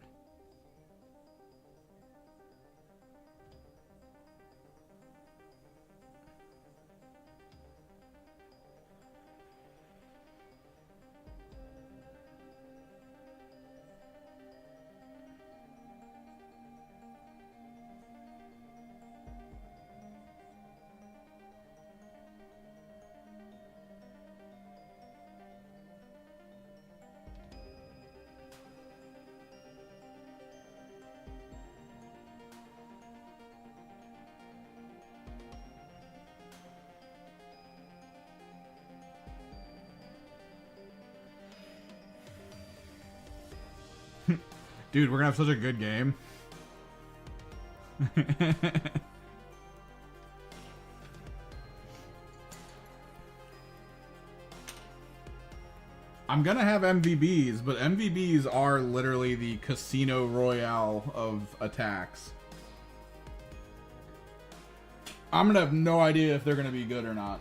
[SPEAKER 1] Dude, we're gonna have such a good game. I'm gonna have MVBs, but MVBs are literally the Casino Royale of attacks. I'm gonna have no idea if they're gonna be good or not.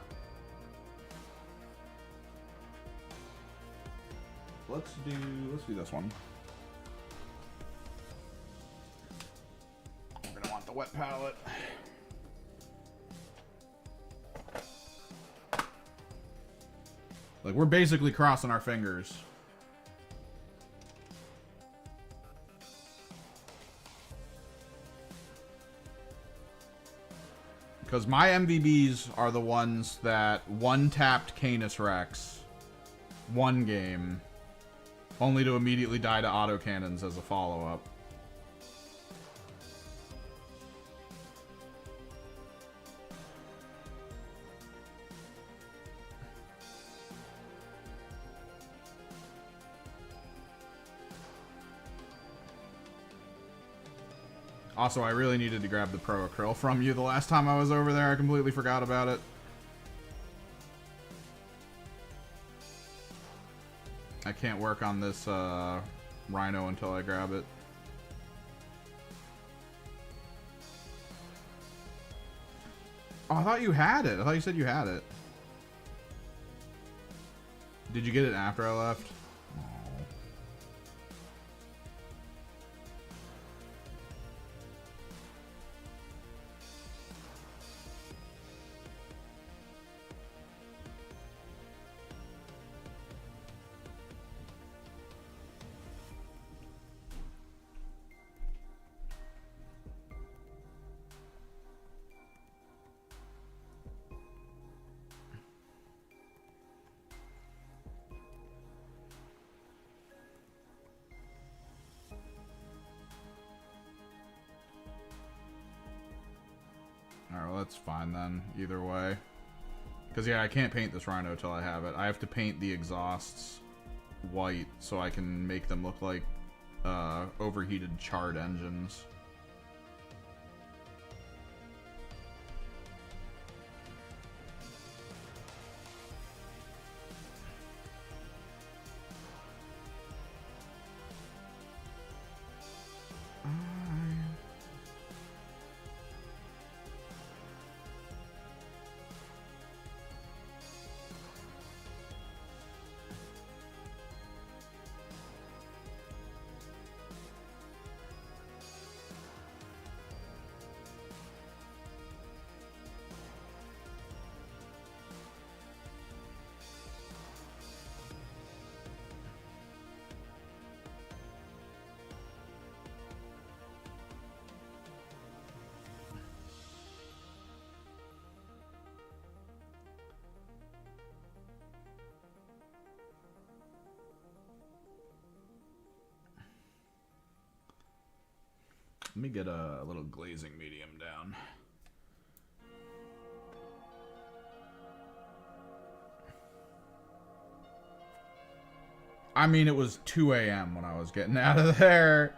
[SPEAKER 1] Let's do this one. We're gonna want the wet palette. Like, we're basically crossing our fingers. Because my MVBs are the ones that one-tapped Canis Rex, one game, only to immediately die to autocannons as a follow-up. Also, I really needed to grab the Pro Acryl from you the last time I was over there. I completely forgot about it. I can't work on this Rhino until I grab it. Oh, I thought you had it. I thought you said you had it. Did you get it after I left? Oh. Alright, well that's fine then, either way. Because yeah, I can't paint this Rhino till I have it. I have to paint the exhausts white so I can make them look like overheated charred engines. Let me get a little glazing medium down. I mean, it was 2 a.m. when I was getting out of there.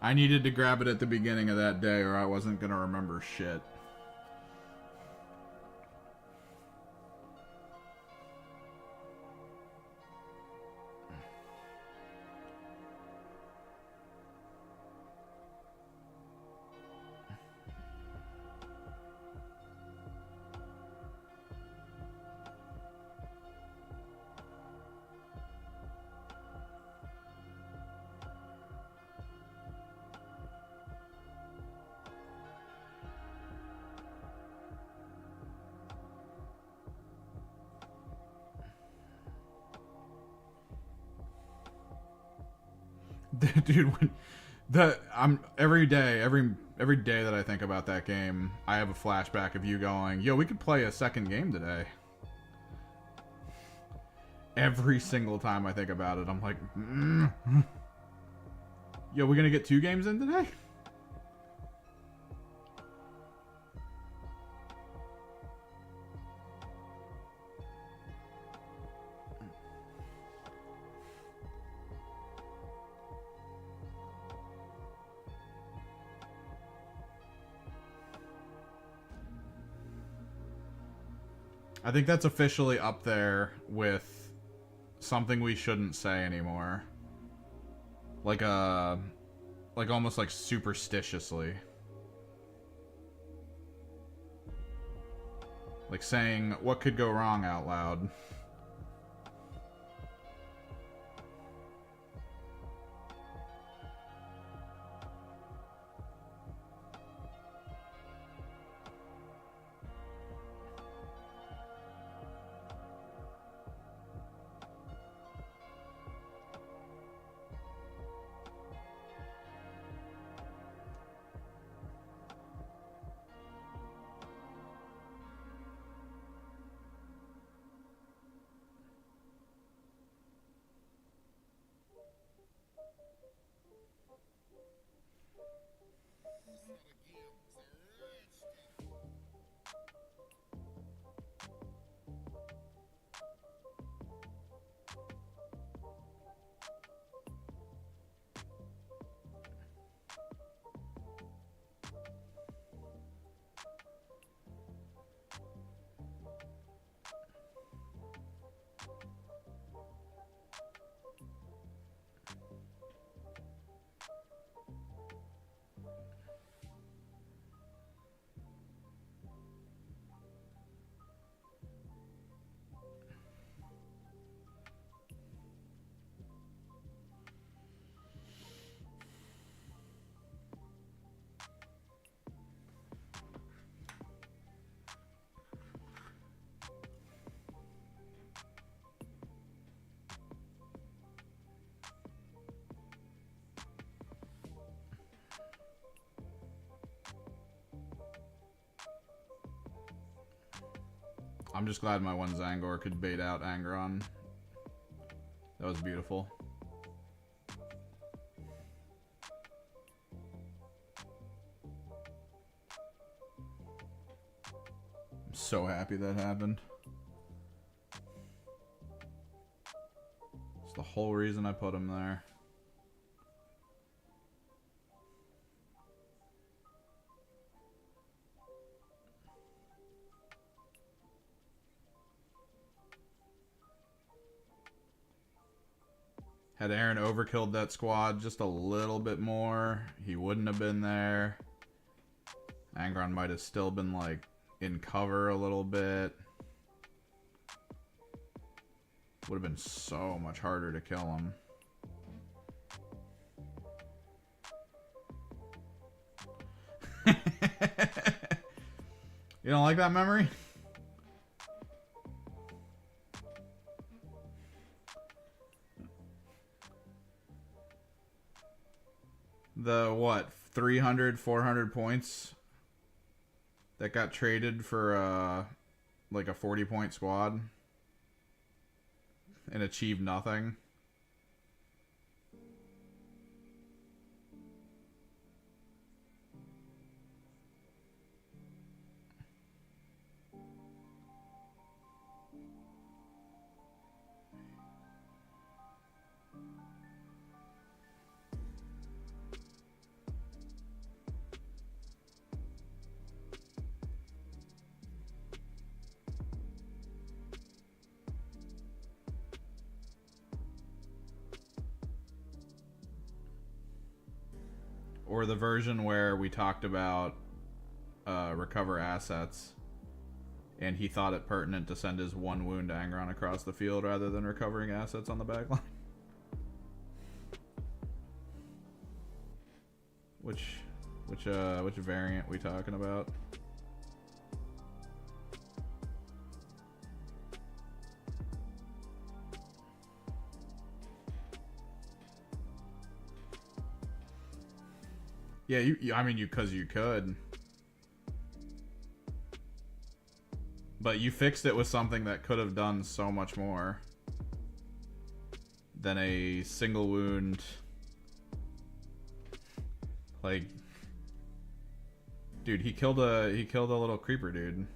[SPEAKER 1] I needed to grab it at the beginning of that day or I wasn't going to remember shit. Dude, I'm every day that I think about that game, I have a flashback of you going, "Yo, we could play a second game today." Every single time I think about it, I'm like, "Yo, we gonna get 2 games in today?" I think that's officially up there with something we shouldn't say anymore. Like almost like superstitiously. Like saying what could go wrong out loud. I'm just glad my one Zangor could bait out Angron. That was beautiful. I'm so happy that happened. It's the whole reason I put him there. Had Aaron overkilled that squad just a little bit more, he wouldn't have been there. Angron might have still been like in cover a little bit. Would have been so much harder to kill him. You don't like that memory? The what, 300 400 points that got traded for like a 40-point squad and achieved nothing. Or the version where we talked about recover assets, and he thought it pertinent to send his one wound Angron across the field rather than recovering assets on the back line. Which variant we talking about? Yeah, I mean, because you could. But you fixed it with something that could have done so much more than a single wound. Like, dude, he killed a little creeper dude.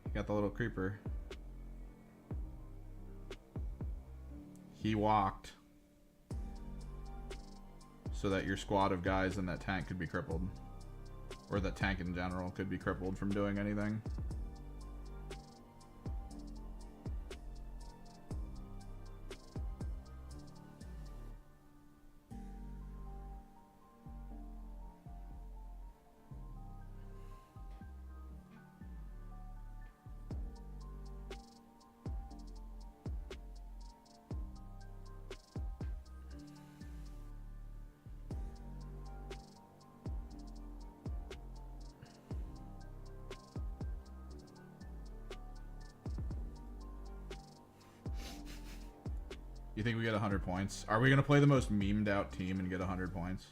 [SPEAKER 1] He got the little creeper. He walked so that your squad of guys in that tank could be crippled. Or that tank in general could be crippled from doing anything. You think we get 100 points? Are we going to play the most memed out team and get 100 points?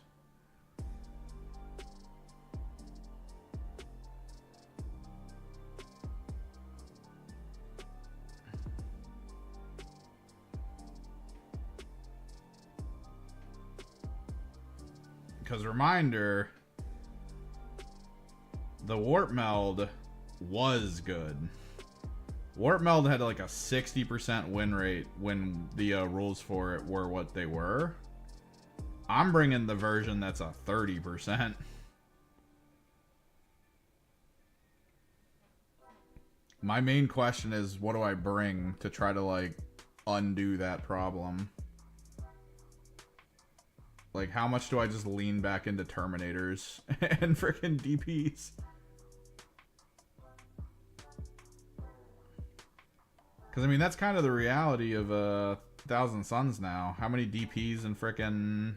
[SPEAKER 1] Because reminder, the warp meld was good. Warp Meld had like a 60% win rate when the rules for it were what they were. I'm bringing the version that's a 30%. My main question is, what do I bring to try to like undo that problem? Like, how much do I just lean back into Terminators and freaking DPs? Because, I mean, that's kind of the reality of Thousand Suns now. How many DPs and frickin'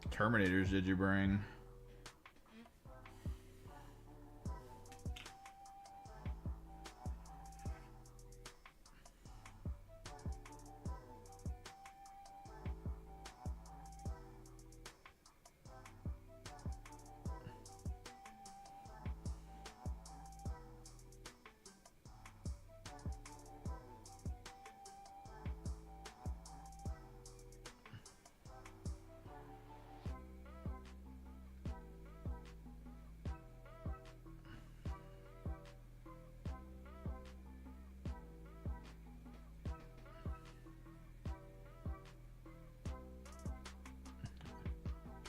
[SPEAKER 1] Terminators did you bring?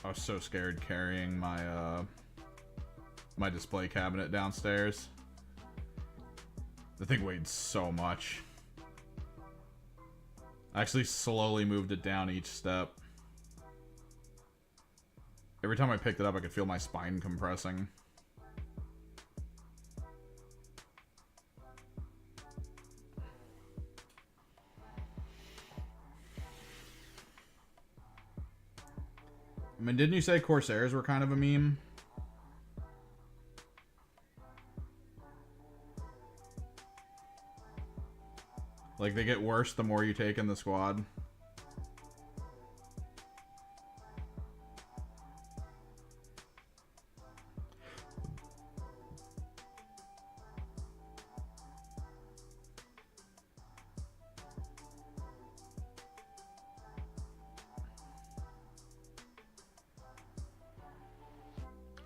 [SPEAKER 1] I was so scared carrying my my display cabinet downstairs. The thing weighed so much. I actually slowly moved it down each step. Every time I picked it up, I could feel my spine compressing. I mean, didn't you say Corsairs were kind of a meme? Like, they get worse the more you take in the squad.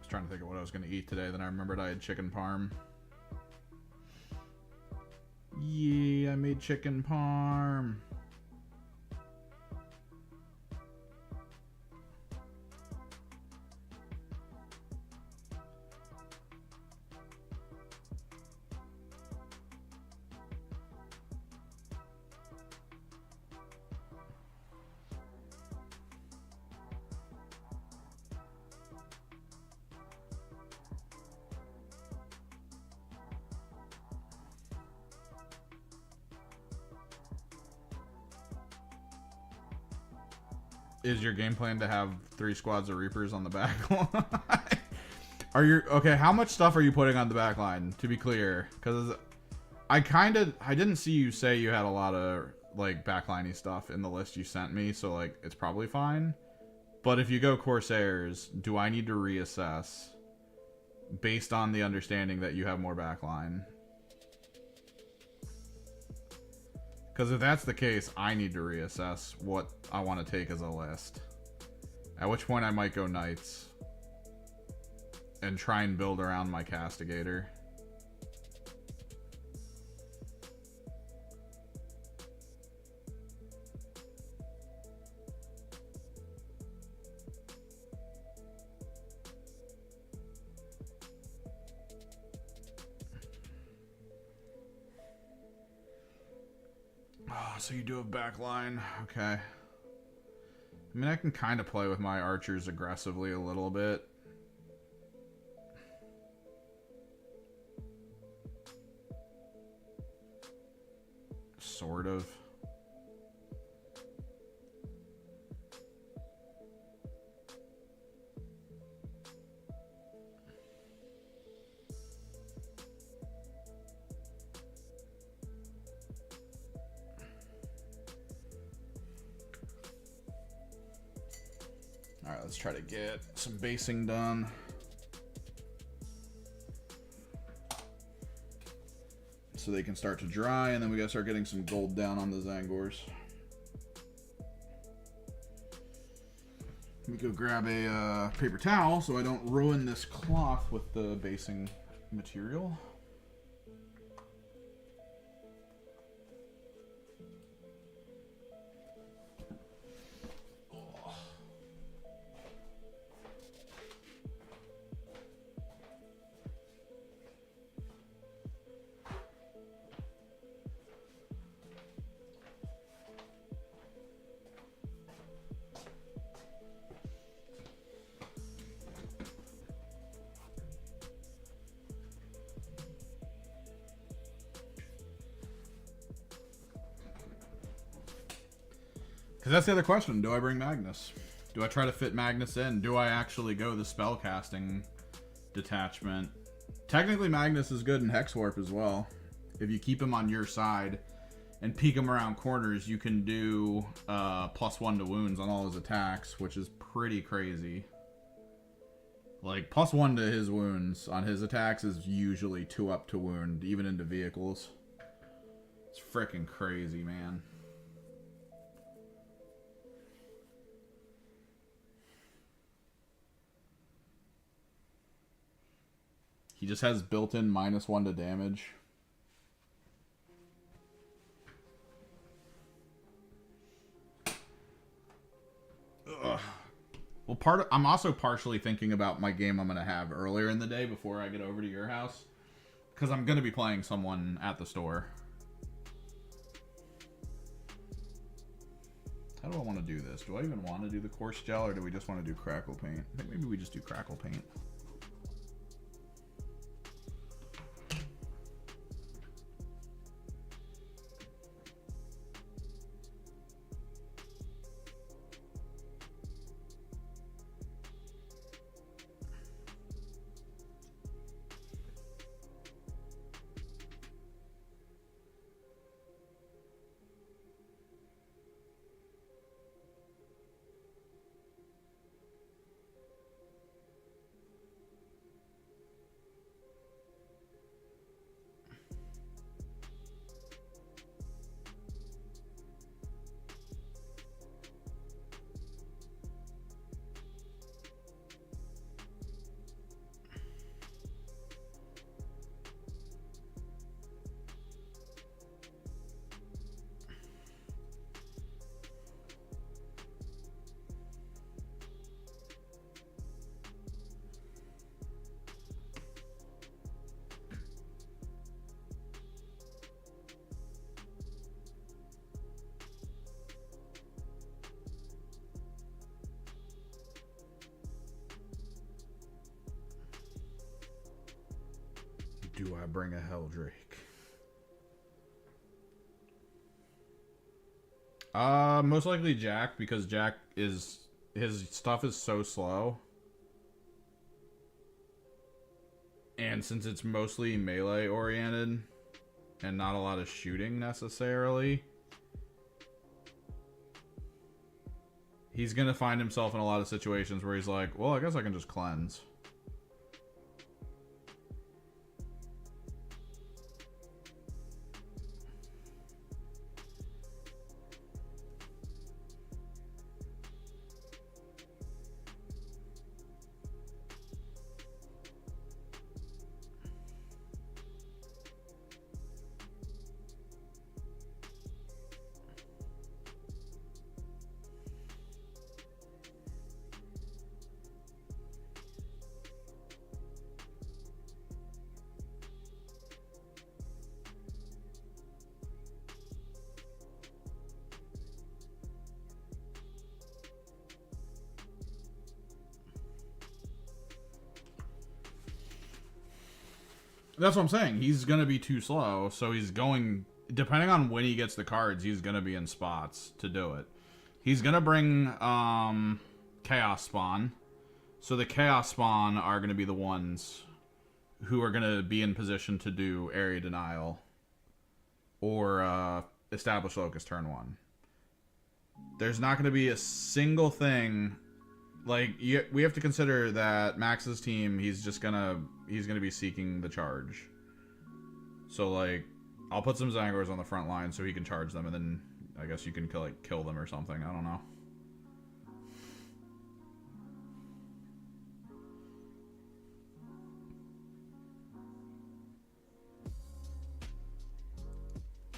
[SPEAKER 1] Trying to think of what I was going to eat today, then I remembered I had chicken parm. Yeah, I made chicken parm. Is your game plan to have 3 squads of Reapers on the back line? Are you okay? How much stuff are you putting on the back line? To be clear, because I didn't see you say you had a lot of like backliney stuff in the list you sent me, so like it's probably fine. But if you go Corsairs, do I need to reassess based on the understanding that you have more backline? Because if that's the case, I need to reassess what I want to take as a list. At which point I might go Knights. And try and build around my Castigator. So you do have backline. Okay. I mean, I can kind of play with my archers aggressively a little bit. Sort of. All right, let's try to get some basing done. So they can start to dry, and then we gotta start getting some gold down on the Zangors. Let me go grab a paper towel so I don't ruin this cloth with the basing material. Because that's the other question. Do I bring Magnus? Do I try to fit Magnus in? Do I actually go the spellcasting detachment? Technically, Magnus is good in Hex Warp as well. If you keep him on your side and peek him around corners, you can do +1 to wounds on all his attacks, which is pretty crazy. Like, +1 to his wounds on his attacks is usually 2 up to wound, even into vehicles. It's freaking crazy, man. He just has built-in -1 to damage. Ugh. Well, I'm also partially thinking about my game I'm going to have earlier in the day before I get over to your house. Because I'm going to be playing someone at the store. How do I want to do this? Do I even want to do the coarse gel, or do we just want to do crackle paint? I think maybe we just do crackle paint. Do I bring a Helldrake? Most likely Jack, because Jack is... his stuff is so slow. And since it's mostly melee oriented and not a lot of shooting necessarily, he's gonna find himself in a lot of situations where he's like, well, I guess I can just cleanse. That's what I'm saying. He's going to be too slow, so he's going... Depending on when he gets the cards, he's going to be in spots to do it. He's going to bring Chaos Spawn. So the Chaos Spawn are going to be the ones who are going to be in position to do Area Denial or Establish Locus turn 1. There's not going to be a single thing... Like, we have to consider that Max's team, he's going to be seeking the charge. So, like, I'll put some Zangors on the front line so he can charge them, and then I guess you can, like, kill them or something. I don't know.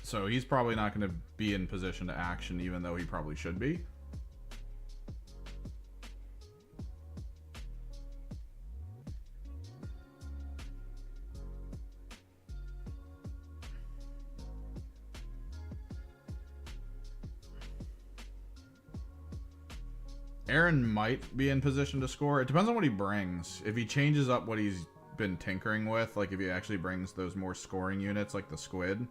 [SPEAKER 1] So he's probably not going to be in position to action, even though he probably should be. Aaron might be in position to score. It depends on what he brings. If he changes up what he's been tinkering with, like if he actually brings those more scoring units like the squid,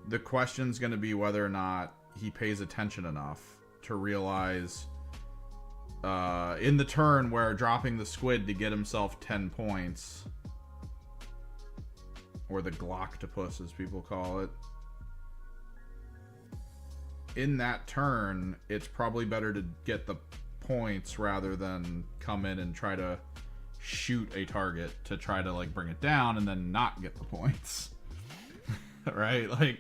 [SPEAKER 1] the question's going to be whether or not he pays attention enough to realize in the turn where dropping the squid to get himself 10 points, or the Glocktopus as people call it, in that turn, it's probably better to get the points rather than come in and try to shoot a target to try to like bring it down and then not get the points. Right? Like,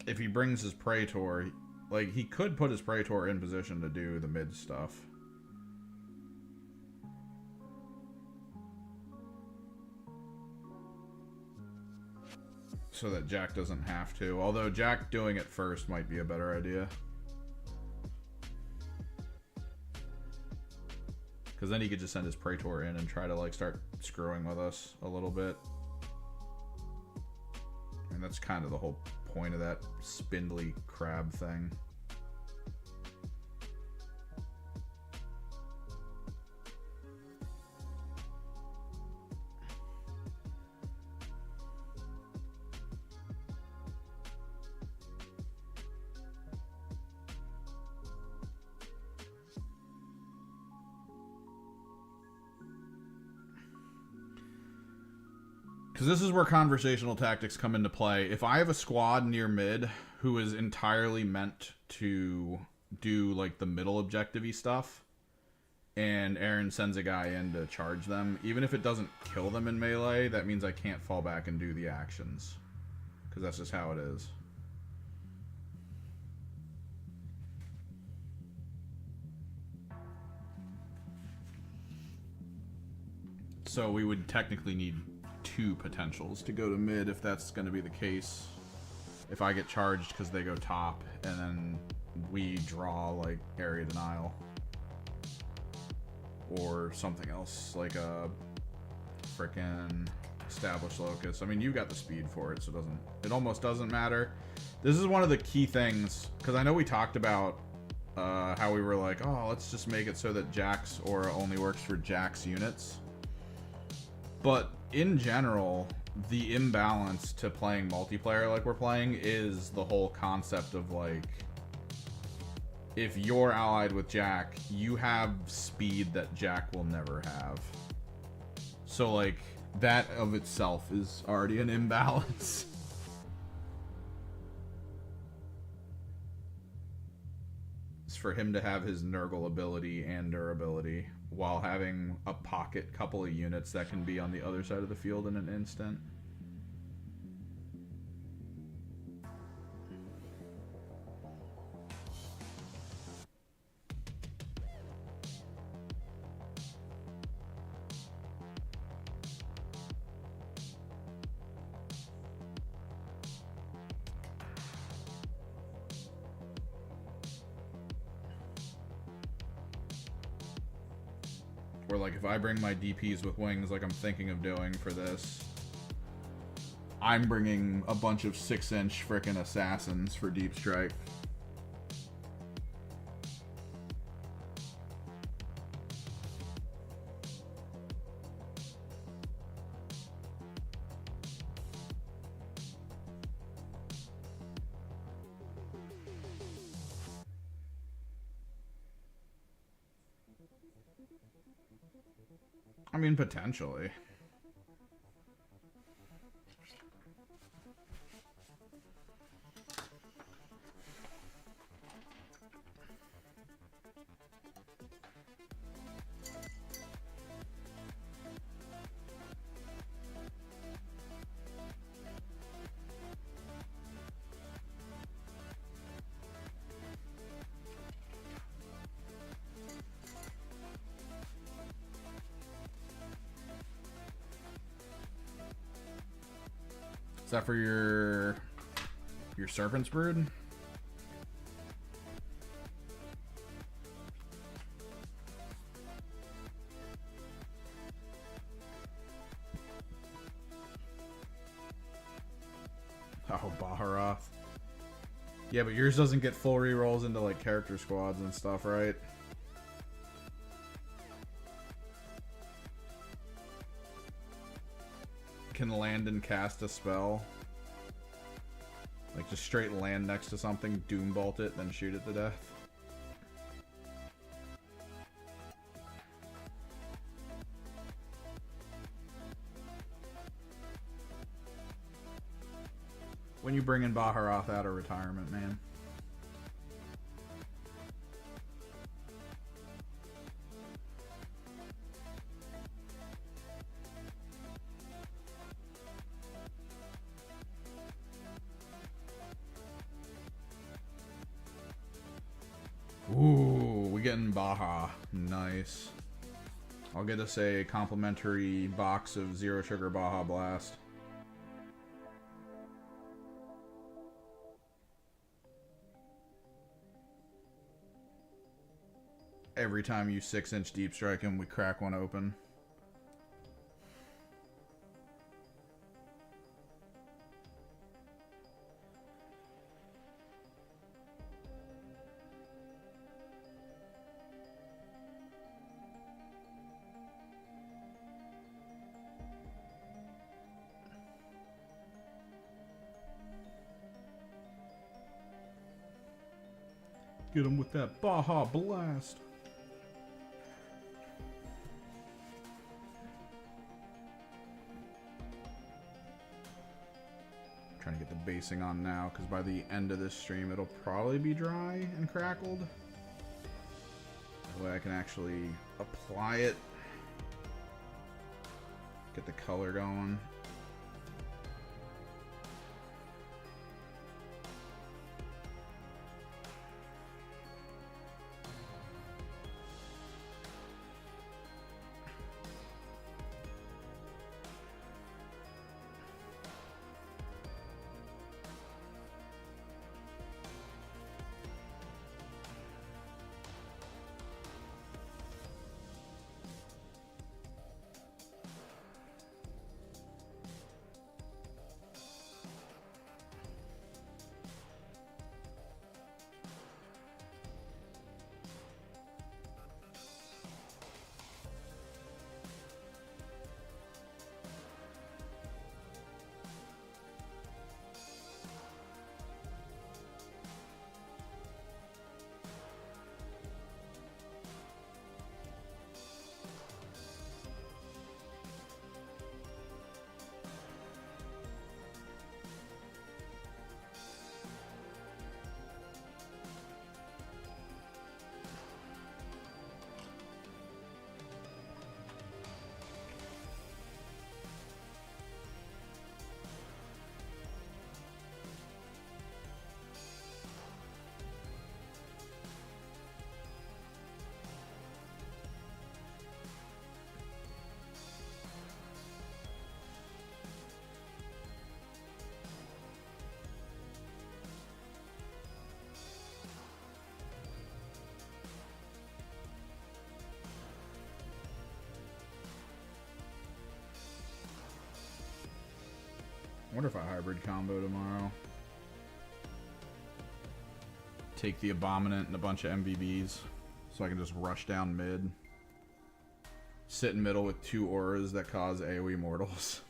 [SPEAKER 1] if he brings his Praetor, like he could put his Praetor in position to do the mid stuff. So that Jack doesn't have to. Although Jack doing it first might be a better idea. Because then he could just send his Praetor in and try to like start screwing with us a little bit. And that's kind of the whole point of that spindly crab thing. Because this is where conversational tactics come into play. If I have a squad near mid who is entirely meant to do like the middle objective-y stuff, and Aaron sends a guy in to charge them, even if it doesn't kill them in melee, that means I can't fall back and do the actions. Because that's just how it is. So we would technically need 2 potentials to go to mid if that's going to be the case. If I get charged because they go top and then we draw like Area Denial or something else like a frickin' Establish Locus. I mean, you got the speed for it, so it almost doesn't matter. This is one of the key things, because I know we talked about how we were like, oh, let's just make it so that Jack's aura only works for Jack's units. But in general, the imbalance to playing multiplayer like we're playing is the whole concept of like, if you're allied with Jack, you have speed that Jack will never have. So like, that of itself is already an imbalance. It's for him to have his Nurgle ability and durability while having a pocket couple of units that can be on the other side of the field in an instant. Or like if I bring my DPs with wings like I'm thinking of doing for this, I'm bringing a bunch of 6-inch frickin' assassins for Deep Strike. I mean, potentially. Is that for your Serpent's Brood? Oh, Baharoth. Yeah, but yours doesn't get full rerolls into like character squads and stuff, right? Can land and cast a spell. Like just straight land next to something, doom bolt it, then shoot it to death. When you bring in Baharoth out of retirement, man. Ooh, we getting Baha. Nice. I'll get us a complimentary box of Zero Sugar Baja Blast. Every time you 6-inch deep strike him, we crack one open. Get him with that Baja Blast. Trying to get the basing on now, because by the end of this stream it'll probably be dry and crackled. That way I can actually apply it. Get the color going. I wonder if I hybrid combo tomorrow. Take the Abominant and a bunch of MVBs so I can just rush down mid. Sit in middle with 2 auras that cause AoE mortals.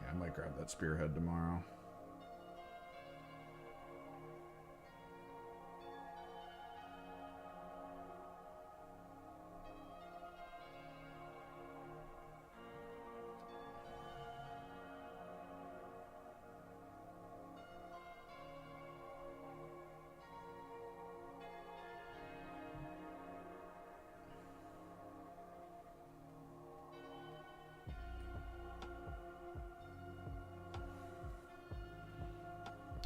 [SPEAKER 1] Yeah, I might grab that spearhead tomorrow.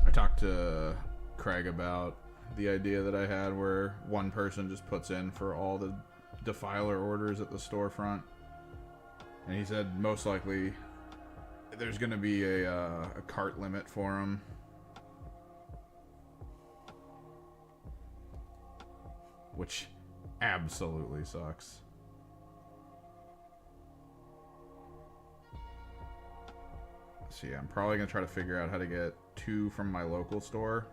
[SPEAKER 1] I talked to Craig about the idea that I had where one person just puts in for all the Defiler orders at the storefront. And he said most likely there's going to be a cart limit for them. Which absolutely sucks. So yeah, I'm probably going to try to figure out how to get 2 from my local store.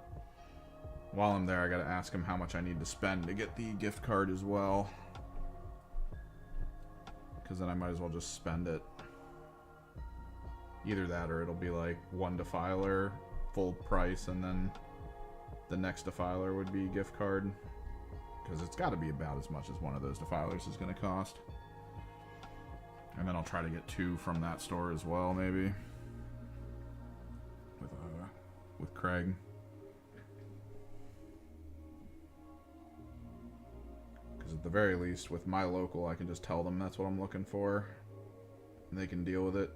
[SPEAKER 1] While I'm there, I got to ask him how much I need to spend to get the gift card as well. Because then I might as well just spend it. Either that or it'll be like 1 Defiler, full price, and then the next Defiler would be gift card. Because it's got to be about as much as one of those Defilers is going to cost. And then I'll try to get 2 from that store as well, maybe. With Craig. Because at the very least, with my local, I can just tell them that's what I'm looking for. And they can deal with it.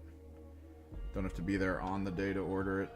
[SPEAKER 1] Don't have to be there on the day to order it.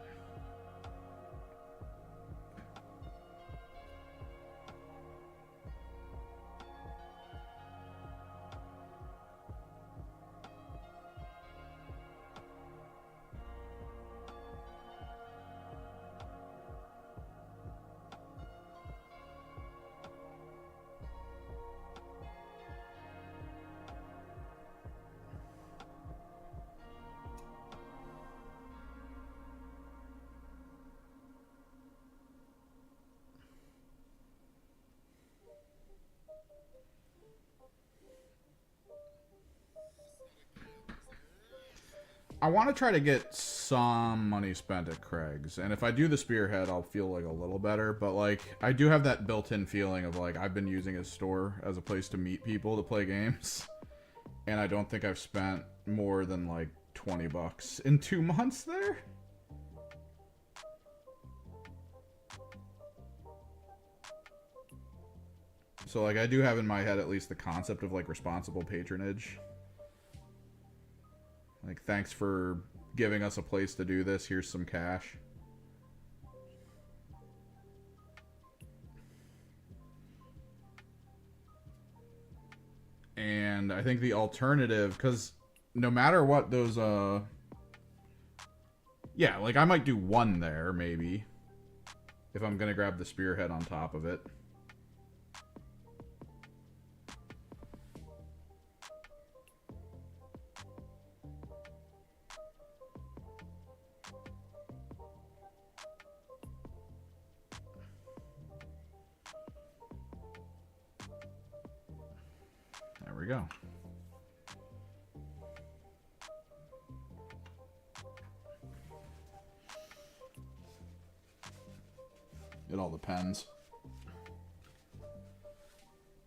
[SPEAKER 1] I want to try to get some money spent at Craig's. And if I do the spearhead, I'll feel like a little better. But like, I do have that built-in feeling of like, I've been using his store as a place to meet people to play games. And I don't think I've spent more than like 20 bucks in 2 months there. So like, I do have in my head at least the concept of like responsible patronage. Like, thanks for giving us a place to do this. Here's some cash. And I think the alternative, because no matter what those, yeah, like I might do 1 there, maybe. If I'm going to grab the spearhead on top of it. There we go. It all depends.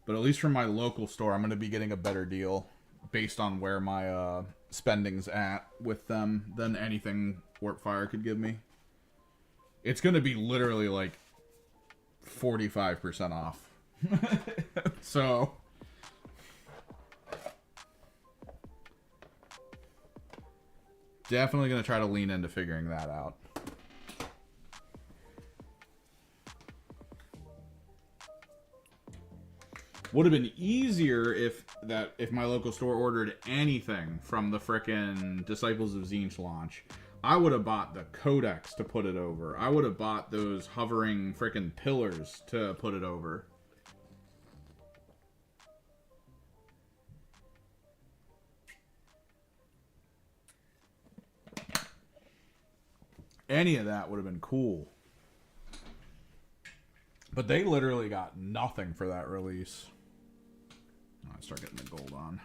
[SPEAKER 1] But at least from my local store, I'm going to be getting a better deal based on where my spending's at with them than anything Warpfire could give me. It's going to be literally like 45% off. So definitely going to try to lean into figuring that out. Would have been easier if my local store ordered anything from the frickin' Disciples of Tzeentch launch. I would have bought the codex to put it over. I would have bought those hovering frickin' pillars to put it over. Any of that would have been cool. But they literally got nothing for that release. I start getting the gold on.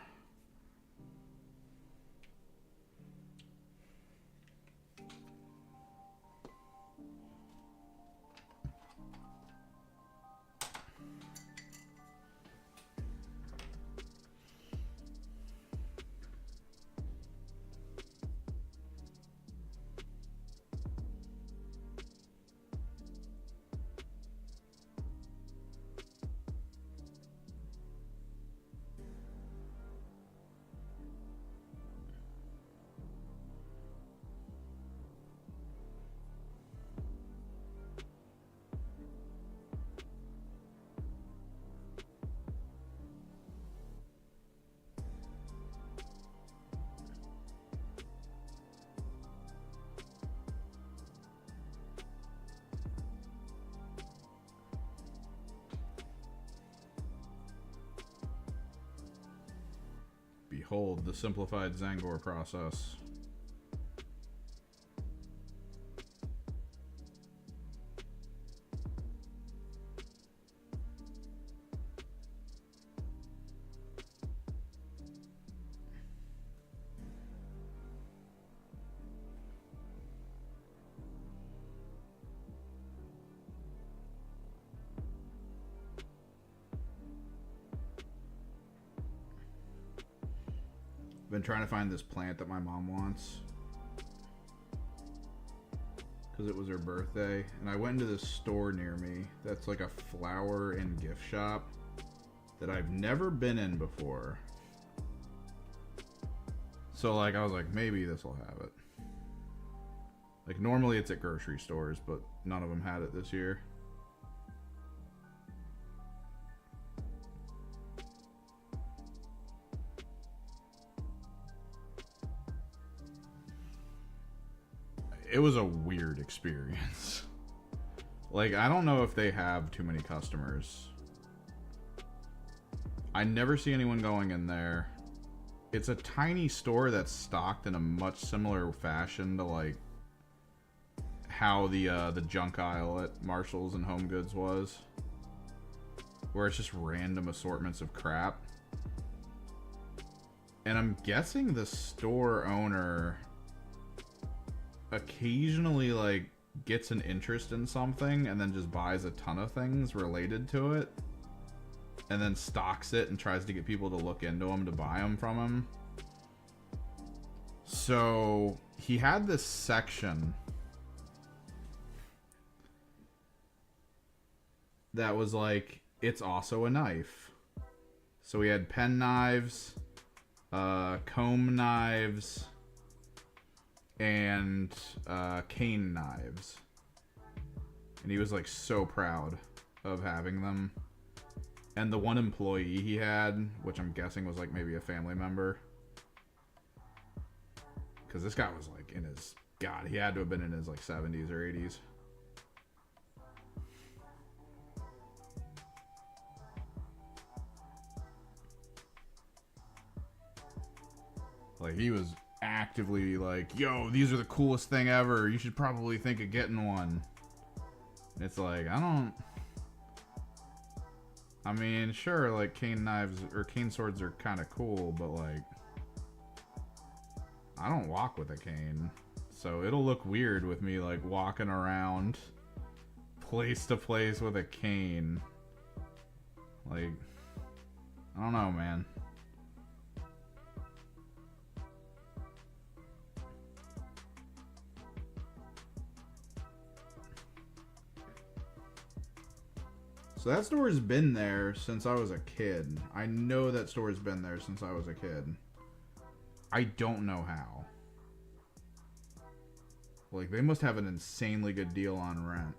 [SPEAKER 1] Behold the simplified Zangor process. Been trying to find this plant that my mom wants because it was her birthday, and I went into this store near me that's like a flower and gift shop that I've never been in before. So like I was like, maybe this will have it. Like normally it's at grocery stores, but none of them had it this year. It was a weird experience. Like, I don't know if they have too many customers. I never see anyone going in there. It's a tiny store that's stocked in a much similar fashion to like how the junk aisle at Marshalls and Home Goods was, where it's just random assortments of crap. And I'm guessing the store owner occasionally like gets an interest in something and then just buys a ton of things related to it and then stocks it and tries to get people to look into them to buy them from him. So he had this section that was like, it's also a knife. So he had pen knives, comb knives, and cane knives. And he was like so proud of having them. And the one employee he had, which I'm guessing was like maybe a family member, because this guy was like in his, God, he had to have been in his like 70s or 80s. Like he was actively like, yo, these are the coolest thing ever, you should probably think of getting one. And it's like, I mean, sure, like cane knives or cane swords are kind of cool, but like I don't walk with a cane, so it'll look weird with me like walking around place to place with a cane. Like, I don't know, man. So that store has been there since I was a kid. I know that store has been there since I was a kid. I don't know how. Like, they must have an insanely good deal on rent.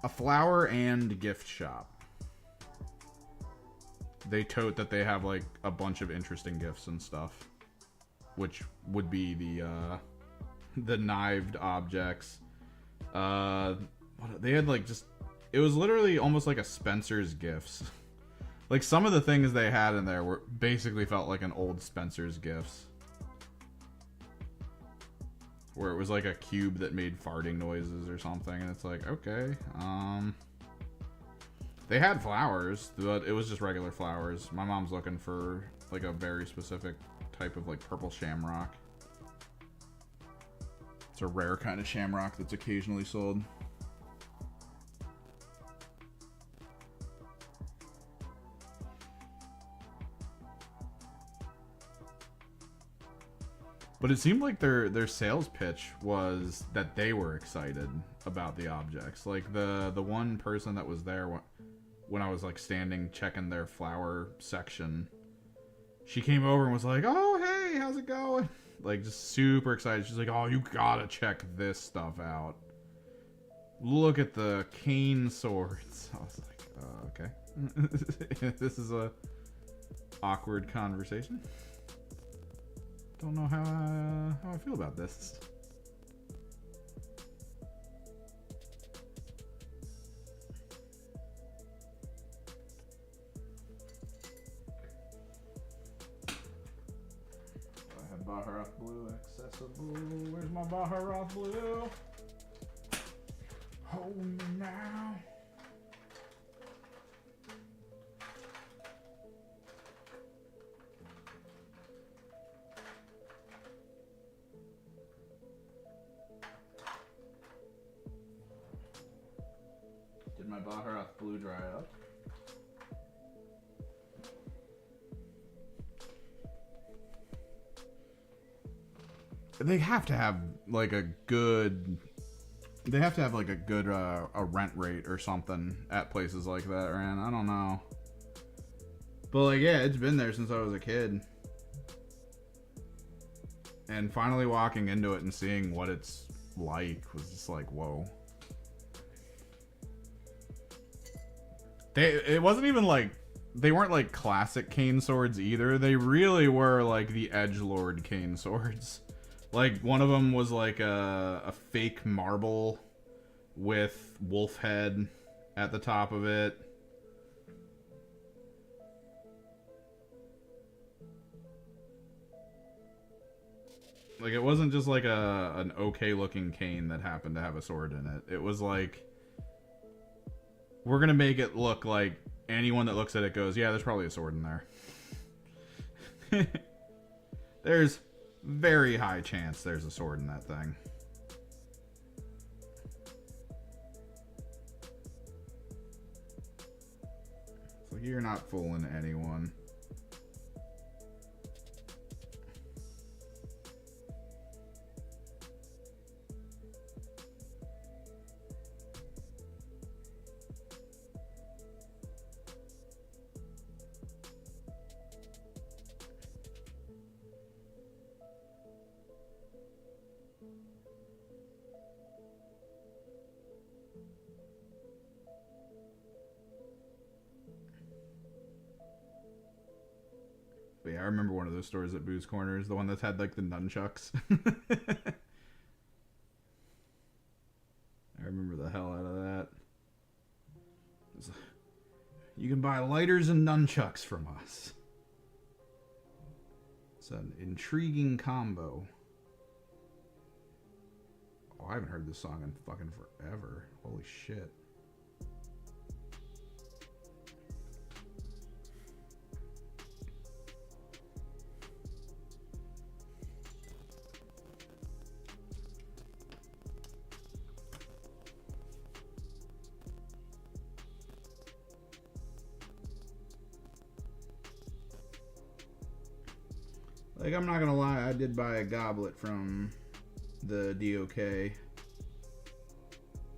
[SPEAKER 1] a flower and gift shop. They tote that they have like a bunch of interesting gifts and stuff, which would be the knived objects. They had like just, it was literally almost like a Spencer's Gifts. Like some of the things they had in there were basically felt like an old Spencer's Gifts, where it was like a cube that made farting noises or something, and it's like, okay, they had flowers, but it was just regular flowers. My mom's looking for like a very specific type of like purple shamrock. It's a rare kind of shamrock that's occasionally sold. But it seemed like their sales pitch was that they were excited about the objects. Like the one person that was there when I was like standing checking their flower section, she came over and was like, "Oh, hey, how's it going?" Like just super excited. She's like, "Oh, you gotta check this stuff out. Look at the cane swords." I was like, okay. This is a awkward conversation. Don't know how I feel about this. I have Baharoth Blue accessible. Where's my Baharoth Blue? Hold me now. Did my Baharoth Blue dry up? They have to have like a good. They have to have like a good a rent rate or something at places like that, right? I don't know. But like, yeah, it's been there since I was a kid. And finally walking into it and seeing what it's like was just like, whoa. It wasn't even like, they weren't like classic cane swords either. They really were like the edgelord cane swords. Like one of them was like a fake marble with wolf head at the top of it. Like it wasn't just like an okay looking cane that happened to have a sword in it. It was like, we're gonna make it look like anyone that looks at it goes, yeah, there's probably a sword in there. There's very high chance there's a sword in that thing. So you're not fooling anyone. But yeah, I remember one of those stores at Booze Corners, the one that's had like the nunchucks. I remember the hell out of that. You can buy lighters and nunchucks from us. It's an intriguing combo. Oh, I haven't heard this song in fucking forever. Holy shit. Like, I'm not gonna lie, I did buy a goblet from the DOK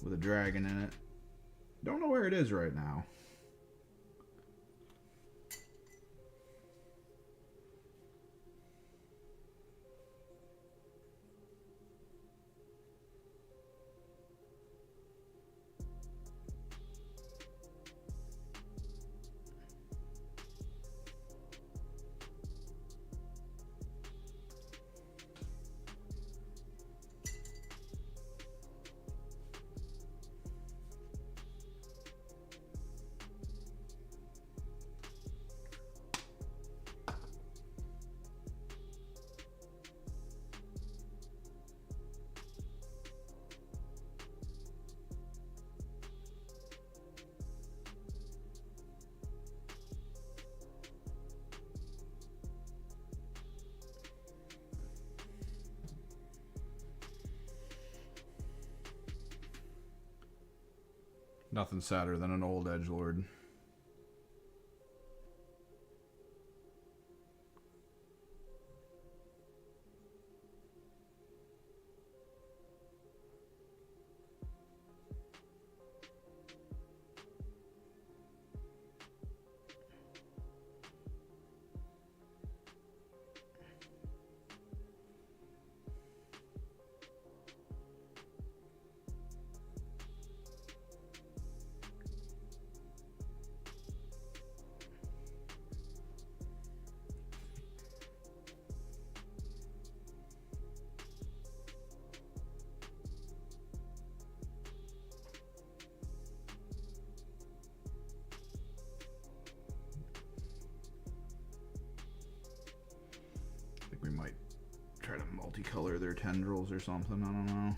[SPEAKER 1] with a dragon in it. Don't know where it is right now. Nothing sadder than an old edgelord. We might try to multicolor their tendrils or something, I don't know.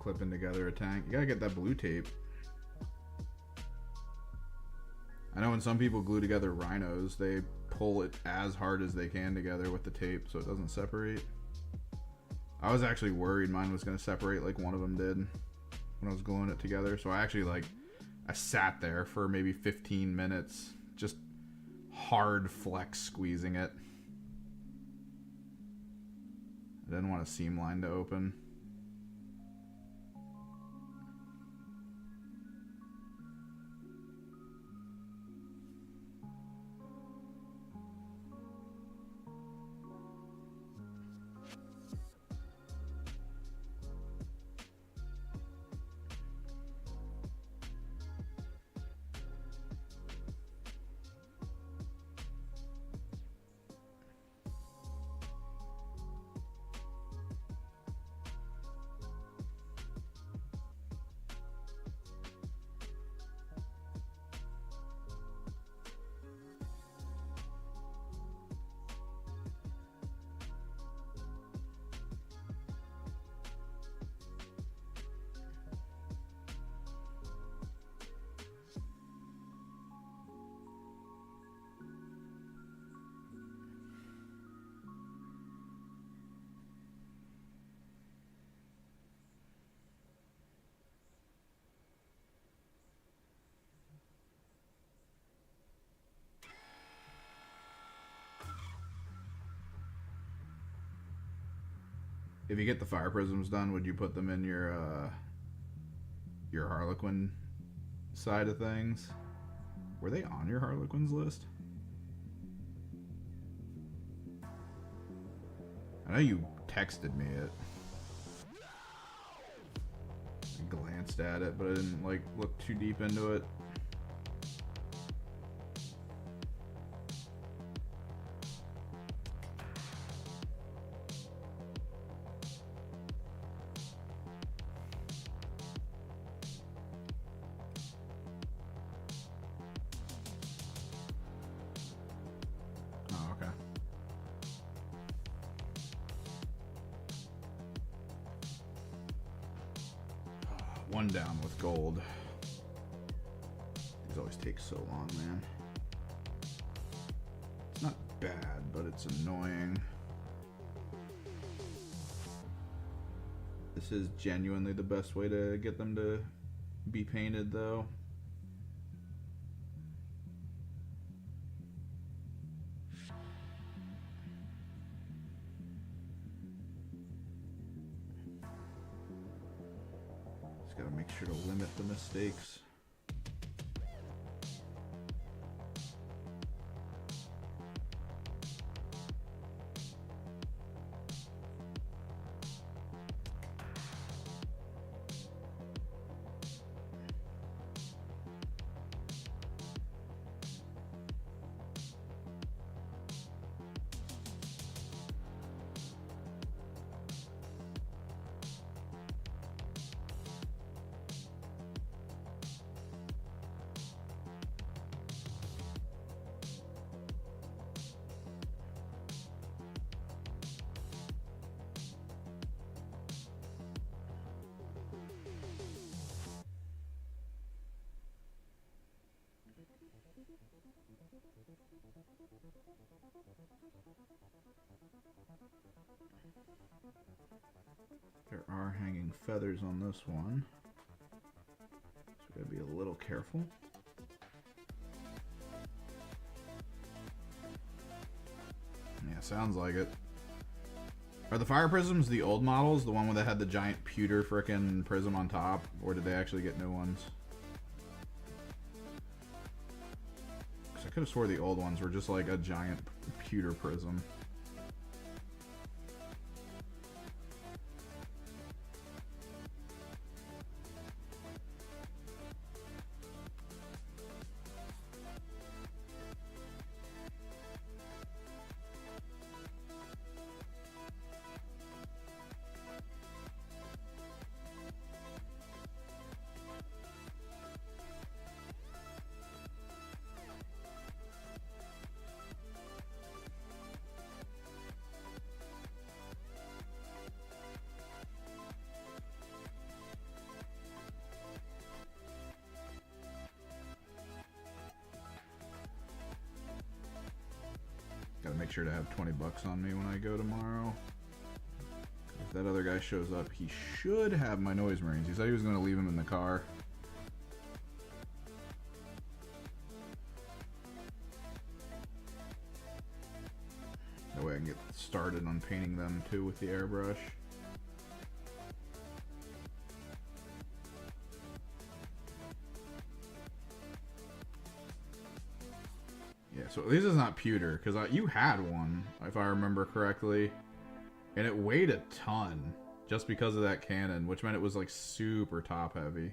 [SPEAKER 1] Clipping together a tank. You gotta get that blue tape. I know when some people glue together rhinos, they pull it as hard as they can together with the tape so it doesn't separate. I was actually worried mine was gonna separate like one of them did when I was gluing it together. So I actually I sat there for maybe 15 minutes just hard flex squeezing it. I didn't want a seam line to open. If you get the fire prisms done, would you put them in your Harlequin side of things? Were they on your Harlequins list? I know you texted me it. I glanced at it, but I didn't look too deep into it. one down with gold. These always take so long, man. It's not bad, but it's annoying. This is genuinely the best way to get them to be painted, though. Just gotta make sure to limit the mistakes. There are hanging feathers on this one, so we gotta be a little careful. Yeah, sounds like it. Are the fire prisms the old models, the one where they had the giant pewter frickin' prism on top, or did they actually get new ones? Because I could have swore the old ones were just like a giant pewter prism. Gotta make sure to have 20 bucks on me when I go tomorrow. If that other guy shows up, he should have my Noise Marines. He said he was going to leave him in the car. That way I can get started on painting them too with the airbrush. Yeah, so this is not pewter, because you had one, if I remember correctly, and it weighed a ton just because of that cannon, which meant it was like super top heavy.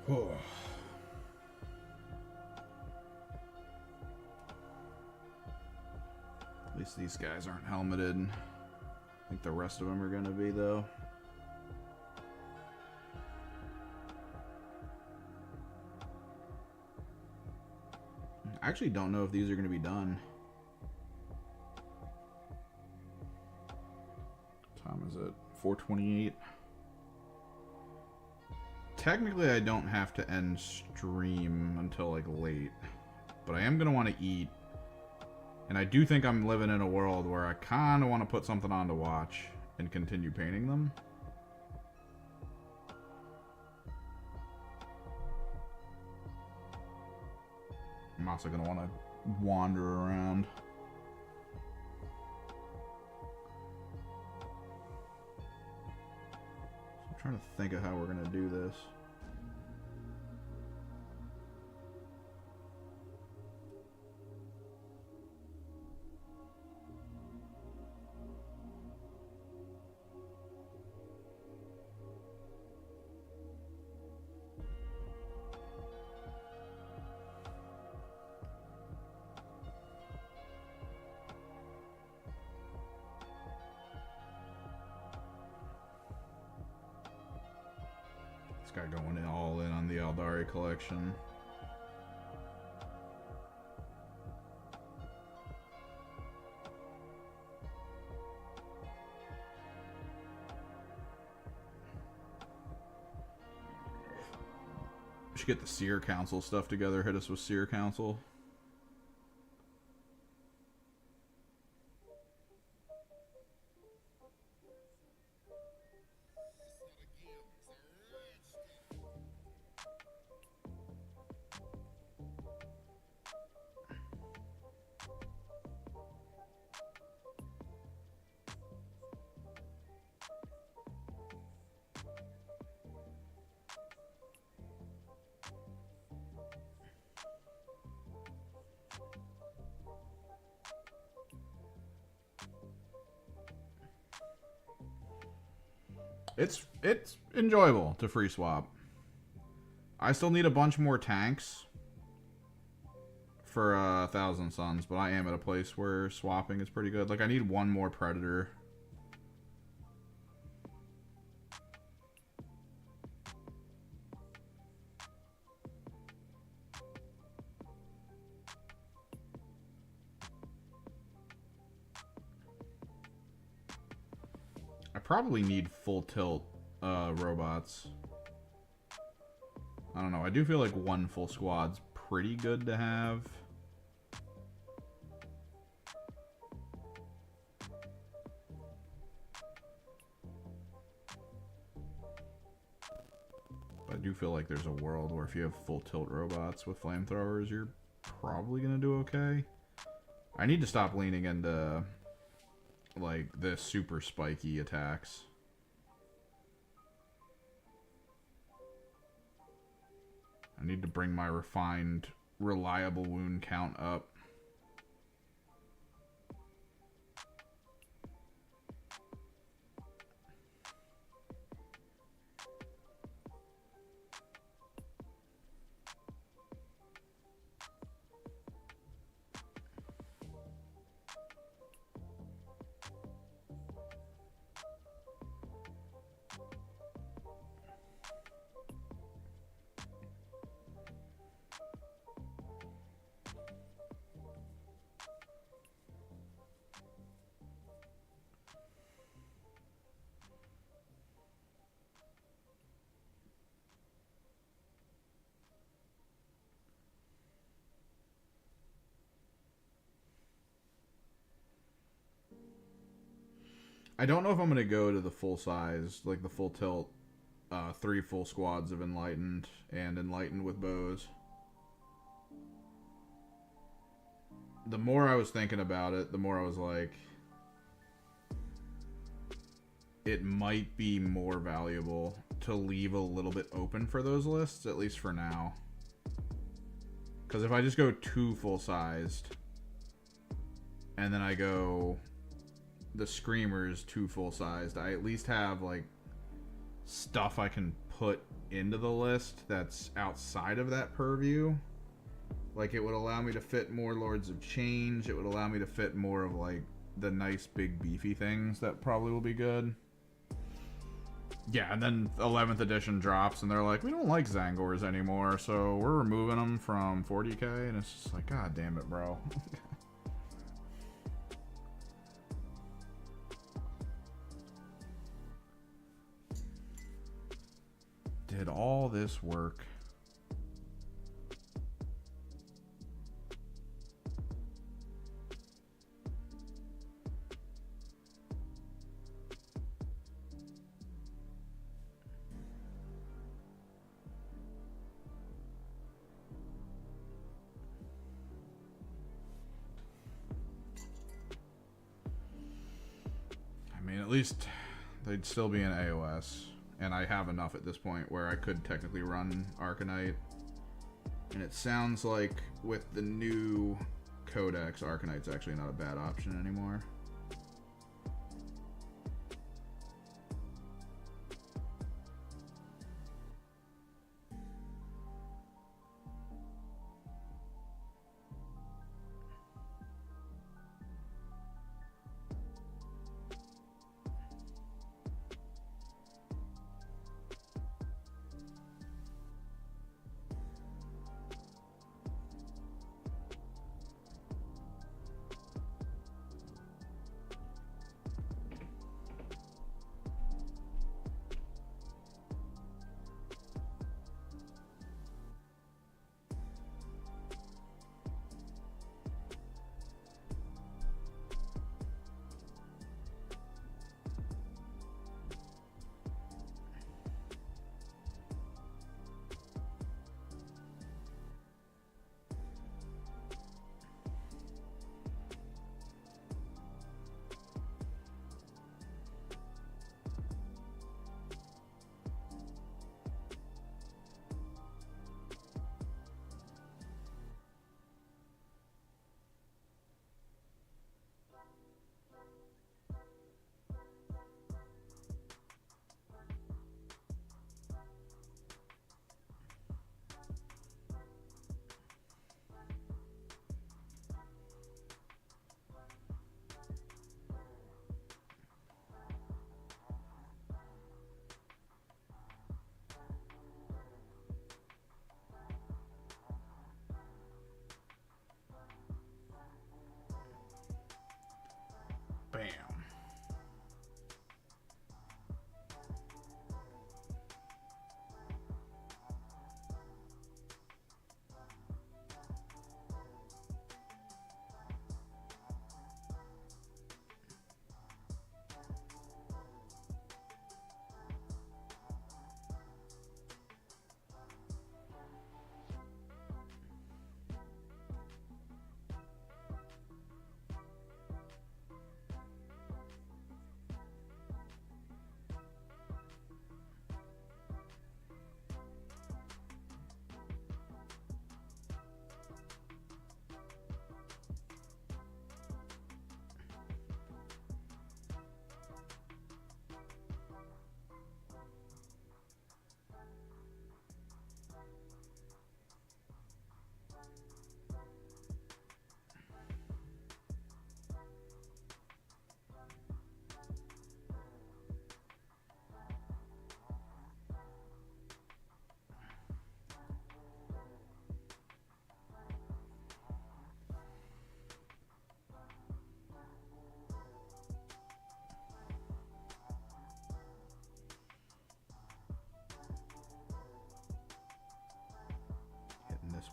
[SPEAKER 1] At least these guys aren't helmeted. I think the rest of them are going to be, though. I actually don't know if these are going to be done. What time is it? 4:28. Technically, I don't have to end stream until, like, late. But I am going to want to eat. And I do think I'm living in a world where I kind of want to put something on to watch and continue painting them. I'm also going to want to wander around. So I'm trying to think of how we're going to do this. Guy going all in on the Aeldari collection. We should get the Seer Council stuff together. Hit us with Seer Council. It's enjoyable to free swap. I still need a bunch more tanks for 1,000 Suns, but I am at a place where swapping is pretty good. Like, I need one more Predator. I probably need full tilt robots. I don't know. I do feel like one full squad's pretty good to have. But I do feel like there's a world where if you have full tilt robots with flamethrowers, you're probably gonna do okay. I need to stop leaning into like the super spiky attacks. I need to bring my refined, reliable wound count up. I don't know if I'm going to go to the full size, like the full tilt, 3 full squads of Enlightened and Enlightened with bows. The more I was thinking about it, the more I was like, it might be more valuable to leave a little bit open for those lists, at least for now. Because if I just go 2 full-sized, and then I go the Screamers 2 full-sized, I at least have, like, stuff I can put into the list that's outside of that purview. Like, it would allow me to fit more Lords of Change. It would allow me to fit more of, like, the nice, big, beefy things that probably will be good. Yeah, and then 11th edition drops, and they're like, we don't like Zangors anymore, so we're removing them from 40k, and it's just like, god damn it, bro. Did all this work? I mean, at least they'd still be in AOS. And I have enough at this point where I could technically run Arcanite. And it sounds like with the new Codex, Arcanite's actually not a bad option anymore. Bam.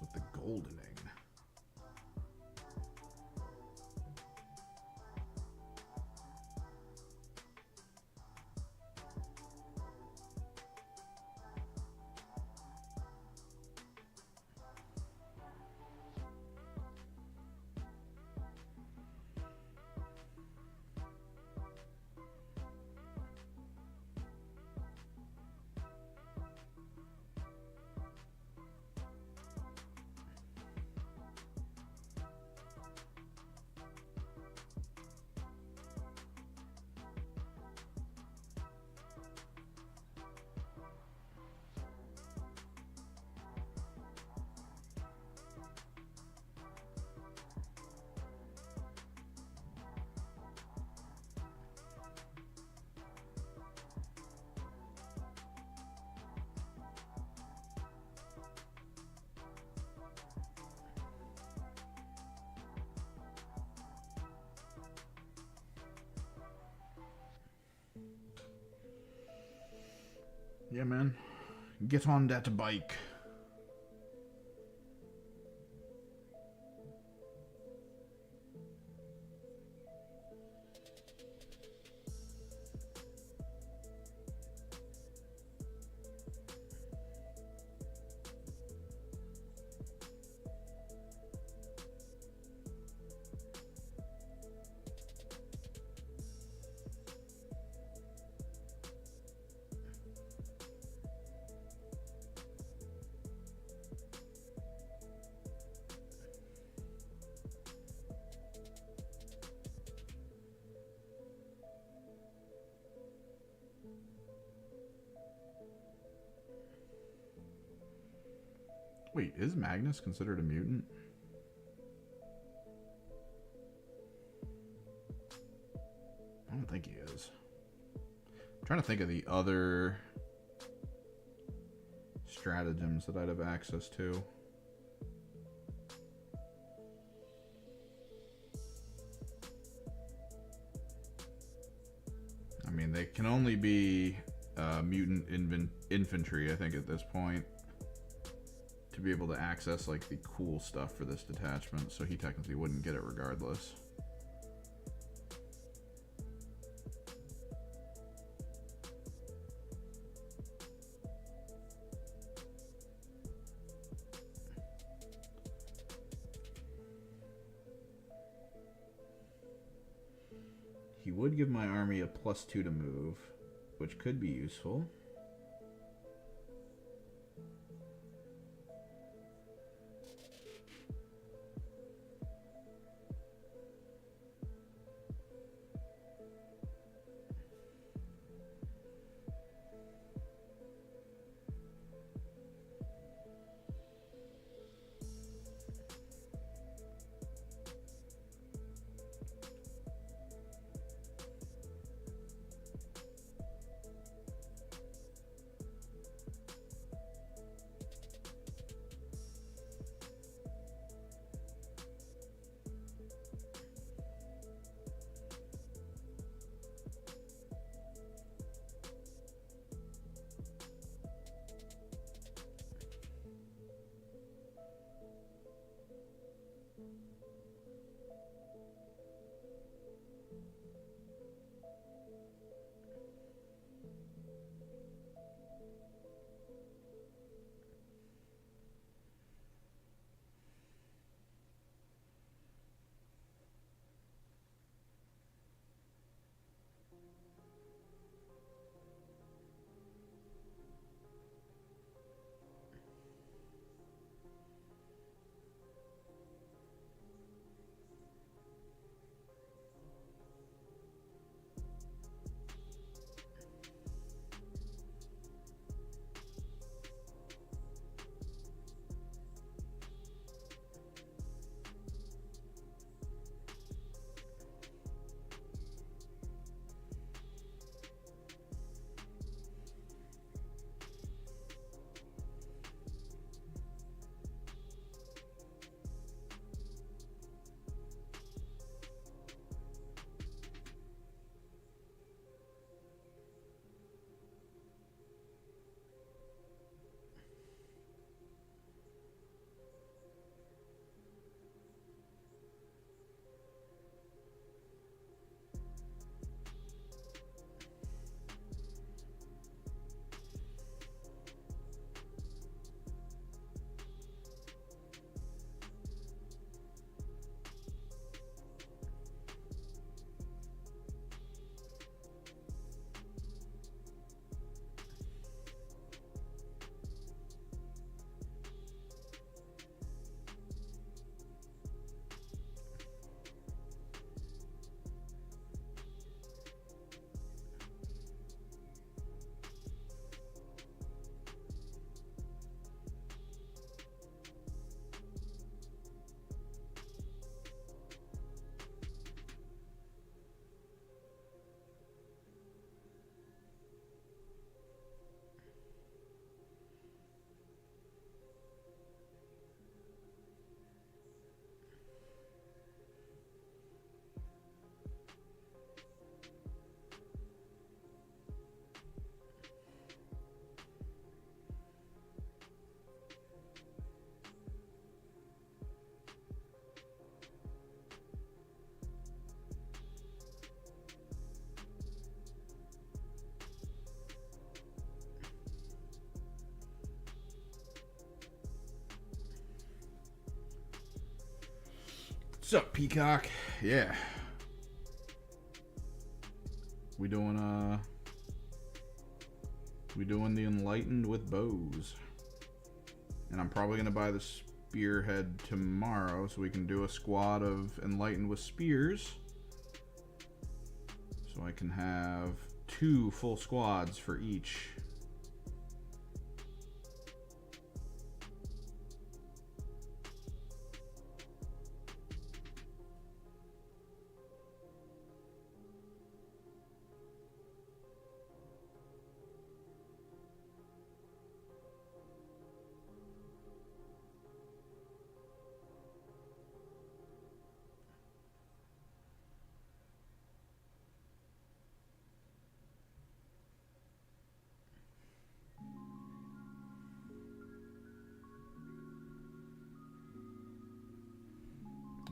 [SPEAKER 1] With the goldening. Yeah, man. Get on that bike. Wait, is Magnus considered a mutant? I don't think he is. I'm trying to think of the other stratagems that I'd have access to. I mean, they can only be mutant infantry, I think, at this point, to be able to access like the cool stuff for this detachment, so he technically wouldn't get it regardless. He would give my army a +2 to move, which could be useful. What's up, Peacock? Yeah. We doing the Enlightened with bows. And I'm probably gonna buy the spearhead tomorrow so we can do a squad of Enlightened with spears. So I can have 2 full squads for each.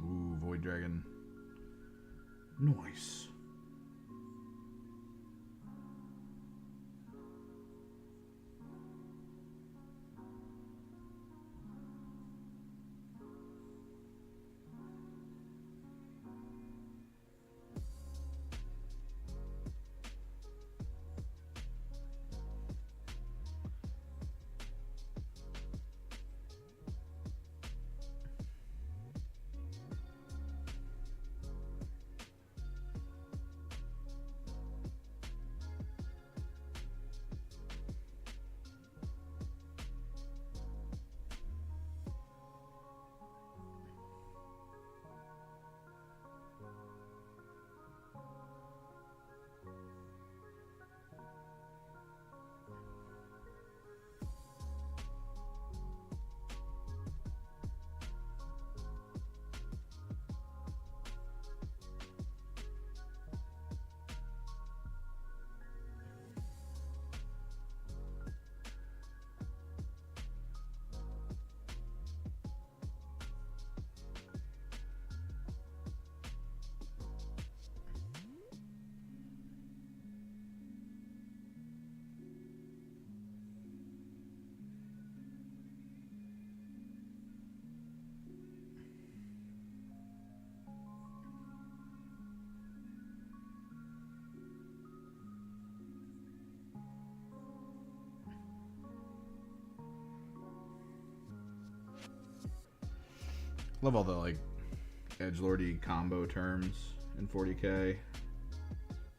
[SPEAKER 1] Ooh, Void Dragon. Nice. Love all the like edgelordy combo terms in 40k.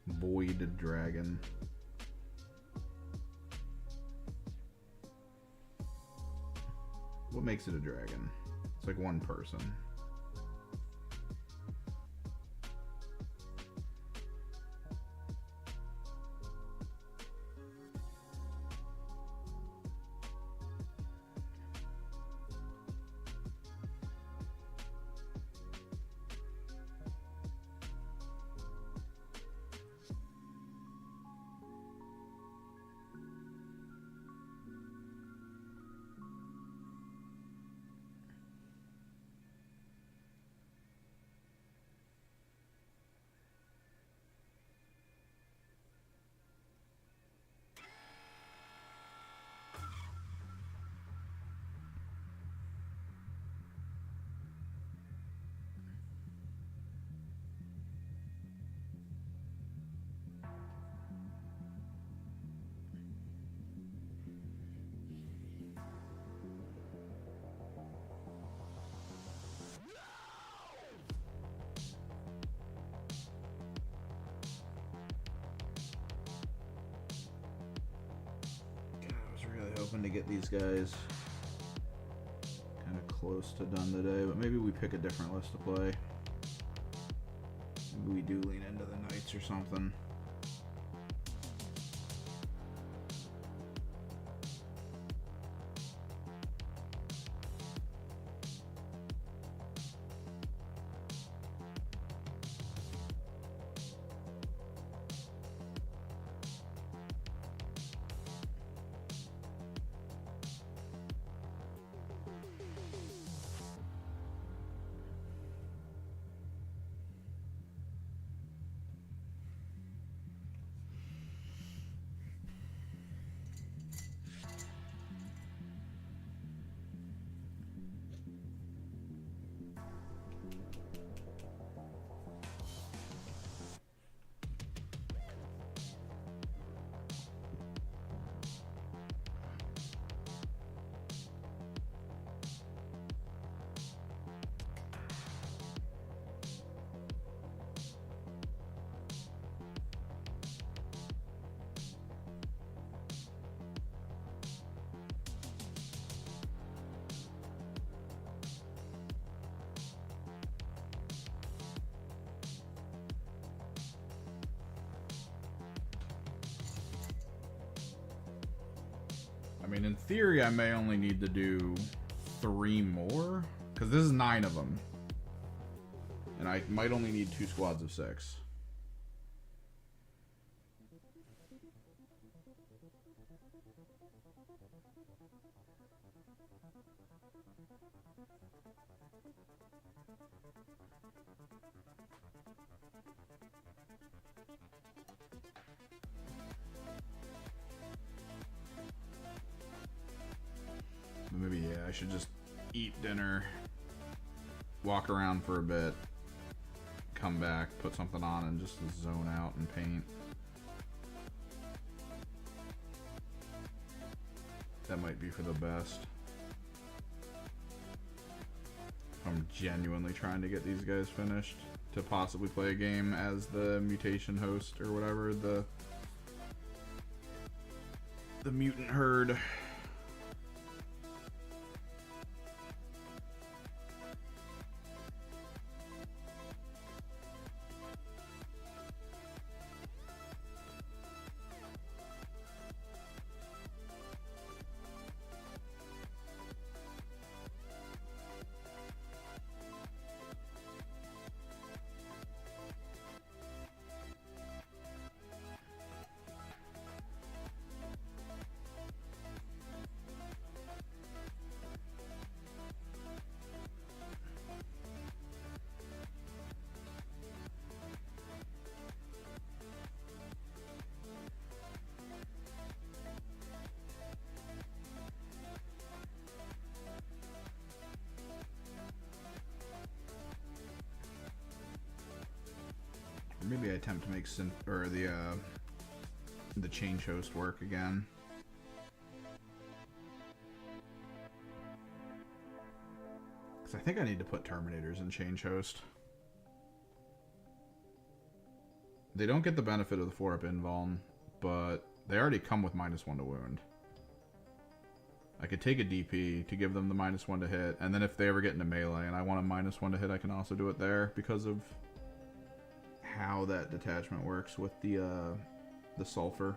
[SPEAKER 1] Void Dragon. What makes it a dragon? It's like one person. Hoping to get these guys kind of close to done today, but maybe we pick a different list to play. Maybe we do lean into the Knights or something. mean, in theory, I may only need to do 3 more, because this is 9 of them. And I might only need 2 squads of 6. Maybe, yeah, I should just eat dinner, walk around for a bit, come back, put something on, and just zone out and paint. That might be for the best. I'm genuinely trying to get these guys finished to possibly play a game as the mutation host or whatever, the mutant herd. Maybe I attempt to make the change host work again. Because I think I need to put Terminators in change host. They don't get the benefit of the 4-up invuln, but they already come with -1 to wound. I could take a DP to give them the -1 to hit, and then if they ever get into melee and I want a -1 to hit, I can also do it there because of how that detachment works with the sulfur.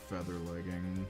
[SPEAKER 1] Feather leggings.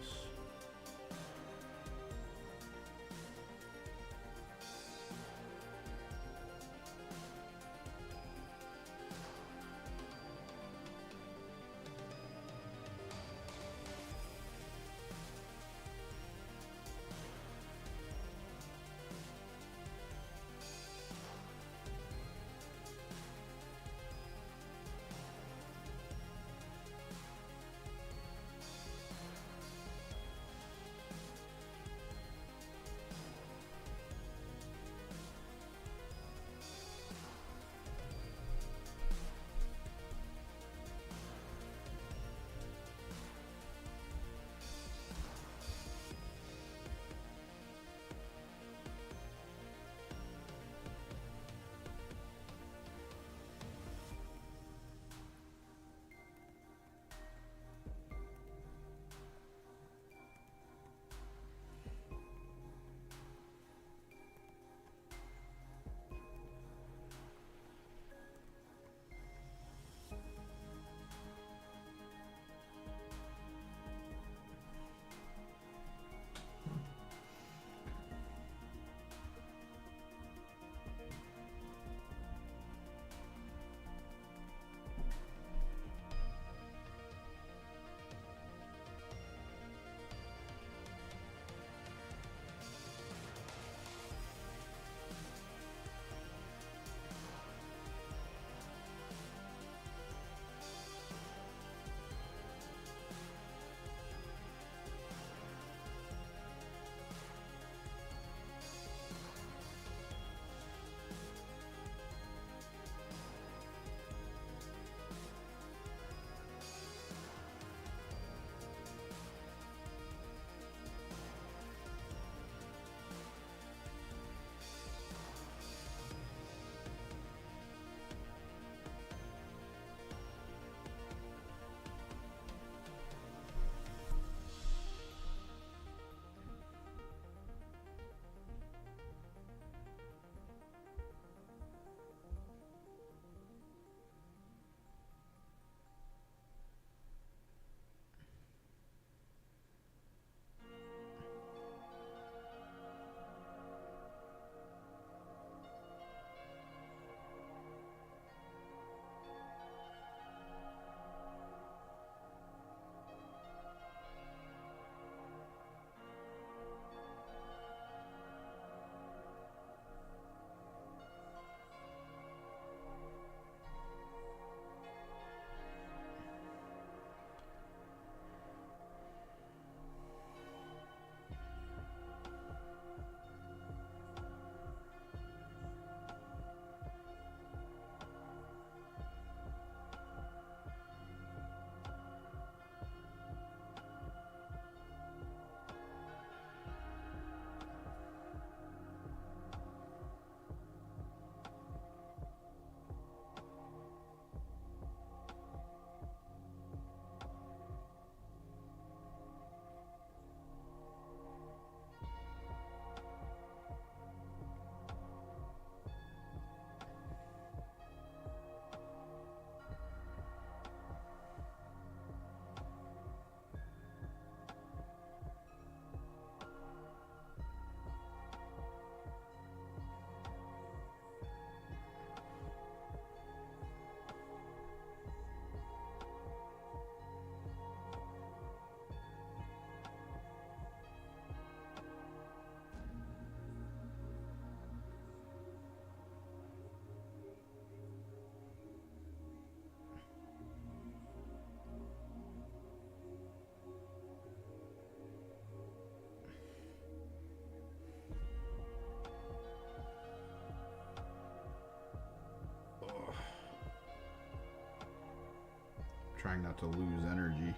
[SPEAKER 1] trying not to lose energy.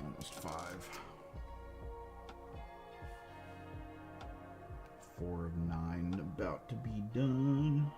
[SPEAKER 1] Almost 5. 4 of 9 about to be done.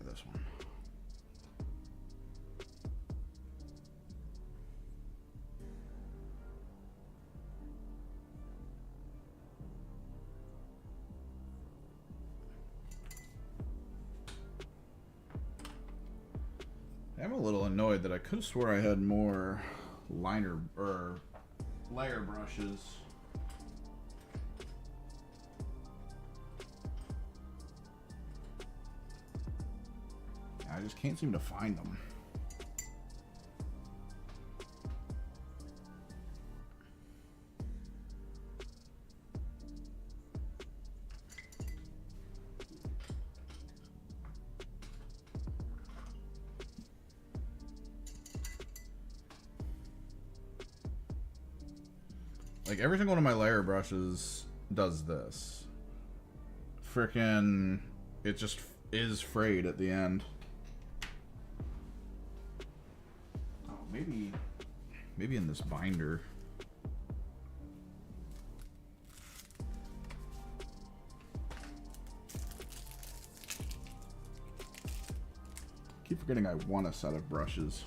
[SPEAKER 1] This one. I'm a little annoyed that I could have swore I had more liner or layer brushes. I just can't seem to find them. Like every single one of my layer brushes does this. Frickin', it just is frayed at the end. Oh, maybe in this binder. Keep forgetting I want a set of brushes.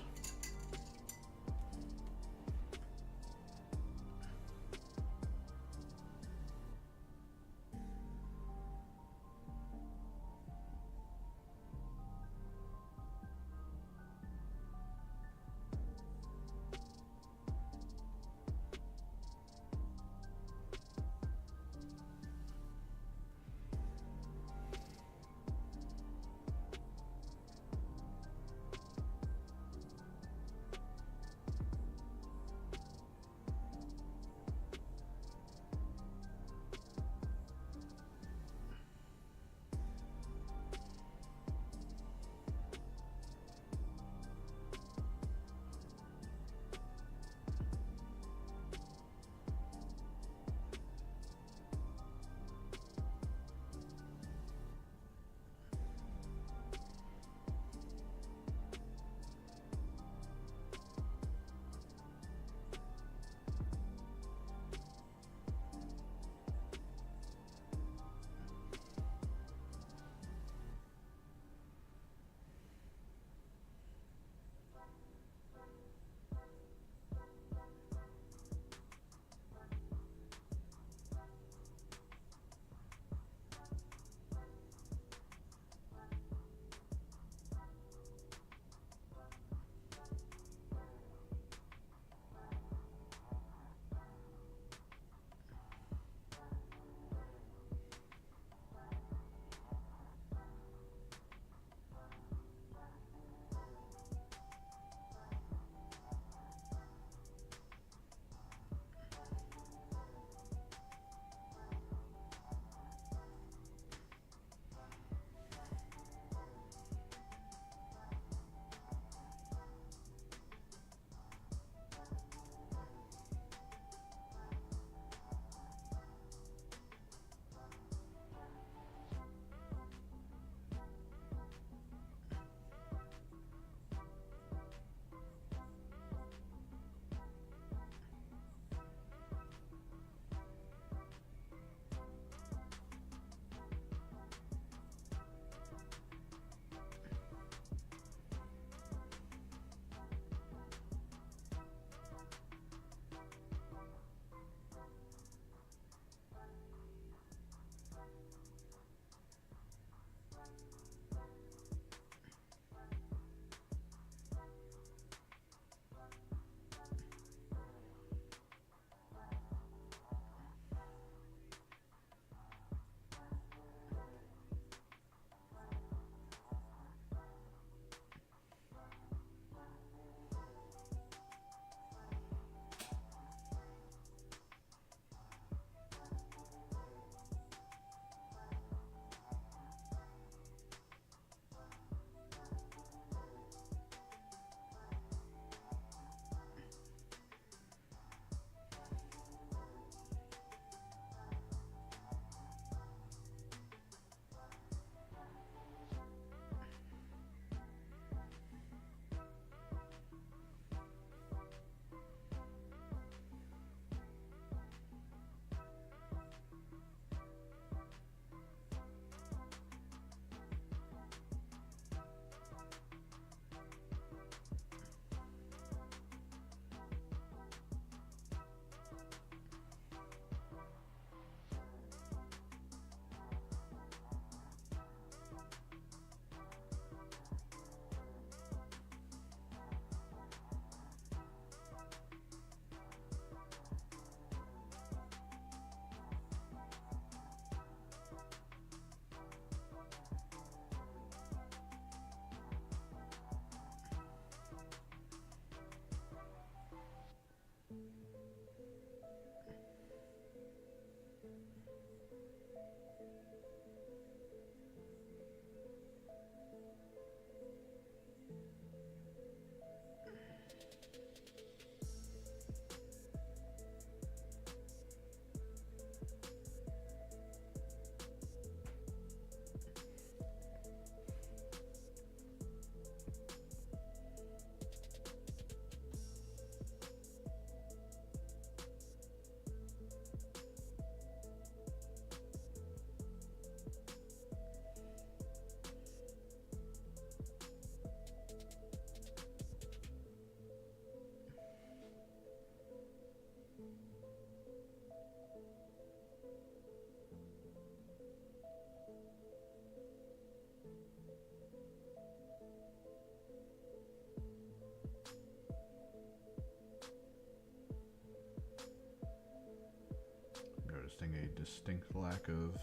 [SPEAKER 1] suggesting a distinct lack of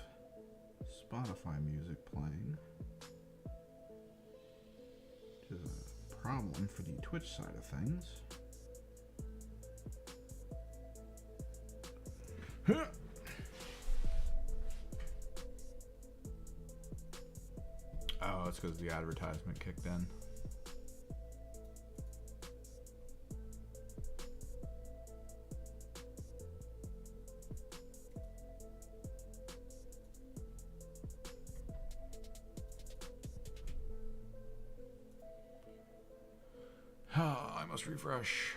[SPEAKER 1] Spotify music playing, which is a problem for the Twitch side of things. Oh, it's because the advertisement kicked in. I must refresh.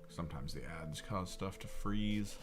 [SPEAKER 1] Sometimes the ads cause stuff to freeze.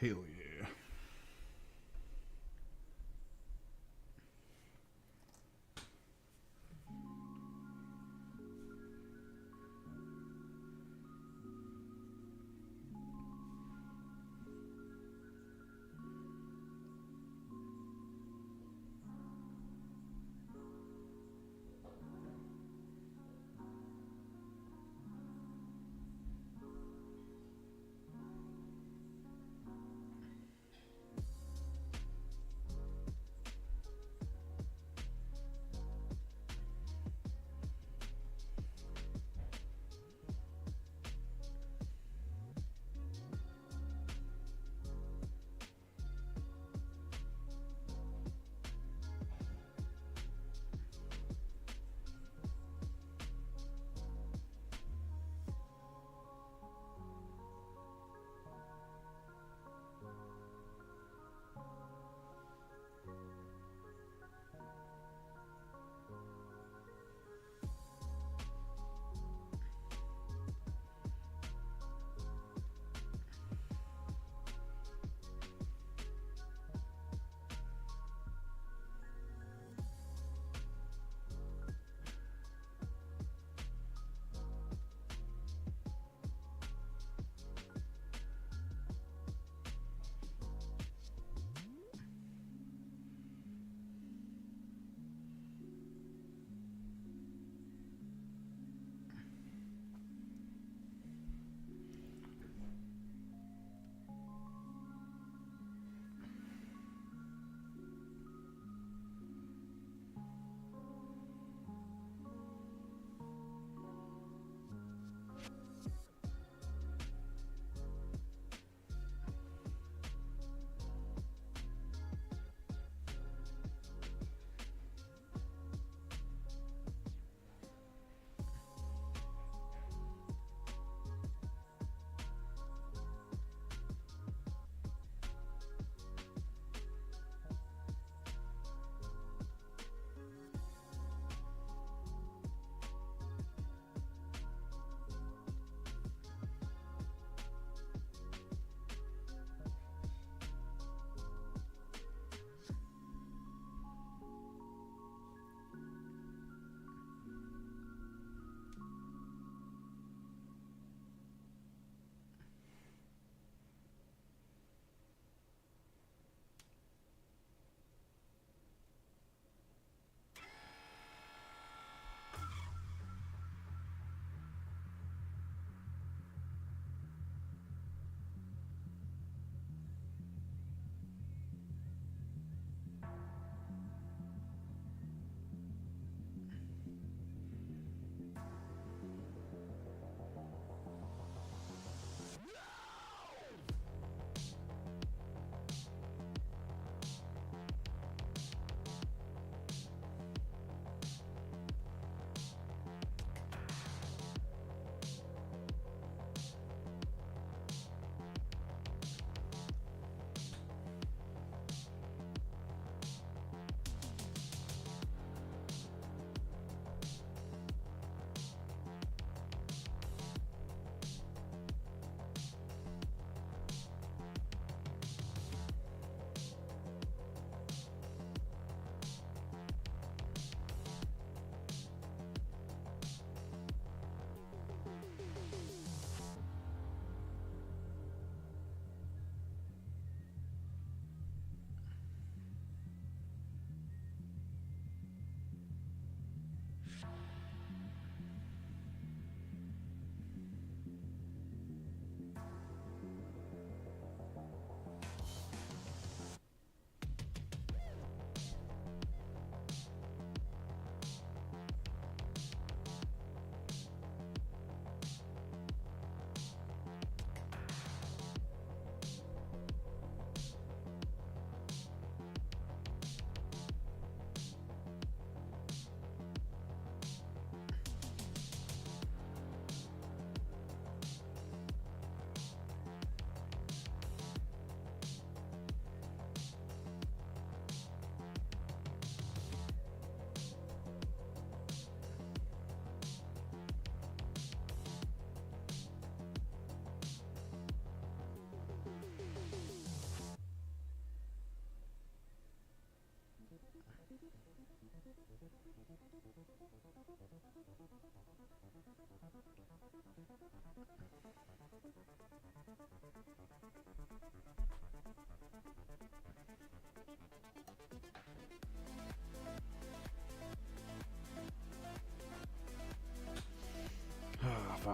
[SPEAKER 1] Hell yeah.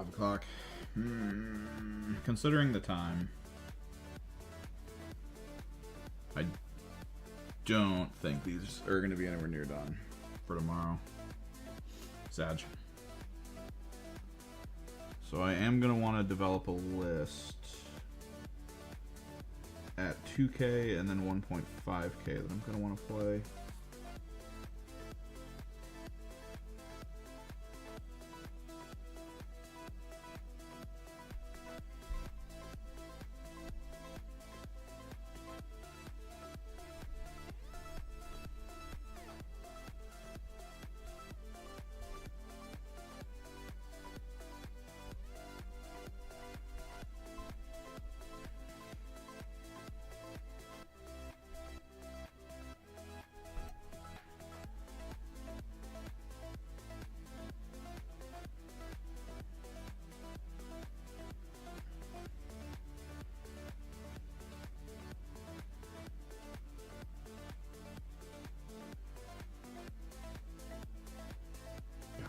[SPEAKER 1] o'clock. Considering the time, I don't think these are going to be anywhere near done for tomorrow. Sag. So I am going to want to develop a list at 2K and then 1.5K that I'm going to want to play.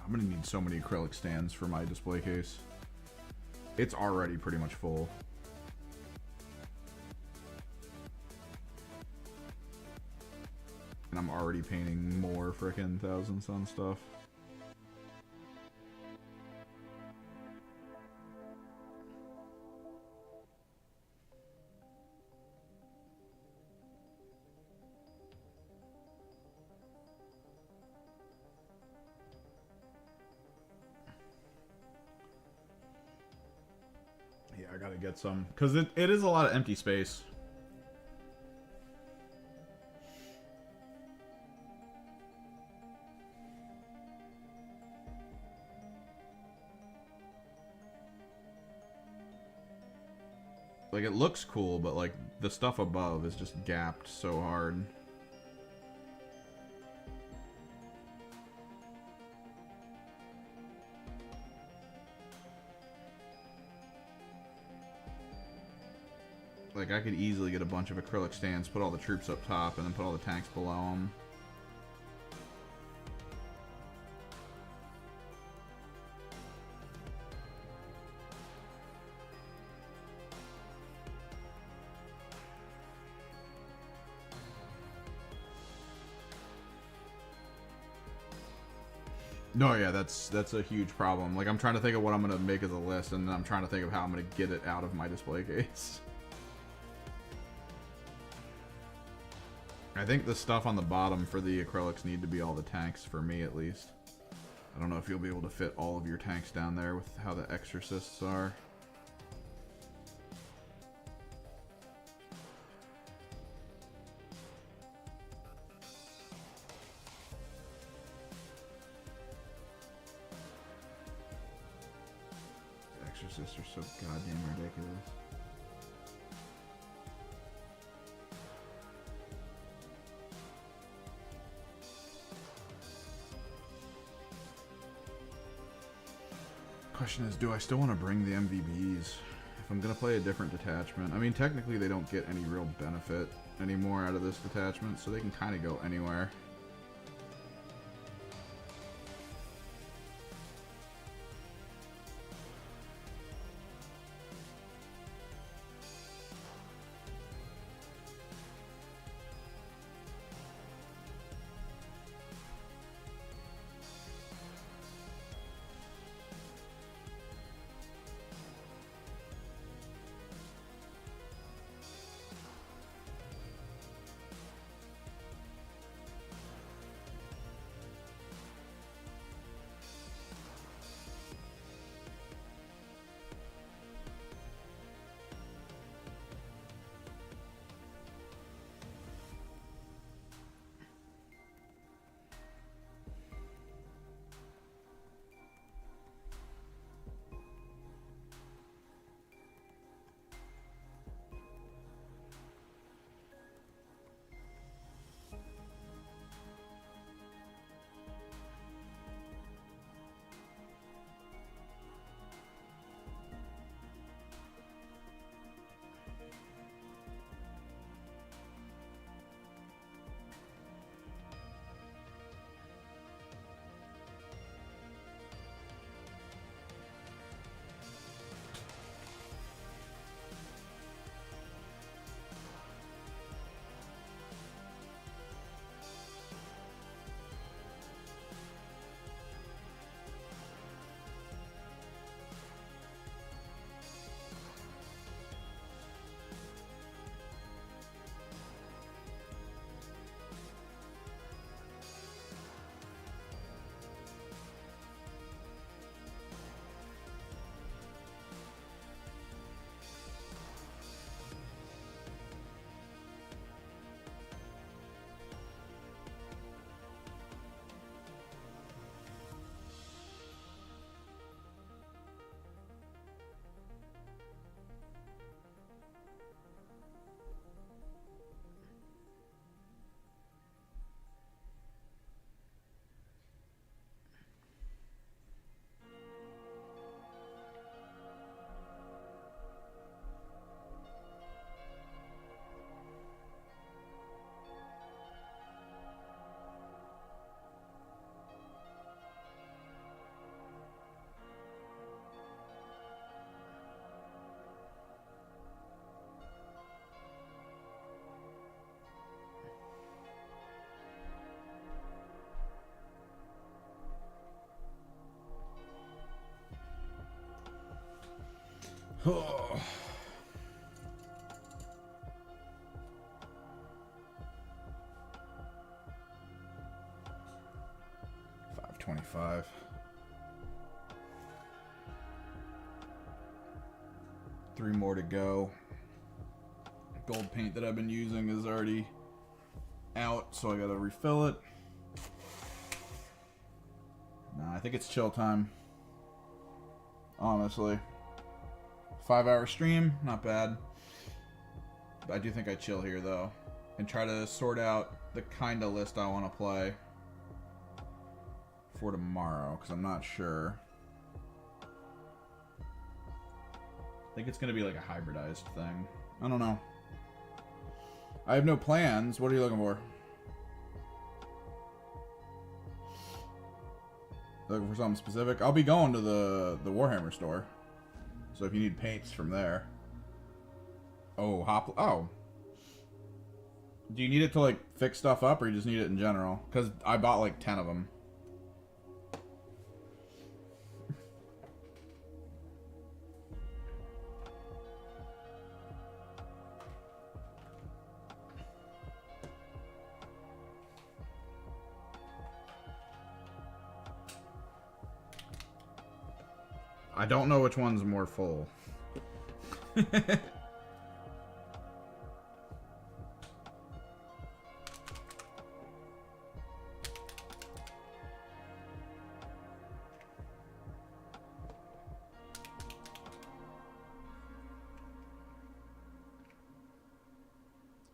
[SPEAKER 1] I'm gonna need so many acrylic stands for my display case. It's already pretty much full. And I'm already painting more frickin' Thousand Sun stuff. Yeah, I gotta get some. Because it is a lot of empty space. Like, it looks cool, but, like, the stuff above is just gapped so hard. Like, I could easily get a bunch of acrylic stands, put all the troops up top, and then put all the tanks below them. No, yeah, that's a huge problem. Like, I'm trying to think of what I'm going to make as a list, and then I'm trying to think of how I'm going to get it out of my display case. I think the stuff on the bottom for the acrylics need to be all the tanks, for me at least. I don't know if you'll be able to fit all of your tanks down there with how the exorcists are. Exorcists are so goddamn ridiculous. Question is, do I still want to bring the MVBs if I'm going to play a different detachment? I mean, technically they don't get any real benefit anymore out of this detachment, so they can kind of go anywhere. Oh. 525. Three more to go. Gold paint that I've been using is already out, so I gotta refill it. Nah, I think it's chill time. Honestly. 5-hour stream, not bad. I do think I chill here though. And try to sort out the kind of list I want to play for tomorrow, because I'm not sure. I think it's going to be like a hybridized thing. I don't know. I have no plans. What are you looking for? Looking for something specific? I'll be going to the Warhammer store. So if you need paints from there. Oh, oh. Do you need it to like fix stuff up, or you just need it in general? Because I bought like 10 of them. I don't know which one's more full. I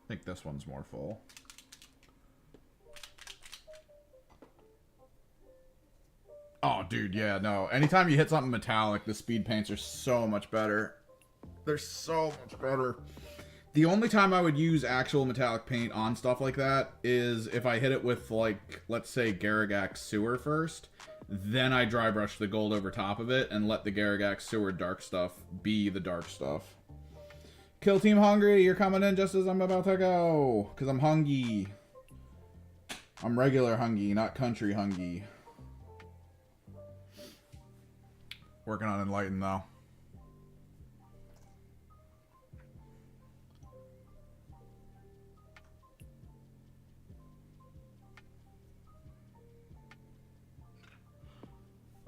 [SPEAKER 1] think this one's more full. Oh, dude, yeah, no. Anytime you hit something metallic, the speed paints are so much better. They're so much better. The only time I would use actual metallic paint on stuff like that is if I hit it with, like, let's say Garragax Sewer first. Then I dry brush the gold over top of it and let the Garragax Sewer dark stuff be the dark stuff. Kill Team Hungry, you're coming in just as I'm about to go. Because I'm hungry. I'm regular hungry, not country hungry. Working on Enlighten, though.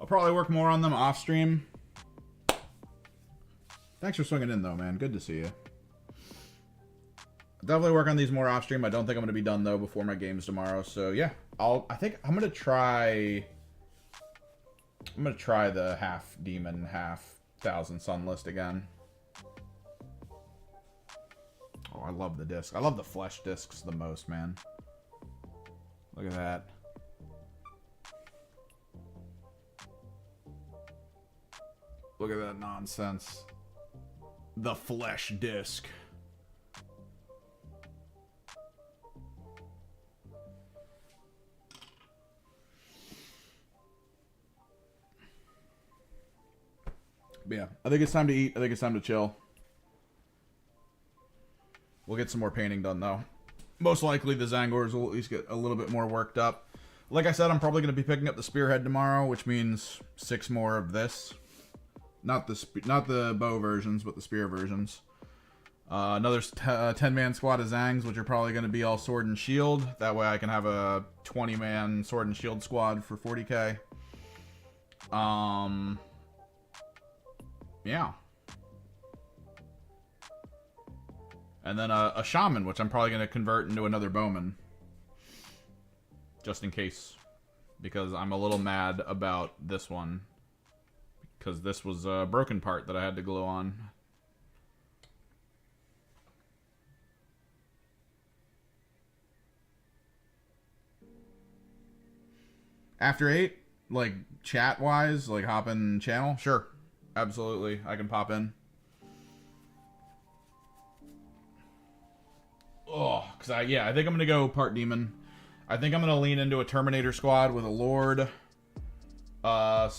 [SPEAKER 1] I'll probably work more on them off stream. Thanks for swinging in, though, man. Good to see you. Definitely work on these more off stream. I don't think I'm going to be done, though, before my games tomorrow. So, yeah. I think I'm going to try... I'm going to try the half demon, half Thousand Sun list again. Oh, I love the disc. I love the flesh discs the most, man. Look at that. Look at that nonsense. The flesh disc. But yeah, I think it's time to eat. I think it's time to chill. We'll get some more painting done, though. Most likely the Zangors will at least get a little bit more worked up. Like I said, I'm probably going to be picking up the Spearhead tomorrow, which means 6 more of this. Not the bow versions, but the spear versions. Another 10-man squad of Zangs, which are probably going to be all sword and shield. That way I can have a 20-man sword and shield squad for 40k. Yeah. And then a shaman, which I'm probably going to convert into another bowman. Just in case. Because I'm a little mad about this one. Because this was a broken part that I had to glue on. After 8, like chat-wise, like hop in channel? Sure. Absolutely. I can pop in. Oh, because I think I'm going to go part demon. I think I'm going to lean into a Terminator squad with a Lord. A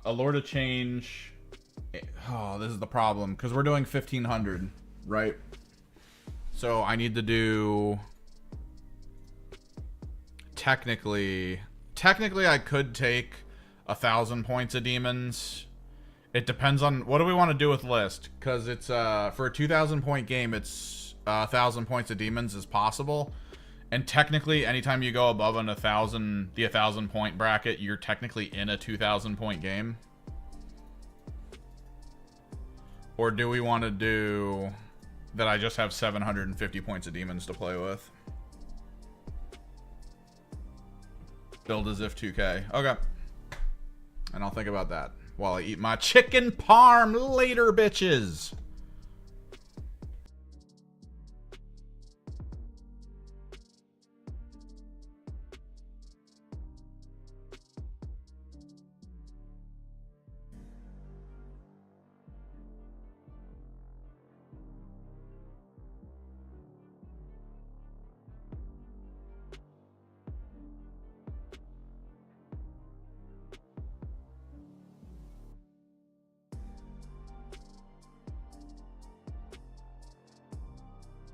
[SPEAKER 1] Lord of Change. Oh, this is the problem. Because we're doing 1,500, right? So I need to do... Technically, I could take 1,000 points of demons It depends on what do we want to do with list, because it's for a 2,000 point game, it's 1,000 points of demons is possible, and technically anytime you go above the 1,000 point bracket, you're technically in a 2,000 point game. Or do we want to do that I just have 750 points of demons to play with? Build as if 2K. Okay. And I'll think about that while I eat my chicken parm later, bitches.